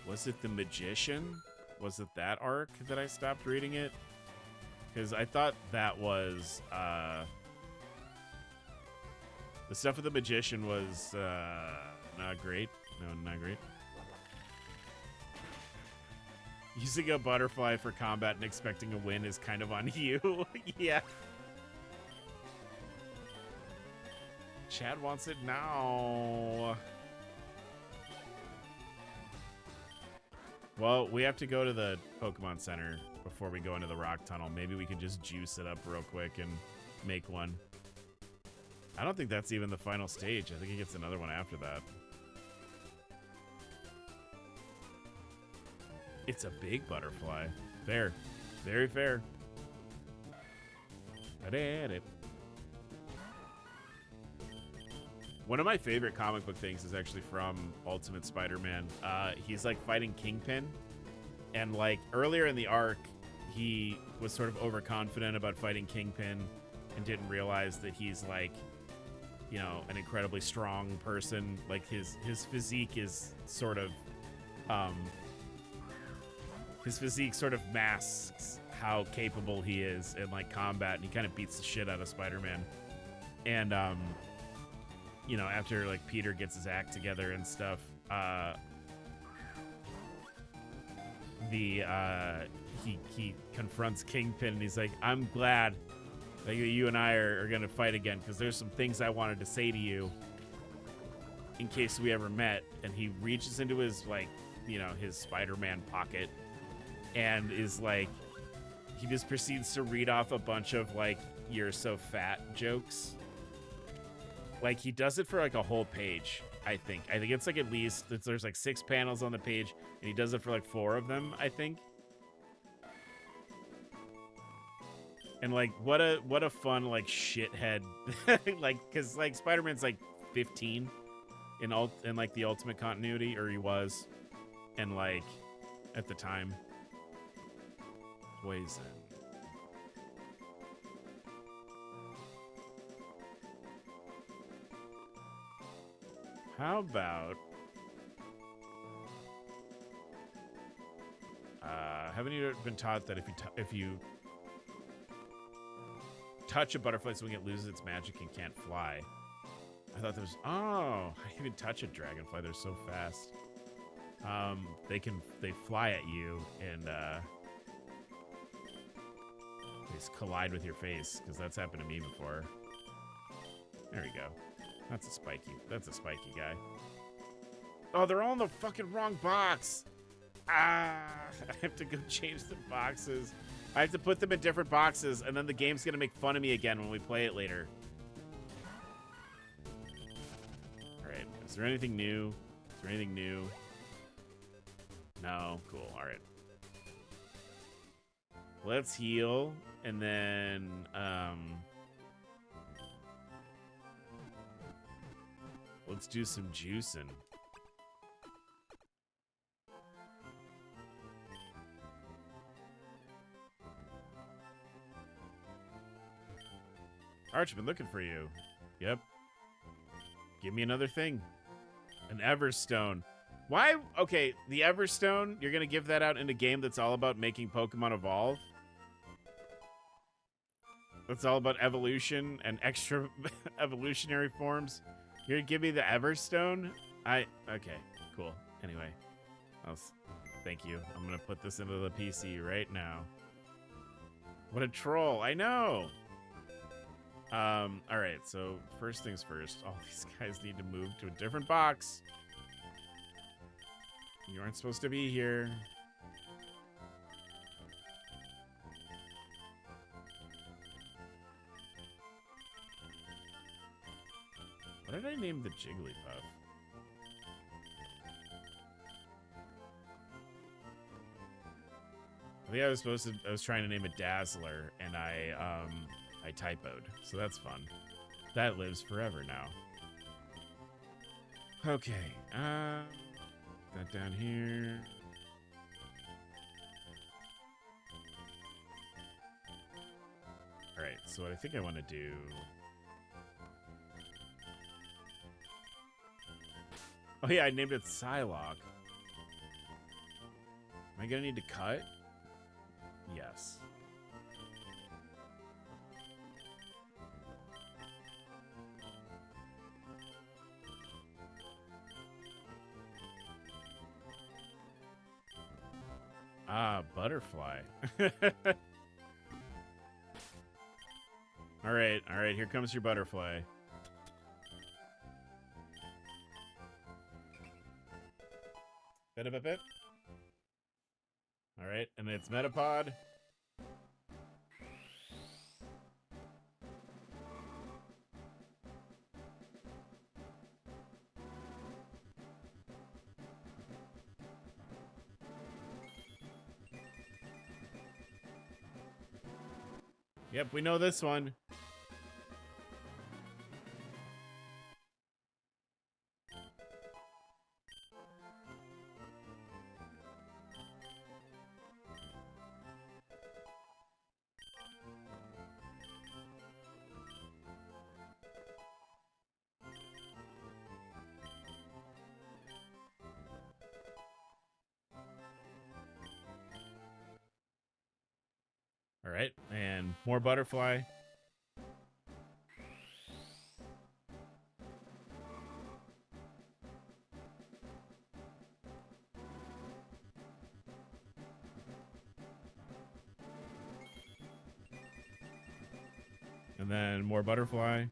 Was it The Magician? Was it that arc that I stopped reading it? Because I thought that was... The stuff with The Magician was not great. No, not great. Using a butterfly for combat and expecting a win is kind of on you. Yeah. Chad wants it now. Well, we have to go to the Pokemon Center before we go into the rock tunnel. Maybe we can just juice it up real quick and make one. I don't think that's even the final stage. I think he gets another one after that. It's a big butterfly. Fair. Very fair. One of my favorite comic book things is actually from Ultimate Spider-Man. He's like fighting Kingpin. And like earlier in the arc, he was sort of overconfident about fighting Kingpin and didn't realize that he's like, you know, an incredibly strong person. Like his physique is sort of, his physique sort of masks how capable he is in like combat, and he kind of beats the shit out of Spider-Man. And you know, after like Peter gets his act together and stuff, he confronts Kingpin and he's like, I'm glad that you and I are gonna fight again, because there's some things I wanted to say to you in case we ever met. And he reaches into his, like, you know, his Spider-Man pocket and is like, he just proceeds to read off a bunch of like, you're so fat jokes. Like, he does it for like a whole page, I think. I think it's like at least, there's like 6 panels on the page, and he does it for like 4 of them, I think. And like, what a fun like shithead, like, because like Spider-Man's like 15 in like the Ultimate continuity, or he was, and like at the time. Poison. How about haven't you been taught that if you touch a butterfly, something it loses its magic and can't fly? I thought there was, oh, I didn't even touch a dragonfly. They're so fast. They fly at you and they just collide with your face, because that's happened to me before. There we go. That's a spiky guy. Oh, they're all in the fucking wrong box. I have to go change the boxes. I have to put them in different boxes, and then the game's gonna make fun of me again when we play it later. Alright, is there anything new? No? Cool, alright. Let's heal, and then, let's do some juicing. Arch, I've been looking for you. Yep. Give me another thing. An Everstone. Why? Okay, the Everstone, you're going to give that out in a game that's all about making Pokemon evolve? That's all about evolution and extra evolutionary forms? You're going to give me the Everstone? Okay, cool. Anyway, thank you. I'm going to put this into the PC right now. What a troll. I know. All right, so first things first, all these guys need to move to a different box. You aren't supposed to be here. What did I name the Jigglypuff? I think I was trying to name it Dazzler, and I typoed, so that's fun. That lives forever now. Okay, that down here. All right, so what I think I want to do. Oh yeah, I named it Psylocke. Am I gonna need to cut? Yes. Ah, butterfly. All right, here comes your butterfly. Bit. All right, and it's Metapod. Yep, we know this one. All right, and more butterfly. And then more butterfly.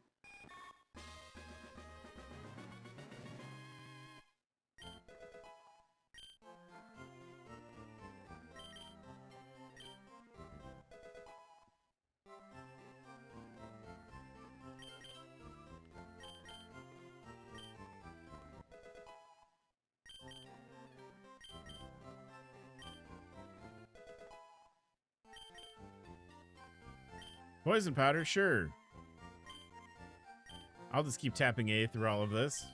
Poison powder, sure. I'll just keep tapping A through all of this.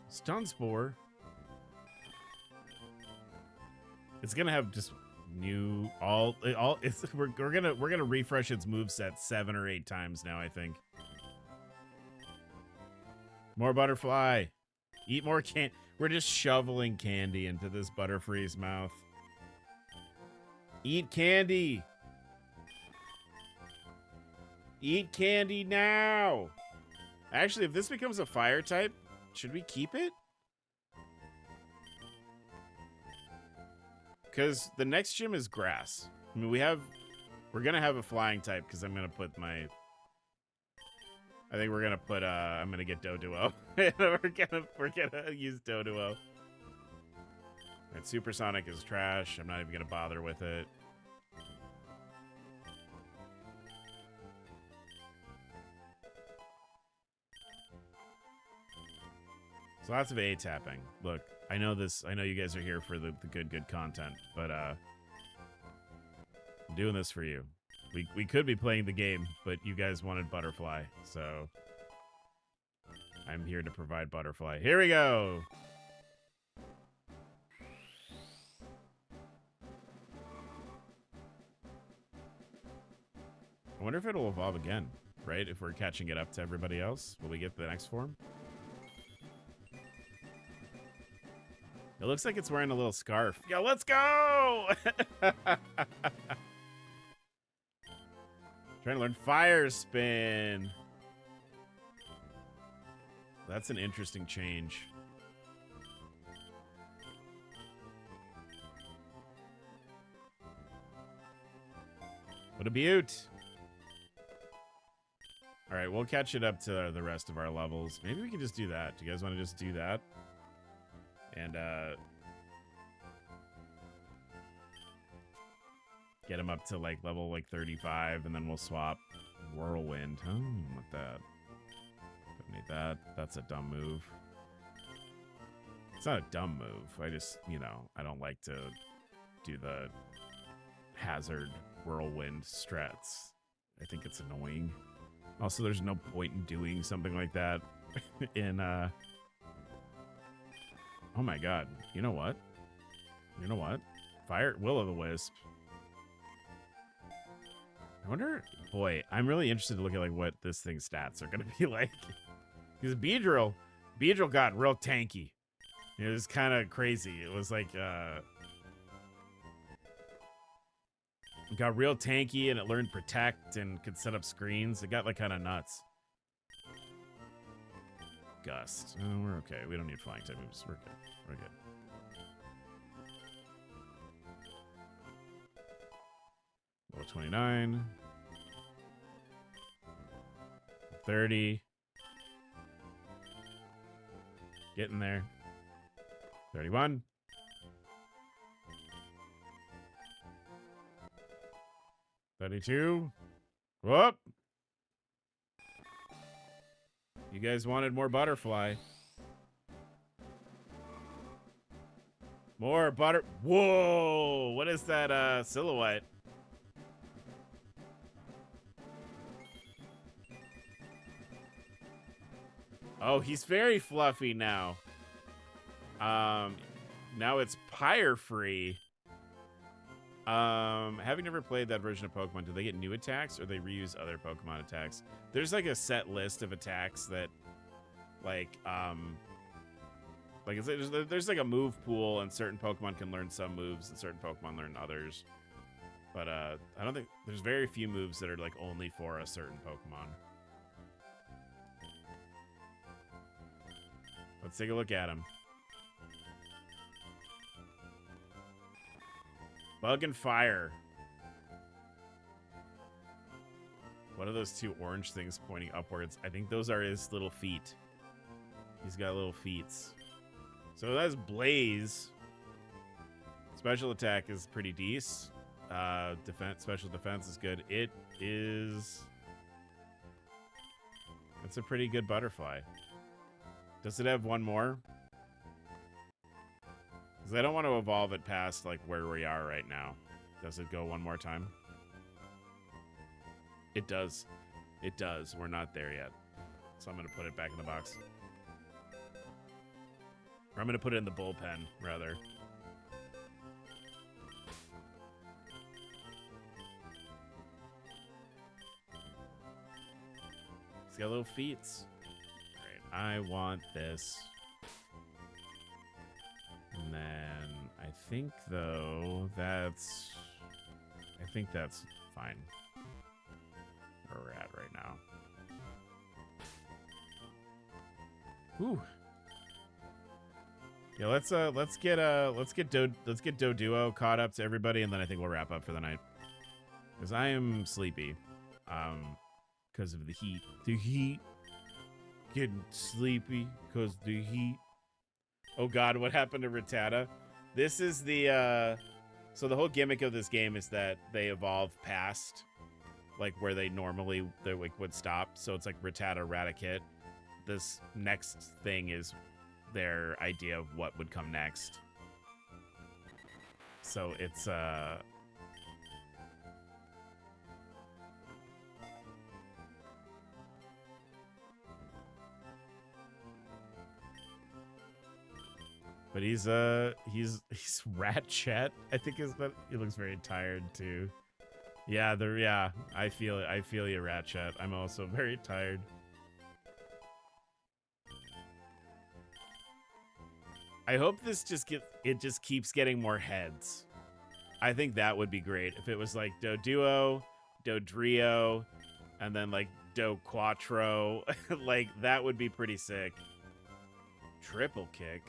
Stun Spore. It's gonna have just new we're gonna refresh its moveset 7 or 8 times now, I think. More butterfly. Eat more we're just shoveling candy into this Butterfree's mouth. Eat candy. Eat candy now. Actually, if this becomes a fire type, should we keep it? Because the next gym is grass. I mean, we're gonna have a flying type because I'm gonna put I'm gonna get Doduo. we're gonna use Doduo. And Supersonic is trash. I'm not even gonna bother with it. So lots of A tapping. Look, I know you guys are here for the good content, but I'm doing this for you. We could be playing the game, but you guys wanted butterfly, so I'm here to provide butterfly. Here we go. I wonder if it'll evolve again, right? If we're catching it up to everybody else, will we get the next form? It looks like it's wearing a little scarf. Yo, let's go! Trying to learn Fire Spin. That's an interesting change. What a beaut. All right, we'll catch it up to the rest of our levels. Maybe we can just do that. Do you guys want to just do that? And get him up to like level like 35, and then we'll swap Whirlwind. Oh, what that? Don't need that. That's a dumb move. It's not a dumb move. I just, you know, I don't like to do the hazard Whirlwind strats. I think it's annoying. Also, there's no point in doing something like that in oh my god. You know what? You know what? Fire Will-o'-the-Wisp. I wonder, boy, I'm really interested to look at like what this thing's stats are gonna be like. Because Beedrill got real tanky. It was kind of crazy. It was like it got real tanky, and it learned Protect and could set up screens. It got like kind of nuts. Gust. Oh, we're okay. We don't need flying type moves. We're good. We're good. Level 29. 30. Getting there. 31. 32. Whoop. You guys wanted more butterfly. More butter. Whoa. What is that silhouette? Oh, he's very fluffy now. Now it's pyre free. Having never played that version of Pokemon, do they get new attacks or they reuse other Pokemon attacks? There's like a set list of attacks that, like there's like a move pool, and certain Pokemon can learn some moves and certain Pokemon learn others. But I don't think there's very few moves that are like only for a certain Pokemon. Let's take a look at him. Bug and Fire. What are those two orange things pointing upwards? I think those are his little feet. He's got little feet. So that's Blaze. Special attack is pretty decent. Special defense is good. It is... That's a pretty good butterfly. Does it have one more? Because I don't want to evolve it past like where we are right now. Does it go one more time? It does. It does. We're not there yet. So I'm going to put it back in the box. Or I'm going to put it in the bullpen, rather. It's got little feet. All right, I want this. And then I think, though, that's... I think that's fine. Where we're at right now. Whew. Yeah, let's get Doduo caught up to everybody, and then I think we'll wrap up for the night. Because I am sleepy. Because of the heat. The heat. Getting sleepy because the heat. Oh god, what happened to Rattata? This is the so the whole gimmick of this game is that they evolve past like where they normally would stop. So it's like Rattata, Raticate. This next thing is their idea of what would come next. So it's but he's Ratchet, I think is that. He looks very tired too. Yeah, I feel it. I feel you, Ratchet. I'm also very tired. I hope this just keeps getting more heads. I think that would be great if it was like Doduo, Dodrio, And then like Do Quattro. Like that would be pretty sick. Triple kick.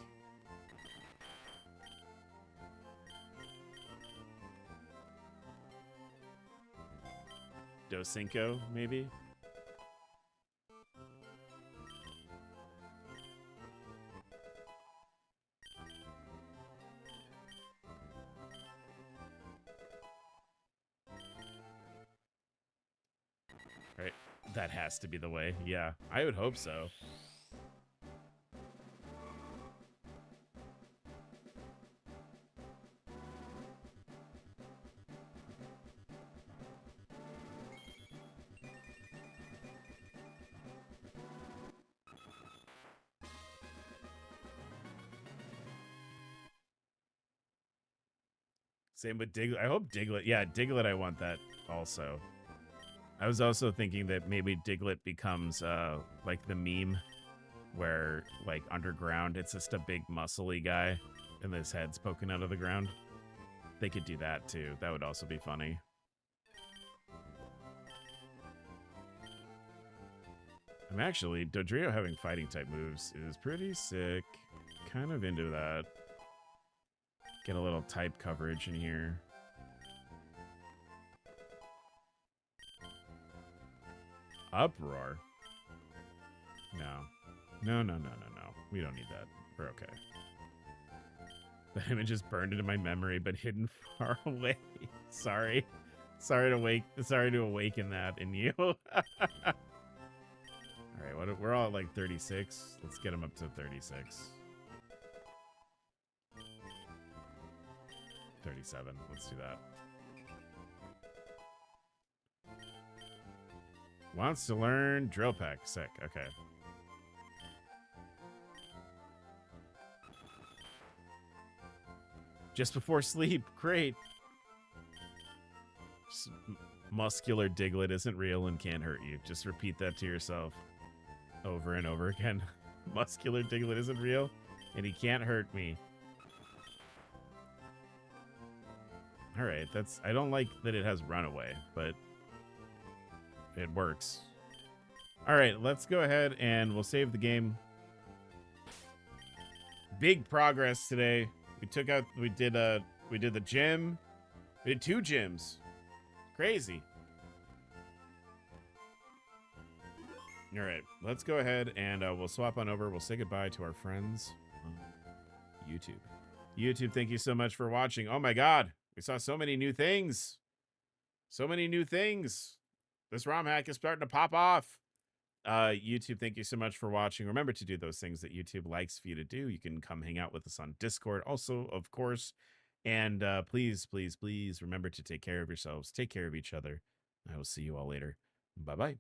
Do Cinco, maybe? Right. That has to be the way. Yeah, I would hope so. Same with Diglett. I hope Diglett. Yeah, Diglett, I want that also. I was also thinking that maybe Diglett becomes like the meme where like underground it's just a big muscly guy and his head's poking out of the ground. They could do that too. That would also be funny. I'm actually, Dodrio having fighting type moves is pretty sick. Kind of into that. Get a little type coverage in here. Uproar? No. No, no, no, no, no. We don't need that. We're okay. The image is burned into my memory, but hidden far away. Sorry. Sorry to awaken that in you. All right, we're all at like 36. Let's get him up to 36. 37. Let's do that. Wants to learn drill peck. Sick. Okay. Just before sleep. Great. Just muscular Diglett isn't real and can't hurt you. Just repeat that to yourself over and over again. Muscular Diglett isn't real and he can't hurt me. All right, I don't like that it has runaway, but it works. All right, let's go ahead and we'll save the game. Big progress today. We did the gym. We did 2 gyms. Crazy. All right, let's go ahead and we'll swap on over. We'll say goodbye to our friends on YouTube. YouTube, thank you so much for watching. Oh my God, we saw so many new things. So many new things. This Romhack is starting to pop off. YouTube, thank you so much for watching. Remember to do those things that YouTube likes for you to do. You can come hang out with us on Discord also, of course. And please, please, please remember to take care of yourselves. Take care of each other. I will see you all later. Bye-bye.